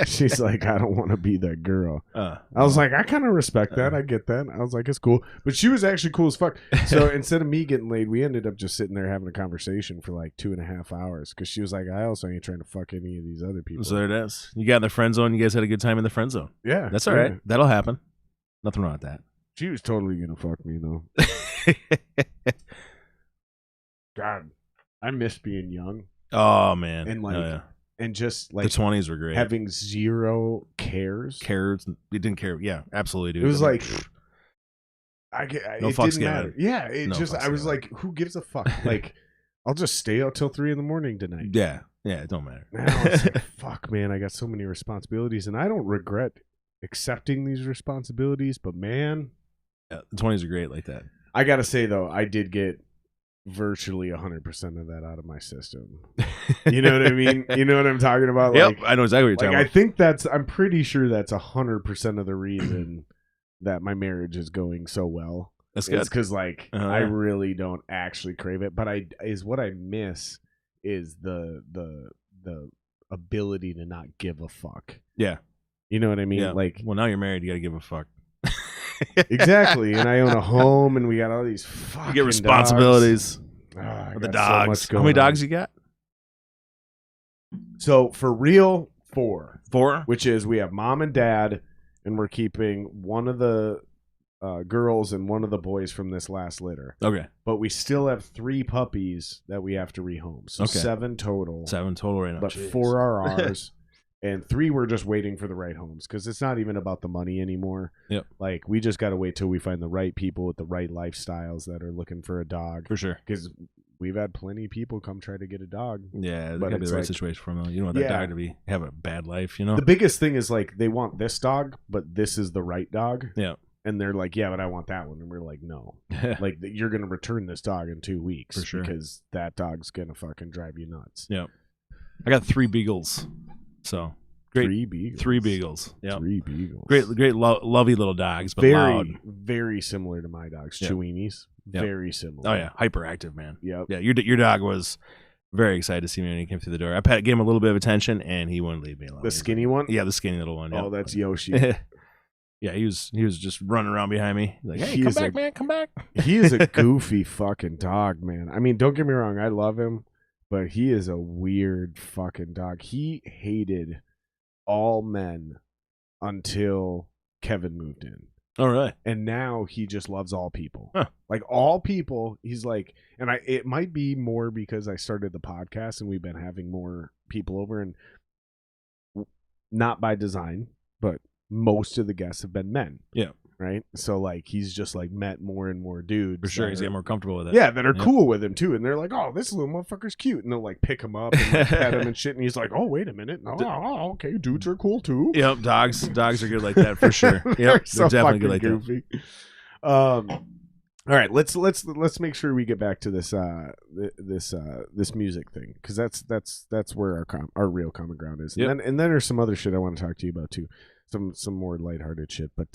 She's like, I don't want to be that girl. I was like, I kind of respect that. I get that. I was like, it's cool. But she was actually cool as fuck. So instead of me getting laid, we ended up just sitting there having a conversation for like 2.5 hours. Because she was like, I also ain't trying to fuck any of these other people. So there it is. You got in the friend zone. You guys had a good time in the friend zone. Yeah. That's all right. That'll happen. Nothing wrong with that. She was totally going to fuck me, though. God, I miss being young. Oh, man. And and just like the 20s were great. Having zero cares. It didn't care. Yeah, absolutely, dude. It was like, no it fucks didn't matter. Yeah, I was like, who gives a fuck? Like, I'll just stay out till 3 a.m. tonight. Yeah, it don't matter. Now it's like, fuck, man, I got so many responsibilities, and I don't regret accepting these responsibilities, but man. Yeah, the 20s are great like that. I gotta say though, I did get virtually 100% of that out of my system. You know what I mean? You know what I'm talking about? Yep, I know exactly what you're talking about. I think I'm pretty sure that's 100% of the reason that my marriage is going so well. That's good. It's because I really don't actually crave it, but what I miss is the ability to not give a fuck. Yeah. You know what I mean? Yeah. Well, now you're married, you got to give a fuck. Exactly, and I own a home, and we got all these fucking you get responsibilities. Dogs. The dogs. So how many dogs you got? So for real, 4. 4? Which is we have mom and dad, and we're keeping one of the girls and one of the boys from this last litter. Okay. But we still have 3 puppies that we have to rehome. So 7 total. 7 total right now. But 4 are ours. And 3 we're just waiting for the right homes because it's not even about the money anymore. Yep. Like, we just got to wait till we find the right people with the right lifestyles that are looking for a dog. For sure. Because we've had plenty of people come try to get a dog. Yeah, it But gotta be it's the right like- situation for them. You don't want that Yeah. dog to have a bad life, you know? The biggest thing is like they want this dog, but this is the right dog. Yeah. And they're like, yeah, but I want that one. And we're like, no. Like, you're going to return this dog in 2 weeks. For sure. Because that dog's going to fucking drive you nuts. Yeah. I got 3 beagles. So great. 3 beagles. 3 beagles. Yeah. 3 beagles. Great, lovely little dogs, but very, loud. very similar to my dogs. Yep. Cheweenies. Yep. Very similar. Oh yeah, hyperactive, man. Yep. Yeah, your dog was very excited to see me when he came through the door. I gave him a little bit of attention, and he wouldn't leave me alone. The He's skinny like- one? Yeah, the skinny little one. Yeah. Oh, that's Yoshi. Yeah, he was just running around behind me. Like, hey, He come is back, a- man, come back. He is a goofy fucking dog, man. I mean, don't get me wrong. I love him, but he is a weird fucking dog. He hated all men until Kevin moved in. All right. And now he just loves all people. Huh. Like all people, he's like, and it might be more because I started the podcast and we've been having more people over, and not by design, but most of the guests have been men. Yeah. Right. So like he's just like met more and more dudes. For sure, that he's are- getting more comfortable with it. yeah, that are Yep. cool with him too, and they're like, "Oh, this little motherfucker's cute," and they'll like pick him up and like, pet him and shit, and he's like, "Oh, wait a minute, oh, okay, dudes are cool too." Yep, dogs are good like that for sure. Yep, They're they're so definitely good fucking like that. goofy. All right, let's make sure we get back to this this music thing, because that's where our real common ground is. Yep. And then there's some other shit I want to talk to you about too, some more lighthearted shit. But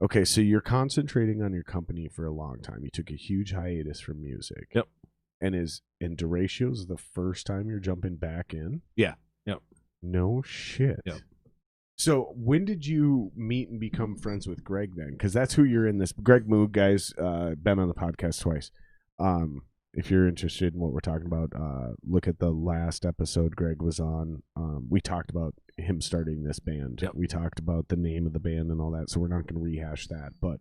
okay, so you're concentrating on your company for a long time. You took a huge hiatus from music. Yep. And Deratio's the first time you're jumping back in? Yeah. Yep. No shit. Yep. So when did you meet and become friends with Greg then? Because that's who you're in this. Greg Moog, guys, been on the podcast twice. If you're interested in what we're talking about, look at the last episode Greg was on. We talked about him starting this band. Yep. We talked about the name of the band and all that, so we're not going to rehash that. But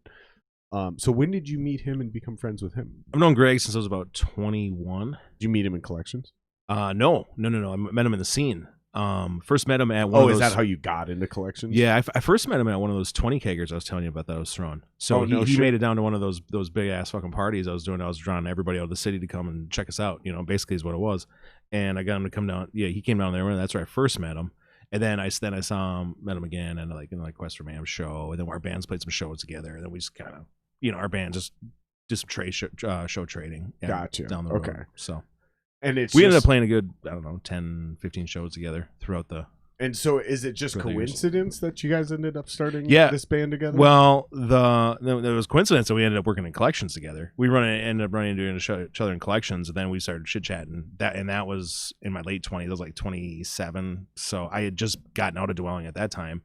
so when did you meet him and become friends with him? I've known Greg since I was about 21. Did you meet him in Collections? No. I met him in the scene. First met him at one of those. Is that how you got into Collections? Yeah, I first met him at one of those 20 keggers I was telling you about that I was throwing. So he made it down to one of those big ass fucking parties I was doing. I was drawing everybody out of the city to come and check us out. You know, basically is what it was. And I got him to come down. Yeah, he came down there, and that's where I first met him. And then I saw him, met him again, and like in like West Vermont show. And then our bands played some shows together. And then we just kind of, our band just did some trade show trading. Gotcha. Down the Okay. road. So. And We ended up playing a good, 10, 15 shows together throughout the. And so is it just For the years. coincidence that you guys ended up starting Yeah. this band together? Well, there was coincidence that we ended up working in Collections together. We ended up running into each other in Collections, and then we started chit chatting. That was in my late 20s. I was like 27, so I had just gotten out of dwelling at that time.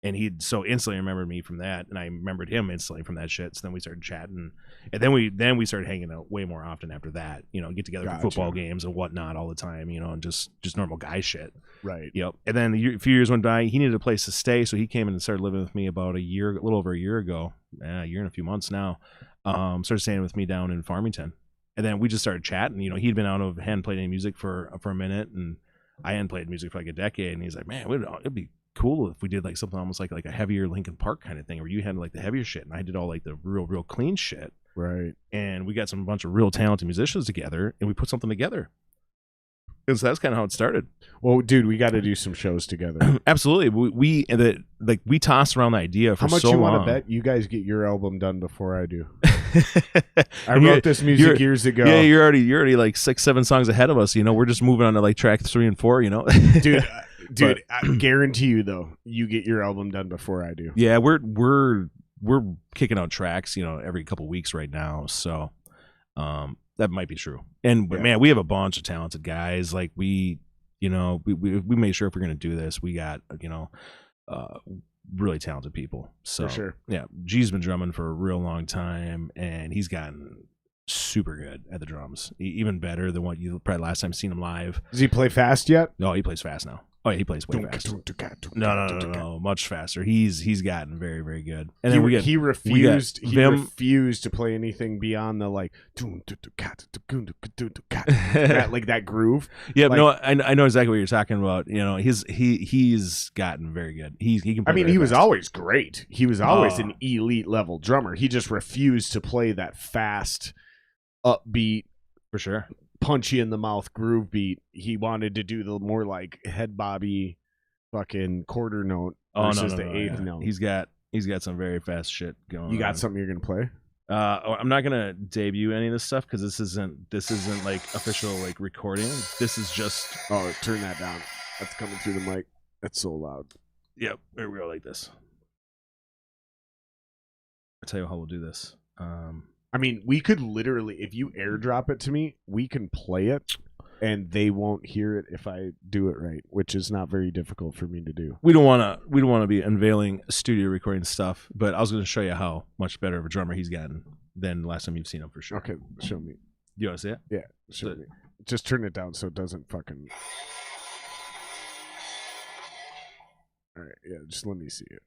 And he so instantly remembered me from that, and I remembered him instantly from that shit. So then we started chatting, and then we started hanging out way more often after that. Get together Gotcha. for football games and whatnot all the time. And just normal guy shit. right. Yep. And then a few years went by. He needed a place to stay, so he came in and started living with me about a little over a year ago. A year and a few months now. Started staying with me down in Farmington, and then we just started chatting. He'd been hadn't played any music for a minute, and I hadn't played music for like a decade. And he's like, man, it'd be cool if we did like something almost like a heavier Linkin Park kind of thing, where you had like the heavier shit, and I did all like the real clean shit. Right. And we got a bunch of real talented musicians together, and we put something together. And so that's kind of how it started. Well, dude, we got to do some shows together. Absolutely. We tossed around the idea for How much so you long. want to bet you guys get your album done before I do? I And wrote this music years ago. Yeah, you're already like 6-7 songs ahead of us. We're just moving on to like track 3 and 4. dude. I guarantee you though, you get your album done before I do. Yeah, we're kicking out tracks, every couple weeks right now. So, that might be true. And Yeah. man, we have a bunch of talented guys. Like we made sure if we're gonna do this, we got really talented people. So For sure. yeah, G's been drumming for a real long time, and he's gotten super good at the drums, even better than what you probably last time seen him live. Does he play fast yet? No, he plays fast now. Oh yeah, he plays way fast. No, much faster. He's gotten very, very good. And then he refused. He Vim. refused to play anything beyond the like like that groove. Yeah, like- no, I know exactly what you're talking about. He's gotten very good. He can. Play I mean, very he was fast. always great. He was always Oh. an elite level drummer. He just refused to play that fast, upbeat, For sure. punchy in the mouth groove beat. He wanted to do the more like head bobby fucking quarter note versus the eighth note. He's got some very fast shit going on. You got something you're gonna play? I'm not gonna debut any of this stuff because this isn't like official like recording. This is just turn that down. That's coming through the mic. That's so loud. Yep, here we go like this. I'll tell you how we'll do this. I mean, we could literally, if you airdrop it to me, we can play it, and they won't hear it if I do it right, which is not very difficult for me to do. We don't want to be unveiling studio recording stuff, but I was going to show you how much better of a drummer he's gotten than last time you've seen him for sure. Okay, show me. You want to see it? Yeah, show me. Just turn it down so it doesn't fucking. All right, yeah, just let me see it.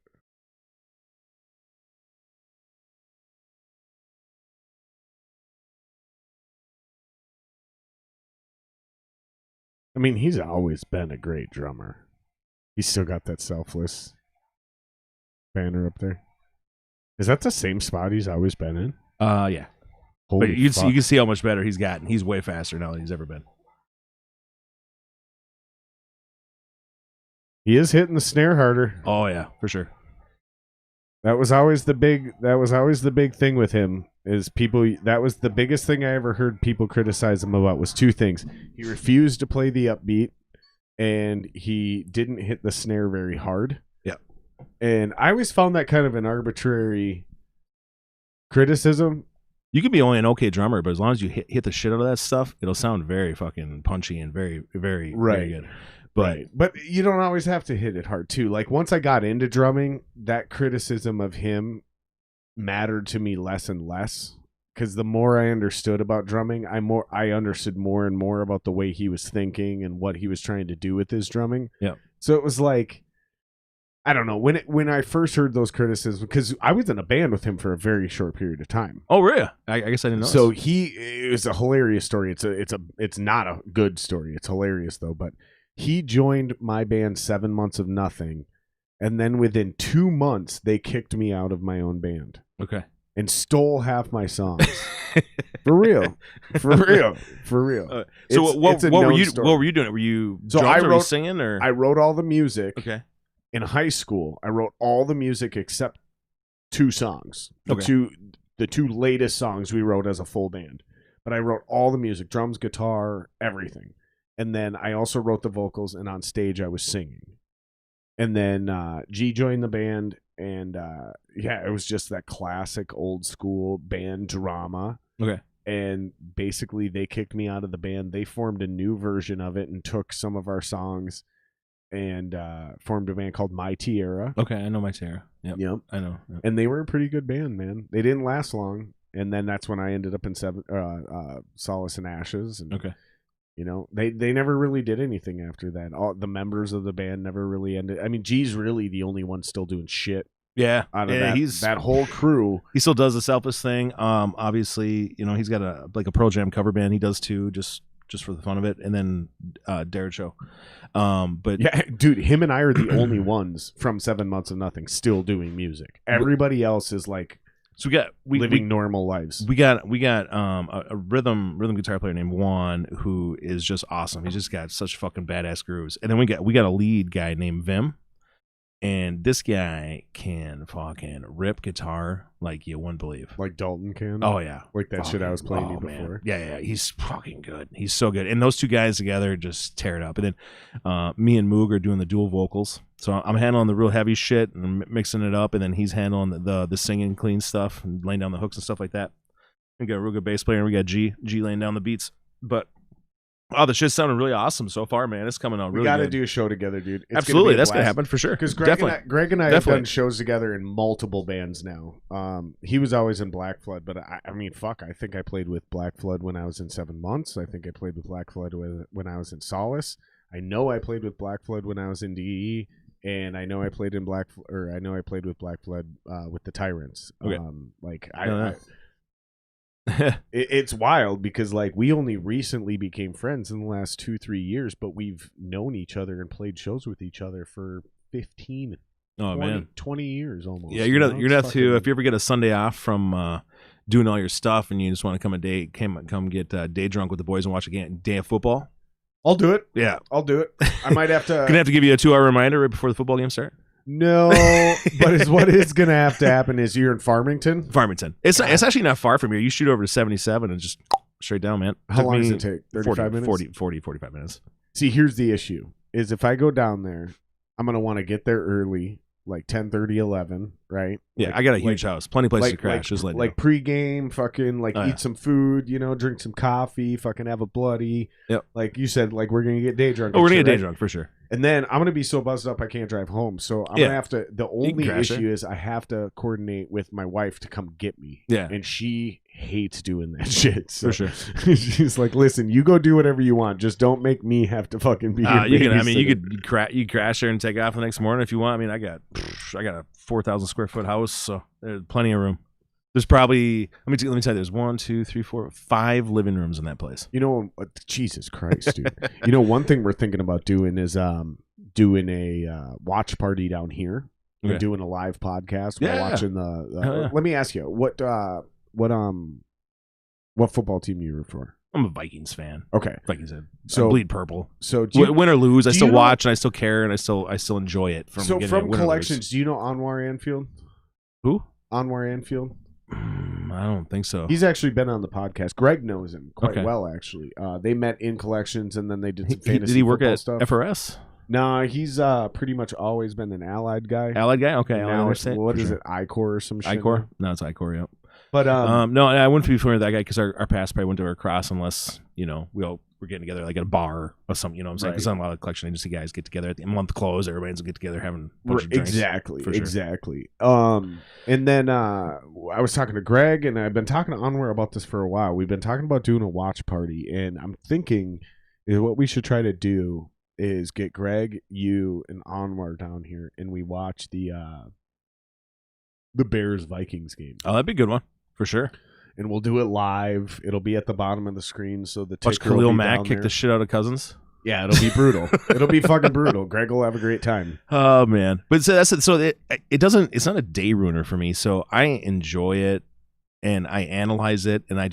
I mean, he's always been a great drummer. He's still got that Selfless banner up there. Is that the same spot he's always been in? Yeah. Holy but you fuck. can see how much better he's gotten. He's way faster now than he's ever been. He is hitting the snare harder. Oh yeah, for sure. That was always the big thing with him. Is people that was the biggest thing I ever heard people criticize him about was two things. He refused to play the upbeat, and he didn't hit the snare very hard. Yeah. And I always found that kind of an arbitrary criticism. You can be only an okay drummer, but as long as you hit the shit out of that stuff, it'll sound very fucking punchy and very, very, very good. But you don't always have to hit it hard too. Like once I got into drumming, that criticism of him mattered to me less and less, because the more I understood about drumming, I understood more and more about the way he was thinking and what he was trying to do with his drumming. Yeah. So it was like, I don't know, when I first heard those criticisms, because I was in a band with him for a very short period of time. Oh really? I guess I didn't know. So it was a hilarious story. It's not a good story. It's hilarious though. But he joined my band 7 months of nothing, and then within 2 months they kicked me out of my own band. Okay. And stole half my songs. For real. So what were you doing? Were you drums, or were you singing, or I wrote all the music. Okay. In high school, I wrote all the music except 2 songs. The two latest songs we wrote as a full band. But I wrote all the music, drums, guitar, everything. And then I also wrote the vocals, and on stage I was singing. And then G joined the band, and it was just that classic old school band drama. Okay. And basically they kicked me out of the band. They formed a new version of it and took some of our songs and formed a band called My Tierra. Okay, I know My Tierra. Yep. I know. Yep. And they were a pretty good band, man. They didn't last long. And then that's when I ended up in Solace and Ashes. And, okay. You know, they never really did anything after that. All the members of the band never really ended. I mean, G's really the only one still doing shit. Yeah, out of that whole crew. He still does the Selfless thing. Obviously, you know, he's got a Pearl Jam cover band. He does too, just for the fun of it. And then Dared Show. But yeah, dude, him and I are the only ones from 7 months of nothing still doing music. Everybody else is like. So we living normal lives. We got a rhythm guitar player named Juan who is just awesome. He's just got such fucking badass grooves. And then we got a lead guy named Vim, and this guy can fucking rip guitar like you wouldn't believe. Like Dalton can. Oh yeah, like that shit I was playing you before. Man. Yeah, he's fucking good. He's so good. And those two guys together just tear it up. And then me and Moog are doing the dual vocals. So I'm handling the real heavy shit and mixing it up, and then he's handling the singing clean stuff and laying down the hooks and stuff like that. We got a real good bass player, and we got G laying down the beats. But the shit's sounding really awesome so far, man. It's coming out really good. We got to do a show together, dude. It's absolutely, that's gonna happen for sure. Because Greg and I have done shows together in multiple bands now. He was always in Black Flood, but I mean, fuck, I think I played with Black Flood when I was in 7 months. I think I played with Black Flood when I was in Solace. I know I played with Black Flood when I was in DE. And I know I played with Black Flood with the Tyrants. Okay. It's wild because like we only recently became friends in the last 2-3 years, but we've known each other and played shows with each other for 15 Oh 20, man, 20 years almost. yeah, you're gonna have It's to, if you ever get a Sunday off from doing all your stuff and you just want to come get day drunk with the boys and watch a day of football. I'll do it. Yeah, I'll do it. I might have to. Gonna have to give you a 2-hour reminder right before the football game start. No, but what is going to have to happen is you're in Farmington. It's actually not far from here. You shoot over to 77 and just straight down, man. How long does it take? 35 minutes? 45 minutes. See, here's the issue, is if I go down there, I'm going to want to get there early, like 10:30, 11, right? Yeah, like, I got a huge house. Plenty of places to crash. Just like pregame, fucking eat some food, drink some coffee, fucking have a bloody. Yep. Like you said, like we're going to get day drunk. Oh, we're going to get day drunk for sure. And then I'm going to be so buzzed up I can't drive home. So I'm going to have to, the only issue is I have to coordinate with my wife to come get me. Yeah. And she hates doing that shit. So for sure. She's like, listen, you go do whatever you want. Just don't make me have to fucking be here. You could crash there and take off the next morning if you want. I mean, I got a 4,000 square foot house, so there's plenty of room. There's probably, let me tell you, there's 1, 2, 3, 4, 5 living rooms in that place. Jesus Christ, dude. One thing we're thinking about doing is doing a watch party down here. We're doing a live podcast. We're watching the let me ask you, what football team do you root for? I'm a Vikings fan. Okay. Vikings. So I bleed purple. So win or lose, I still watch and I still care and I still enjoy it. From collections, do you know Anwar Anfield? Who? Anwar Anfield? I don't think so. He's actually been on the podcast. Greg knows him quite well, actually. They met in collections and then they did some fantasy Did he work at stuff. FRS? No, he's pretty much always been an Allied guy. Allied guy? Okay. Now is it, I-Core or some shit? I-Core? No, it's I-Core, yeah. But no, I wouldn't be familiar with that guy because our paths probably went to our cross unless, we all were getting together like at a bar or something, you know what I'm saying? Because a lot of collection agency guys get together at the month close, everybody's get together having a bunch of drinks. Exactly. And then I was talking to Greg and I've been talking to Anwar about this for a while. We've been talking about doing a watch party and I'm thinking what we should try to do is get Greg, you, and Anwar down here and we watch the Bears-Vikings game. Oh, that'd be a good one. For sure. And we'll do it live. It'll be at the bottom of the screen, so the watch Khalil Mack kick the shit out of Cousins. Yeah, it'll be brutal. It'll be fucking brutal. Greg will have a great time. Oh man, but so that's it. So it doesn't. It's not a day ruiner for me. So I enjoy it and I analyze it and I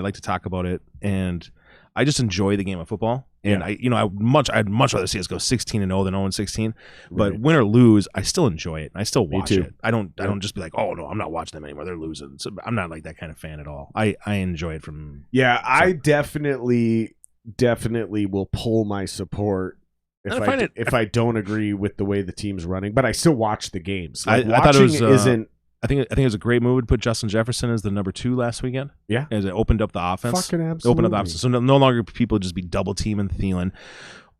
like to talk about it and I just enjoy the game of football. And I'd much rather see us go 16-0 than 0-16. But win or lose, I still enjoy it. I still watch it. I don't just be like, oh no, I'm not watching them anymore. They're losing. So I'm not like that kind of fan at all. I enjoy it from. Yeah, I definitely will pull my support if I don't agree with the way the team's running. But I still watch the games. Like, I thought it was I think it was a great move to put Justin Jefferson as the number 2 last weekend. Yeah. As it opened up the offense. Fucking absolutely. Opened up the offense. So no longer people just be double teaming Thielen.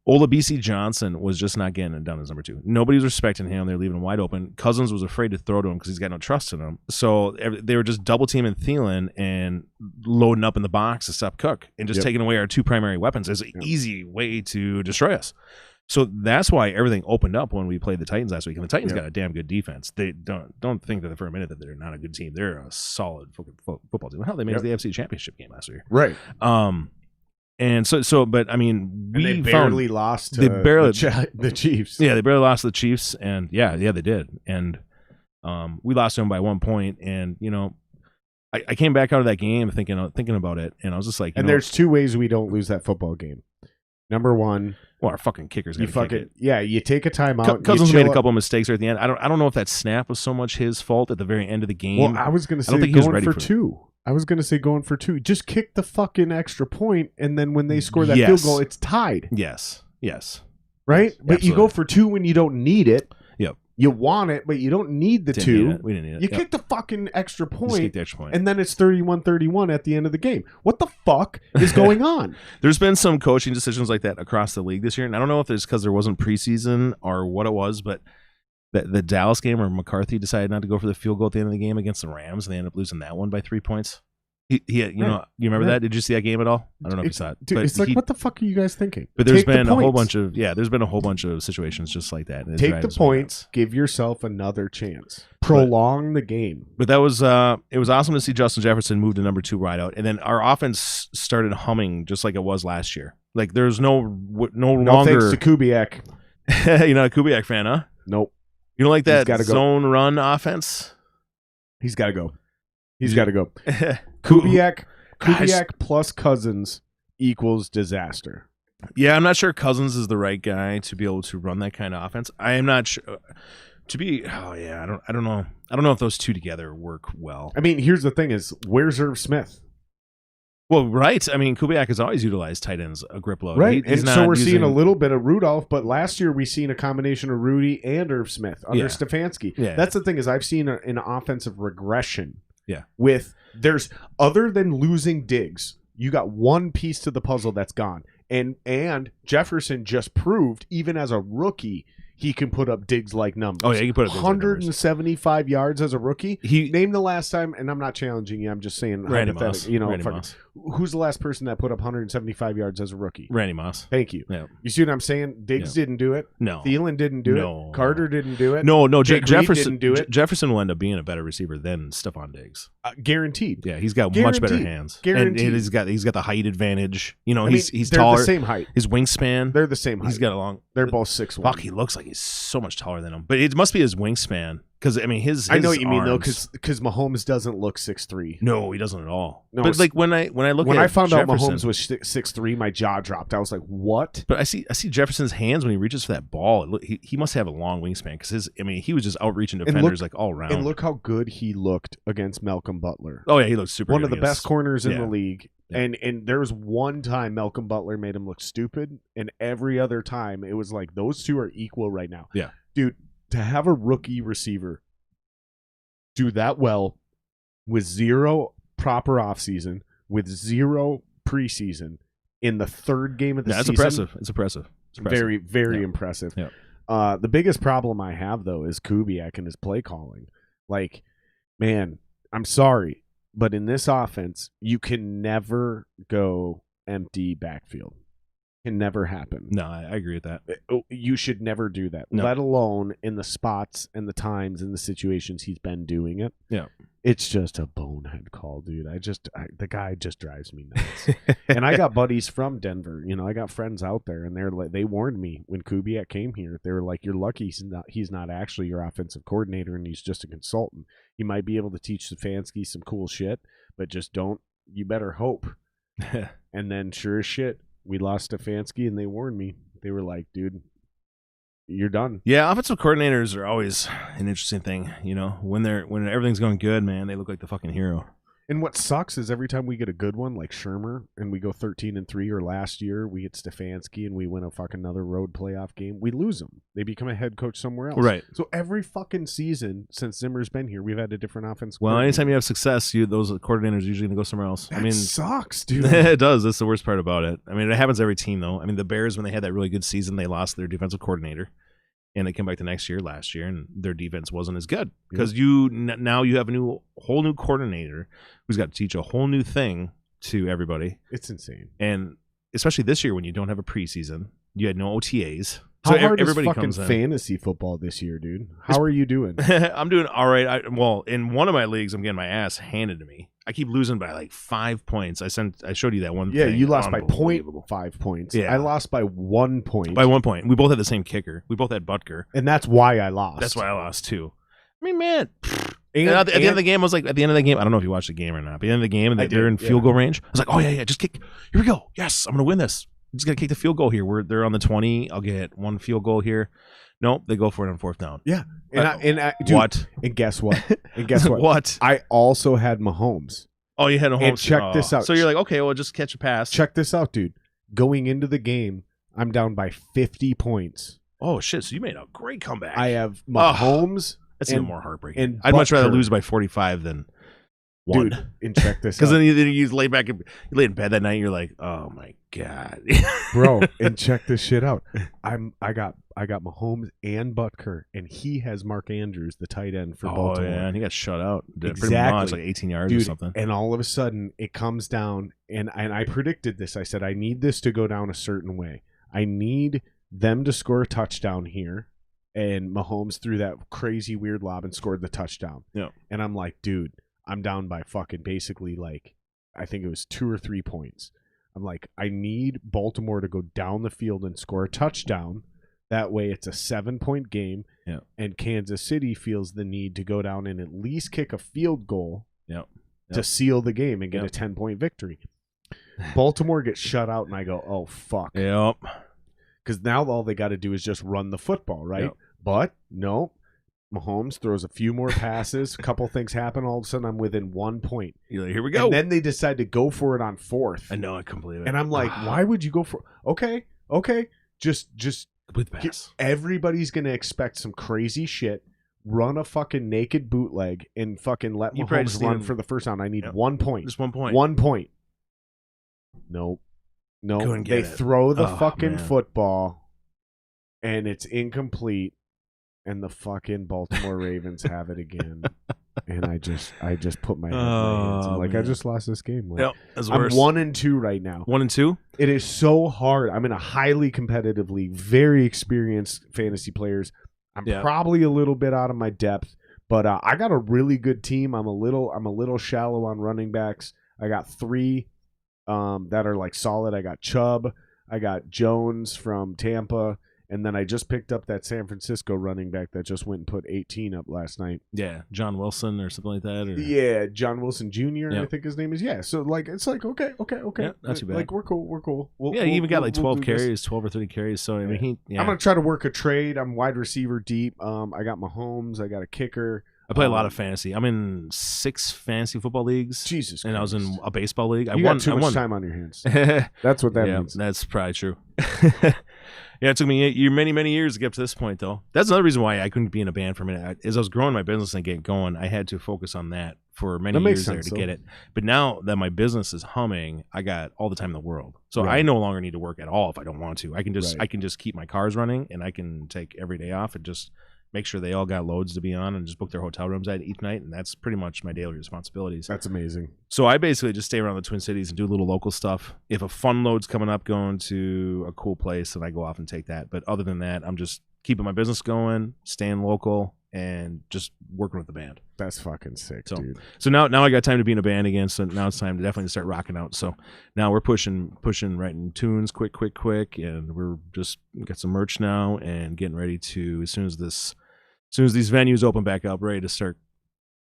Olabisi Johnson was just not getting it done as number 2. Nobody was respecting him. They were leaving him wide open. Cousins was afraid to throw to him because he's got no trust in him. So they were just double teaming Thielen and loading up in the box to stop Cook and just taking away our 2 primary weapons as an easy way to destroy us. So that's why everything opened up when we played the Titans last week. And the Titans got a damn good defense. They don't think that for a minute that they're not a good team. They're a solid football team. Hell, they made the AFC Championship game last year. Right. And so, but I mean, they barely lost to the Chiefs. Yeah, they barely lost to the Chiefs, and yeah, they did. And we lost to them by 1 point. And I came back out of that game thinking about it, and I was just like, there's 2 ways we don't lose that football game. Number 1. Well, our fucking kicker's gonna kick it. Yeah, you take a timeout. Cousins made a couple of mistakes right at the end. I don't know if that snap was so much his fault at the very end of the game. Well, I was gonna say going for 2. I was gonna say going for 2. Just kick the fucking extra point, and then when they score that field goal, it's tied. Yes. Right, but absolutely. You go for 2 when you don't need it. Yep. You want it, but you don't need the 2. We didn't need it. You kick the fucking extra point, point, and then it's 31-31 at the end of the game. What the fuck is going on? There's been some coaching decisions like that across the league this year, and I don't know if it's because there wasn't preseason or what it was, but the Dallas game where McCarthy decided not to go for the field goal at the end of the game against the Rams, and they ended up losing that one by 3 points. You remember that? Did you see that game at all? I don't know if you saw it. Dude, it's like, what the fuck are you guys thinking? But there's been a whole bunch of situations just like that. Take the points, give yourself another chance. Prolong the game. But that was it was awesome to see Justin Jefferson move to number 2 wideout, and then our offense started humming just like it was last year. Like there's no longer. Thanks to Kubiak. You're not a Kubiak fan, huh? Nope. You don't like that gotta go. zone run offense? He's got to go. He's got to go. Kubiak plus Cousins equals disaster. Yeah, I'm not sure Cousins is the right guy to be able to run that kind of offense. I am not sure. I don't know. I don't know if those two together work well. I mean, here's the thing: is where's Irv Smith? Well, right. I mean, Kubiak has always utilized tight ends a grip load. Right, He's and not so we're using... seeing a little bit of Rudolph, but last year we seen a combination of Rudy and Irv Smith under Yeah. Stefanski. Yeah. That's the thing is I've seen an offensive regression. Yeah. With there's other than losing Diggs, you got one piece to the puzzle that's gone, and Jefferson just proved even as a rookie he can put up Diggs-like numbers. Oh, yeah, he can put up Diggs-like numbers. 175 yards as a rookie. He Name the last time, and I'm not challenging you. I'm just saying, Randy Moss. Randy fucking- Moss. who's the last person that put up 175 yards as a rookie? Randy Moss. Thank you. Yeah. You see what I'm saying? Diggs didn't do it. No. Thielen didn't do No. it. Carter didn't do it. No. Jake Reed Jefferson didn't do it. Jefferson will end up being a better receiver than Stephon Diggs. Guaranteed. Yeah, he's got much better Guaranteed. hands. Guaranteed. And he's got the height advantage. You know, I mean, he's they're taller. the same height. His wingspan. They're the same height. He's got a long. They're both 6'1". Fuck, he looks like he's so much taller than him. But it must be his wingspan. Because I mean, his I know what you mean though, arms- because Mahomes doesn't look 6'3". no, he doesn't at all. No, but like when I look when at I found out Jefferson- Mahomes was 6'3", my jaw dropped. I was like, "What?" But I see Jefferson's hands when he reaches for that ball. He must have a long wingspan because he was just outreaching defenders like all around. And look how good he looked against Malcolm Butler. Oh yeah, he looks super. One good of the against- best corners in yeah. the league. Yeah. And there was one time Malcolm Butler made him look stupid, and every other time it was like those two are equal right now. Yeah. Dude, to have a rookie receiver do that well with zero proper offseason, with zero preseason in the third game of the That's season. impressive. It's impressive. Very, very Yeah. impressive. Yeah. The biggest problem I have, though, is Kubiak and his play calling. Like, man, I'm sorry, but in this offense, you can never go empty backfield. Can never happen. No, I agree with that. You should never do that, No. let alone in the spots and the times and the situations he's been doing it. Yeah. It's just a bonehead call, dude. The guy just drives me nuts. And I got buddies from Denver. You know, I got friends out there, and they warned me when Kubiak came here. They were like, "You're lucky he's not actually your offensive coordinator, and he's just a consultant. He might be able to teach Stefanski some cool shit, but just don't. You better hope." And then, sure as shit, we lost Stefanski, and they warned me. They were like, "Dude, you're done." Yeah, offensive coordinators are always an interesting thing. You know, when everything's going good, man, they look like the fucking hero. And what sucks is every time we get a good one like Shermer and we go 13-3, or last year we get Stefanski and we win a fucking another road playoff game, we lose them. They become a head coach somewhere else. Right. So every fucking season since Zimmer's been here, we've had a different offense. Well, anytime you have success, those coordinators usually gonna go somewhere else. That sucks, dude. It does. That's the worst part about it. I mean, it happens every team, though. I mean, the Bears, when they had that really good season, they lost their defensive coordinator, and they came back the next year, last year, and their defense wasn't as good because now you have a whole new coordinator who's got to teach a whole new thing to everybody. It's insane. And especially this year when you don't have a preseason, you had no OTAs. How So hard everybody is fucking comes in. fantasy football this year, dude? How are you doing? I'm doing all right. Well, in one of my leagues, I'm getting my ass handed to me. I keep losing by like 5 points. I showed you that one. Yeah, thing. you lost by Unbelievable. 0.5 points. Yeah. I lost by 1 point. By 1 point. We both had the same kicker. We both had Butker. And that's why I lost. That's why I lost too. I mean, man. And, at the end of the game, I was like, I don't know if you watched the game or not. But at the end of the game, and they're in field goal range. I was like, oh yeah, just kick. Here we go. Yes, I'm gonna win this. I'm just gonna kick the field goal here. They're on the 20. I'll get one field goal here. Nope, they go for it on fourth down. Yeah. Dude, what? And guess what? And guess what? What? I also had Mahomes. Oh, you had a home. And check this out. So you're like, okay, well, just catch a pass. Check this out, dude. Going into the game, I'm down by 50 points. Oh shit! So you made a great comeback. I have Mahomes. That's even more heartbreaking. And I'd much rather Butker. lose by 45 than one. Dude, and check this out. Because then you lay back, you lay in bed that night, and you're like, oh my god, Bro, and check this shit out. I got Mahomes and Butker, and he has Mark Andrews, the tight end for Baltimore. Yeah, and he got shut out. Exactly. Pretty much, like 18 yards Dude, or something. And all of a sudden, it comes down, and I predicted this. I said, I need this to go down a certain way. I need them to score a touchdown here, and Mahomes threw that crazy weird lob and scored the touchdown. Yeah. And I'm like, dude, I'm down by fucking basically like, I think it was 2 or 3 points. I'm like, I need Baltimore to go down the field and score a touchdown That way it's a 7-point game, Yeah. and Kansas City feels the need to go down and at least kick a field goal to seal the game and get a 10-point victory. Baltimore gets shut out, and I go, oh, fuck. Yep. Because now all they got to do is just run the football, right? Yep. But, no. Mahomes throws a few more passes. A couple things happen. All of a sudden, I'm within 1 point. You're like, here we go. And then they decide to go for it on 4th. I know, I couldn't believe it. And I'm like, why would you go for it? Okay. Just complete the pass. Everybody's going to expect some crazy shit. Run a fucking naked bootleg and fucking let Mahomes run for the first down. I need 1 point. Just 1 point. 1 point. Nope. They throw the fucking football, and it's incomplete. And the fucking Baltimore Ravens have it again. And I just put my head in my hands. I'm like, I just lost this game. Like, that's I'm worse. 1-2 right now. 1-2? It is so hard. I'm in a highly competitive league, very experienced fantasy players. I'm probably a little bit out of my depth, but I got a really good team. I'm a little shallow on running backs. I got 3 that are like solid. I got Chubb. I got Jones from Tampa. And then I just picked up that San Francisco running back that just went and put 18 up last night. Yeah, John Wilson or something like that. Or... Yeah, John Wilson Jr. I think his name is. Yeah, so like it's like okay. Yeah, not too bad. Like we're cool. He even got like 12 carries, 12 or 30 carries. So I mean, I'm gonna try to work a trade. I'm wide receiver deep. I got Mahomes. I got a kicker. I play a lot of fantasy. I'm in 6 fantasy football leagues. Jesus Christ. And I was in a baseball league. You got too much time on your hands. That's what that means. That's probably true. Yeah, it took me many years to get up to this point, though. That's another reason why I couldn't be in a band for a minute. As I was growing my business and getting going, I had to focus on that for many years there to get it. But now that my business is humming, I got all the time in the world. So I no longer need to work at all if I don't want to. I can just keep my cars running, and I can take every day off and just make sure they all got loads to be on and just book their hotel rooms each night. And that's pretty much my daily responsibilities. That's amazing. So I basically just stay around the Twin Cities and do a little local stuff. If a fun load's coming up going to a cool place, then I go off and take that. But other than that, I'm just keeping my business going, staying local, and just working with the band. That's fucking sick, dude. So now I got time to be in a band again. So now it's time to definitely start rocking out. So now we're pushing, writing tunes quick, and we're just got some merch now and getting ready to, as soon as these venues open back up, ready to start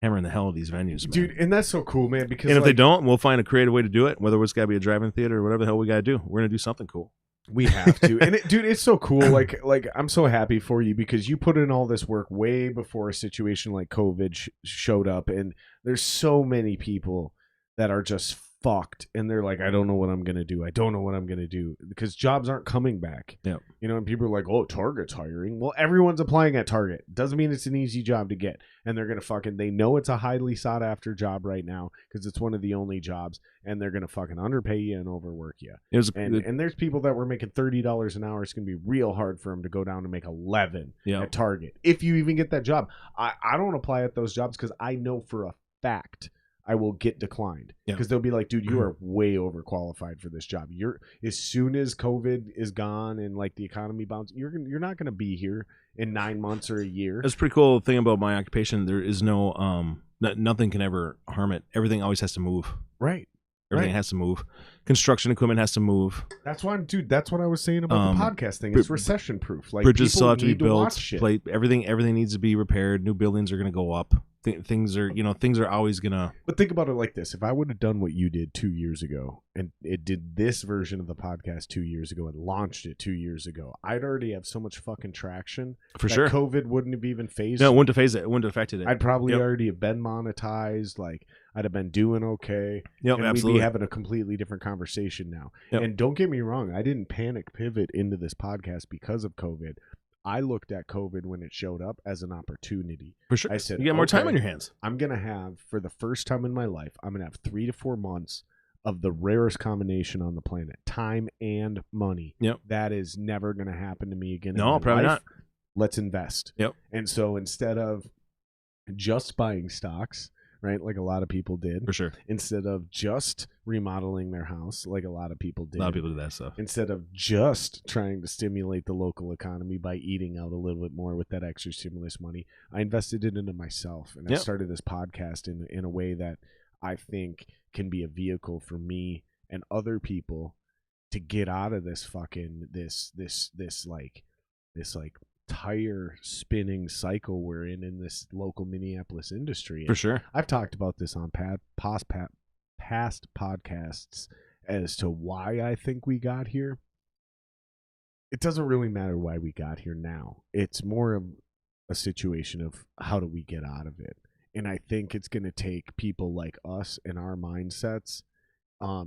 hammering the hell of these venues, man. Dude, and that's so cool, man. Because if they don't, we'll find a creative way to do it. Whether it's got to be a drive-in theater or whatever the hell we got to do, we're gonna do something cool. We have to. And dude, it's so cool. Like I'm so happy for you because you put in all this work way before a situation like COVID showed up, and there's so many people that are just fucked, and they're like, I don't know what I'm gonna do. I don't know what I'm gonna do because jobs aren't coming back. Yeah, you know, and people are like, oh, Target's hiring. Well, everyone's applying at Target. Doesn't mean it's an easy job to get, and they're gonna they know it's a highly sought after job right now because it's one of the only jobs, and they're gonna fucking underpay you and overwork you. And there's people that were making $30 an hour. It's gonna be real hard for them to go down and make 11 at Target if you even get that job. I don't apply at those jobs because I know for a fact I will get declined because they'll be like, dude, you are way overqualified for this job. You're as soon as COVID is gone and like the economy bounces, you're not going to be here in 9 months or a year. That's a pretty cool thing about my occupation. There is no nothing can ever harm it. Everything always has to move. Right. Everything has to move. Construction equipment has to move. That's why, dude. That's what I was saying about the podcast thing. It's recession proof. Like bridges still have to be built. Everything needs to be repaired. New buildings are going to go up. Things are always gonna. But think about it like this: if I would have done what you did 2 years ago, and it did this version of the podcast 2 years ago, and launched it 2 years ago, I'd already have so much fucking traction. For sure, COVID wouldn't have even phased. No, it wouldn't have phased it. It wouldn't have affected it. I'd probably already have been monetized. Like I'd have been doing okay. Yep, and absolutely. We'd be having a completely different conversation now. Yep. And don't get me wrong, I didn't panic pivot into this podcast because of COVID. I looked at COVID when it showed up as an opportunity. For sure. I said, you get more time on your hands. I'm going to have, for the first time in my life, I'm going to have 3 to 4 months of the rarest combination on the planet, time and money. Yep. That is never going to happen to me again. No, probably not. Let's invest. Yep. And so instead of just buying stocks, right, like a lot of people did. For sure. Instead of just remodeling their house, like a lot of people did. A lot of people do that stuff. Instead of just trying to stimulate the local economy by eating out a little bit more with that extra stimulus money, I invested it into myself. And I started this podcast in a way that I think can be a vehicle for me and other people to get out of this fucking, this this like tire spinning cycle we're in this local Minneapolis industry. For sure. I've talked about this on past podcasts as to why I think we got here. It doesn't really matter why we got here now. It's more of a situation of how do we get out of it. And I think it's going to take people like us and our mindsets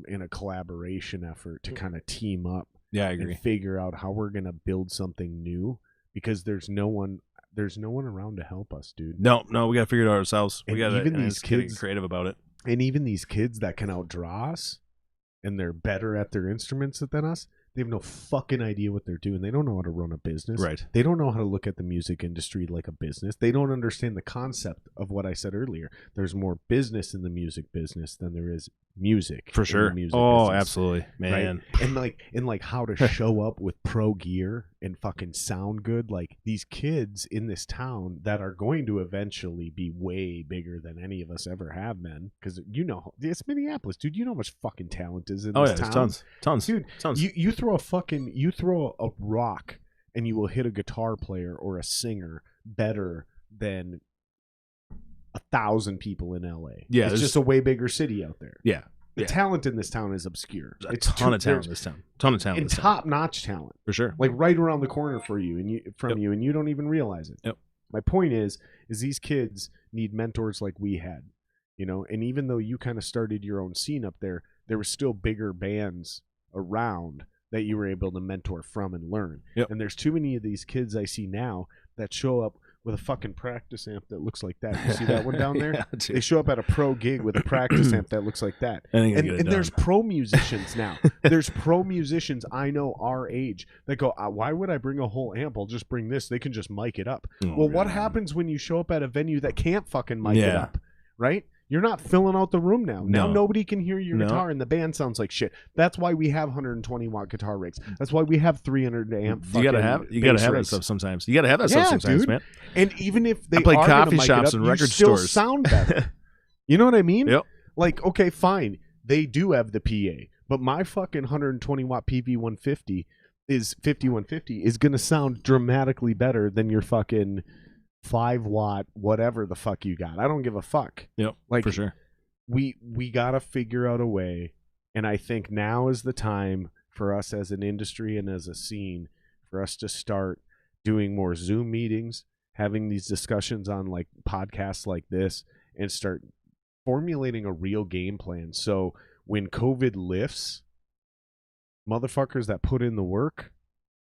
in a collaboration effort to kind of team up. Yeah, I agree. And figure out how we're going to build something new, because there's no one around to help us, dude. No, we got to figure it out ourselves. And we got to even these kids get creative about it. And even these kids that can outdraw us and they're better at their instruments than us, they have no fucking idea what they're doing. They don't know how to run a business. Right. They don't know how to look at the music industry like a business. They don't understand the concept of what I said earlier. There's more business in the music business than there is music. For sure. Business, absolutely, man. Right? And like how to show up with pro gear and fucking sound good. Like these kids in this town that are going to eventually be way bigger than any of us ever have been. Because it's Minneapolis, dude. You know how much fucking talent is in this town. There's tons, dude. Tons. You throw a rock and you will hit a guitar player or a singer better than 1,000 people in LA. Yeah, it's just a way bigger city out there. Yeah. The talent in this town is obscure. There's a ton of talent in this town. And top-notch talent. For sure. Like right around the corner for you and you don't even realize it. Yep. My point is these kids need mentors like we had. And even though you kind of started your own scene up there were still bigger bands around that you were able to mentor from and learn. Yep. And there's too many of these kids I see now that show up with a fucking practice amp that looks like that. You see that one down there? Yeah, they show up at a pro gig with a practice amp that looks like that. And there's pro musicians now. There's pro musicians I know our age that go, why would I bring a whole amp? I'll just bring this. They can just mic it up. What happens when you show up at a venue that can't fucking mic it up? Right? You're not filling out the room now. Now nobody can hear your guitar and the band sounds like shit. That's why we have 120 watt guitar rigs. That's why we have 300 amp. You gotta have that stuff sometimes. You gotta have that stuff sometimes, dude. Man. And even if they play are coffee mic shops it up, and record you still stores. sound better. You know what I mean? Yep. Like, okay, fine. They do have the PA, but my fucking 120 watt PV 150 is 5150 is gonna sound dramatically better than your fucking 5 watt whatever the fuck you got. I don't give a fuck. Yep. Like, for sure. We gotta figure out a way, and I think now is the time for us as an industry and as a scene for us to start doing more Zoom meetings, having these discussions on like podcasts like this, and start formulating a real game plan. So when COVID lifts, motherfuckers that put in the work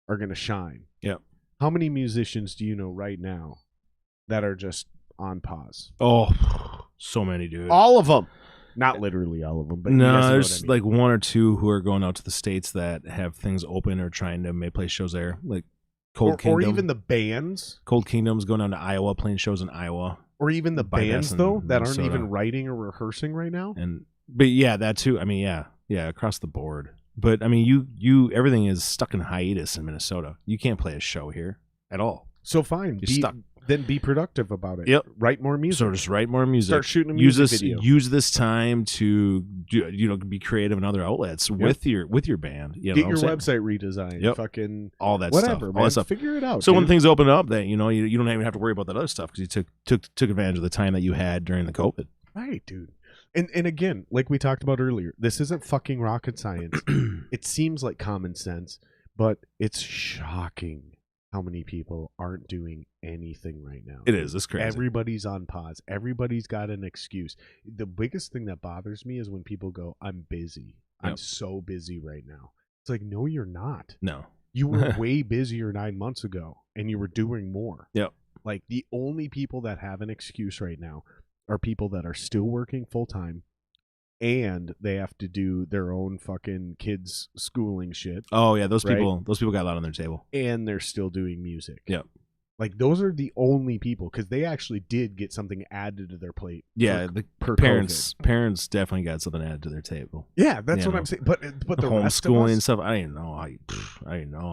are gonna shine. Yep. How many musicians do you know right now that are just on pause? Oh, so many, dude. All of them. Not literally all of them, but no, you guys know there's what I mean. like one or two who are going out to the States that have things open or trying to play shows there, like Cold Kingdom. Or even the bands. Cold Kingdom's going down to Iowa, playing shows in Iowa. Or even the By bands, Bess though, and that aren't Minnesota. even writing or rehearsing right now. But yeah, that too. I mean, yeah, across the board. But I mean, you everything is stuck in hiatus in Minnesota. You can't play a show here at all. So fine. You're stuck. Then be productive about it. Yep. Write more music. So just write more music. Start shooting a music video. Use this time to be creative in other outlets with your band. You Get know your what I'm saying? website redesigned. Yep. Fucking all that whatever, stuff. man. All that stuff. Figure it out. So when dude. things open up, that you don't even have to worry about that other stuff because you took advantage of the time that you had during the COVID. Right, dude. And again, like we talked about earlier, this isn't fucking rocket science. It seems like common sense, but it's shocking how many people aren't doing anything right now. It is. It's crazy. Everybody's on pause. Everybody's got an excuse. The biggest thing that bothers me is when people go, I'm busy. I'm so busy right now. It's like, no, you're not. No. You were way busier 9 months ago, and you were doing more. Yep. Like, the only people that have an excuse right now are people that are still working full-time, and they have to do their own fucking kids' schooling shit. Oh yeah, those right? people got a lot on their table. And they're still doing music. Yep. Like, those are the only people, because they actually did get something added to their plate. Yeah, per the COVID. parents definitely got something added to their table. Yeah, that's You what know. I'm saying. But the rest of Homeschooling us, and stuff. I didn't know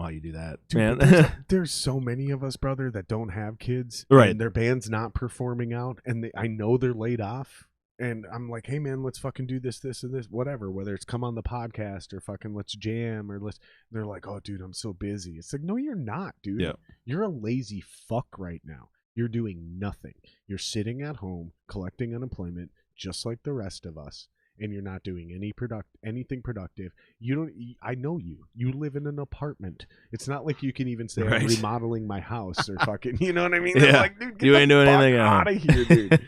how you do that, dude, man. but there's so many of us, brother, that don't have kids. Right. And their band's not performing out, and I know they're laid off. And I'm like, hey man, let's fucking do this, and this, whatever. Whether it's come on the podcast or fucking let's jam or let's. They're like, oh, dude, I'm so busy. It's like, no, you're not, dude. Yeah. You're a lazy fuck right now. You're doing nothing. You're sitting at home collecting unemployment, just like the rest of us, and you're not doing anything productive. You don't. I know you. You live in an apartment. It's not like you can even say I'm remodeling my house or fucking. You know what I mean? Yeah. Like, dude, get you ain't doing anything out of here, dude.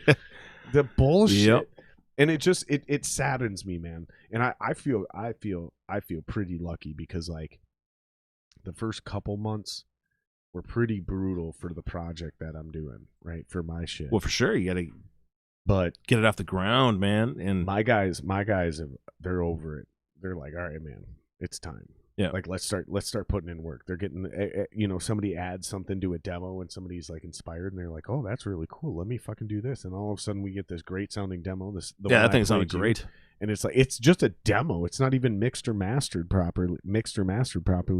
The bullshit. Yep. And it just it saddens me, man. And I feel pretty lucky because like the first couple months were pretty brutal for the project that I'm doing, right? For my shit. Well, for sure, you got to but get it off the ground, man. And my guys they're over it. They're like, all right, man, it's time. Yeah. Like let's start putting in work. They're getting somebody adds something to a demo and somebody's like inspired and they're like, oh, that's really cool. Let me fucking do this. And all of a sudden we get this great sounding demo. That thing sounded great. And it's like it's just a demo. It's not even mixed or mastered properly,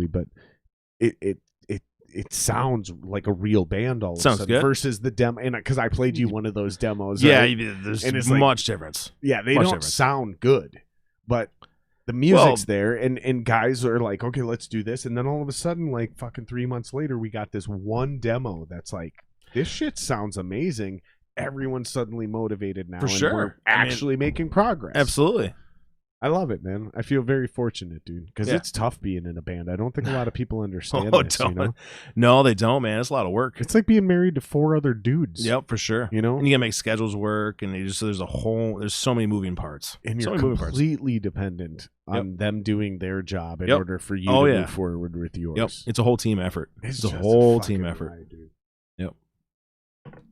but it sounds like a real band all of a sudden good. Versus the demo. And because I played you one of those demos, yeah, right? there's and it's much difference. Yeah, they don't sound good, but the music's there, and guys are like, okay, let's do this, and then all of a sudden, like fucking 3 months later, we got this one demo that's like, this shit sounds amazing. Everyone's suddenly motivated now, for sure. We're actually making progress. Absolutely. I love it, man. I feel very fortunate, dude, because it's tough being in a band. I don't think a lot of people understand this, you know? No, they don't, man. It's a lot of work. It's like being married to 4 other dudes. Yep, for sure. You know? And you gotta make schedules work, and there's so many moving parts. And you're completely dependent on them doing their job in order for you to move forward with yours. Yep. It's a whole team effort. It's a whole team effort. Ride, dude. Yep.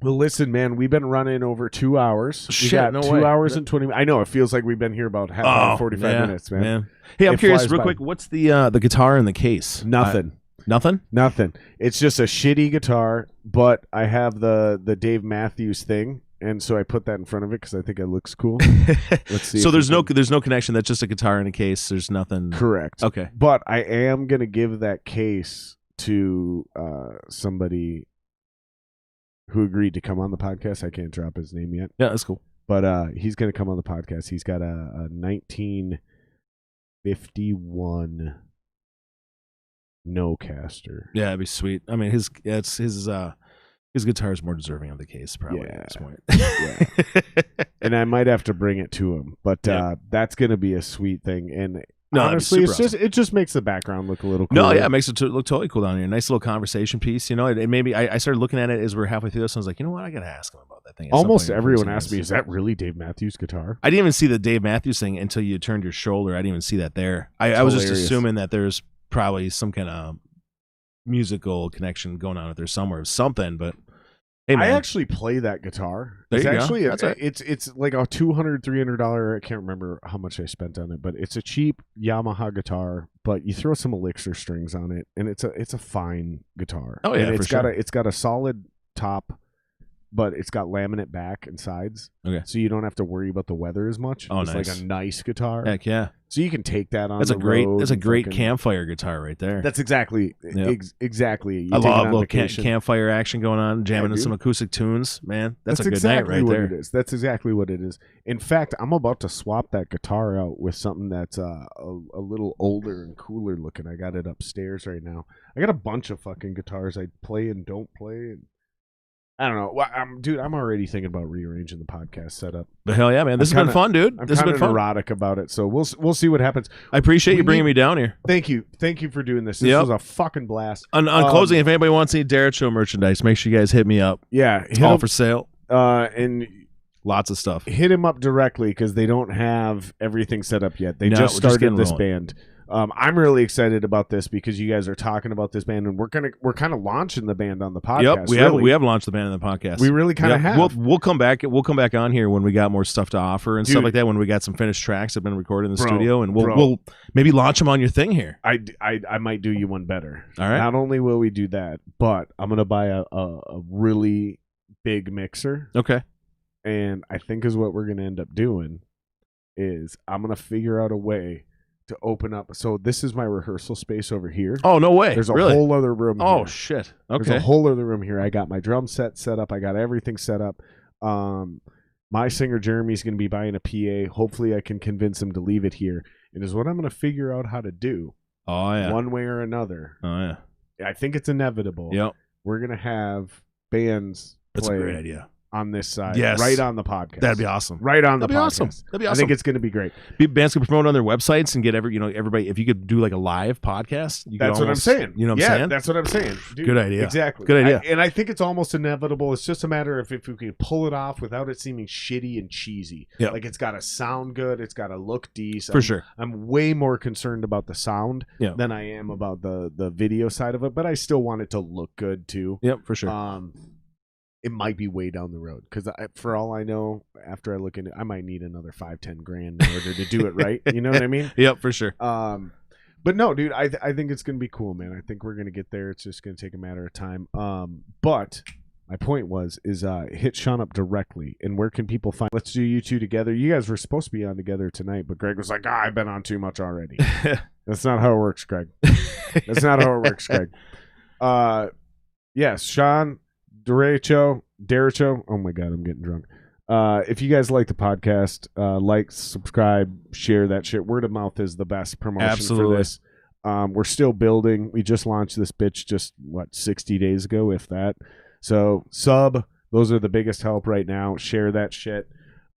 Well, listen, man, we've been running over 2 hours. Shit, we got no 2 way. hours and 20 minutes. I know, it feels like we've been here about half hour, 45 minutes, man. Hey, I'm It curious, flies real by. quick, what's the guitar in the case? Nothing. Nothing? Nothing. It's just a shitty guitar, but I have the Dave Matthews thing, and so I put that in front of it because I think it looks cool. Let's see. So there's no connection. That's just a guitar in a case. There's nothing. Correct. Okay. But I am gonna give that case to somebody who agreed to come on the podcast. I can't drop his name yet. Yeah, that's cool. But he's going to come on the podcast. He's got a 1951 Nocaster. Yeah, that'd be sweet. I mean, his guitar is more deserving of the case, probably at this point. Yeah. And I might have to bring it to him, but that's going to be a sweet thing. And honestly, it just makes the background look a little cool. No, yeah, it makes it look totally cool down here. Nice little conversation piece. You know, it maybe I started looking at it as we're halfway through this. And I was like, you know what, I gotta ask him about that thing. Almost everyone asked me, "Is that really Dave Matthews' guitar?" I didn't even see the Dave Matthews thing until you turned your shoulder. I didn't even see that there. I was just assuming that there's probably some kind of musical connection going on with there somewhere, something. But hey, man. I actually play that guitar. There it's you actually go. That's right. It's like a $200, $300. I can't remember how much I spent on it, but it's a cheap Yamaha guitar. But you throw some Elixir strings on it, and it's a fine guitar. Oh yeah, and it's got a solid top, but it's got laminate back and sides. Okay, so you don't have to worry about the weather as much. Oh, it's nice. like a nice guitar. Heck yeah. So you can take that on. That's the road. That's a great campfire guitar right there. That's exactly exactly. You I take love it a little vacation. campfire action going on, jamming in some acoustic tunes. Man, that's a good exactly night right what there. It is. That's exactly what it is. In fact, I'm about to swap that guitar out with something that's a little older and cooler looking. I got it upstairs right now. I got a bunch of fucking guitars I play and don't play. And I don't know. Well, I'm already thinking about rearranging the podcast setup. But hell yeah, man. This has been fun, dude. I'm this has kind been of fun. neurotic about it, so we'll see what happens. I appreciate you bringing me down here. Thank you for doing this. This was a fucking blast. On closing, if anybody wants any Darrett Show merchandise, make sure you guys hit me up. Yeah, it's all for sale. And lots of stuff. Hit him up directly because they don't have everything set up yet. They just started this band. I'm really excited about this because you guys are talking about this band, and we're kind of launching the band on the podcast. Yep, we have launched the band on the podcast. We really kind of have. We'll come back on here when we got more stuff to offer and stuff like that. When we got some finished tracks that have been recorded in the studio, and we'll maybe launch them on your thing here. I might do you one better. All right. Not only will we do that, but I'm gonna buy a really big mixer. Okay. And I think is what we're gonna end up doing is I'm gonna figure out a way to open up. So this is my rehearsal space over here. Oh, no way. There's a whole other room here. Oh, shit. Okay. There's a whole other room here. I got my drum set up. I got everything set up. My singer Jeremy's going to be buying a PA. Hopefully I can convince him to leave it here. And is what I'm going to figure out how to do. Oh, yeah. One way or another. Oh, yeah. I think it's inevitable. Yep. We're going to have bands That's play a great idea. on this side. Yes. Right on the podcast. That'd be awesome. Right on the That'd be podcast. awesome. That'd be awesome. I think it's going to be great. Bands can promote on their websites and get everybody. If you could do like a live podcast, you That's could what I'm almost, saying. You know what yeah, I'm saying? that's what I'm saying. Dude, Good idea. Exactly. Good idea. And I think it's almost inevitable. It's just a matter of if we can pull it off without it seeming shitty and cheesy. Yeah. Like it's got to sound good. It's got to look decent. For sure. I'm way more concerned about the sound Yeah. than I am about the video side of it, but I still want it to look good too. Yep, for sure. It might be way down the road because for all I know, after I look into it, I might need another $5-10 in order to do it right. You know what I mean? Yep, for sure. But no, dude, I think it's gonna be cool, man. I think we're gonna get there. It's just gonna take a matter of time. But my point is hit Shawn up directly. And where can people find? Let's do you two together. You guys were supposed to be on together tonight, but Greg was like, I've been on too much already. That's not how it works, Greg. That's not how it works, Greg. Yes, Shawn Deracho. Oh my God, I'm getting drunk. If you guys like the podcast, like, subscribe, share that shit. Word of mouth is the best promotion Absolutely. for this. We're still building. We just launched this bitch 60 days ago, if that. So those are the biggest help right now. Share that shit.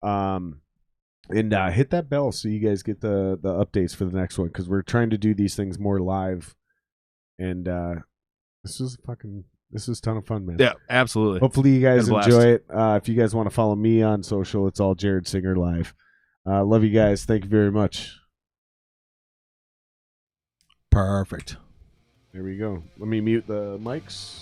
And hit that bell so you guys get the updates for the next one, because we're trying to do these things more live. And this is a ton of fun, man. Yeah, absolutely. Hopefully you guys Had a blast. enjoy it. If you guys want to follow me on social, it's all Jared Singer Live. Love you guys. Thank you very much. Perfect. There we go. Let me mute the mics.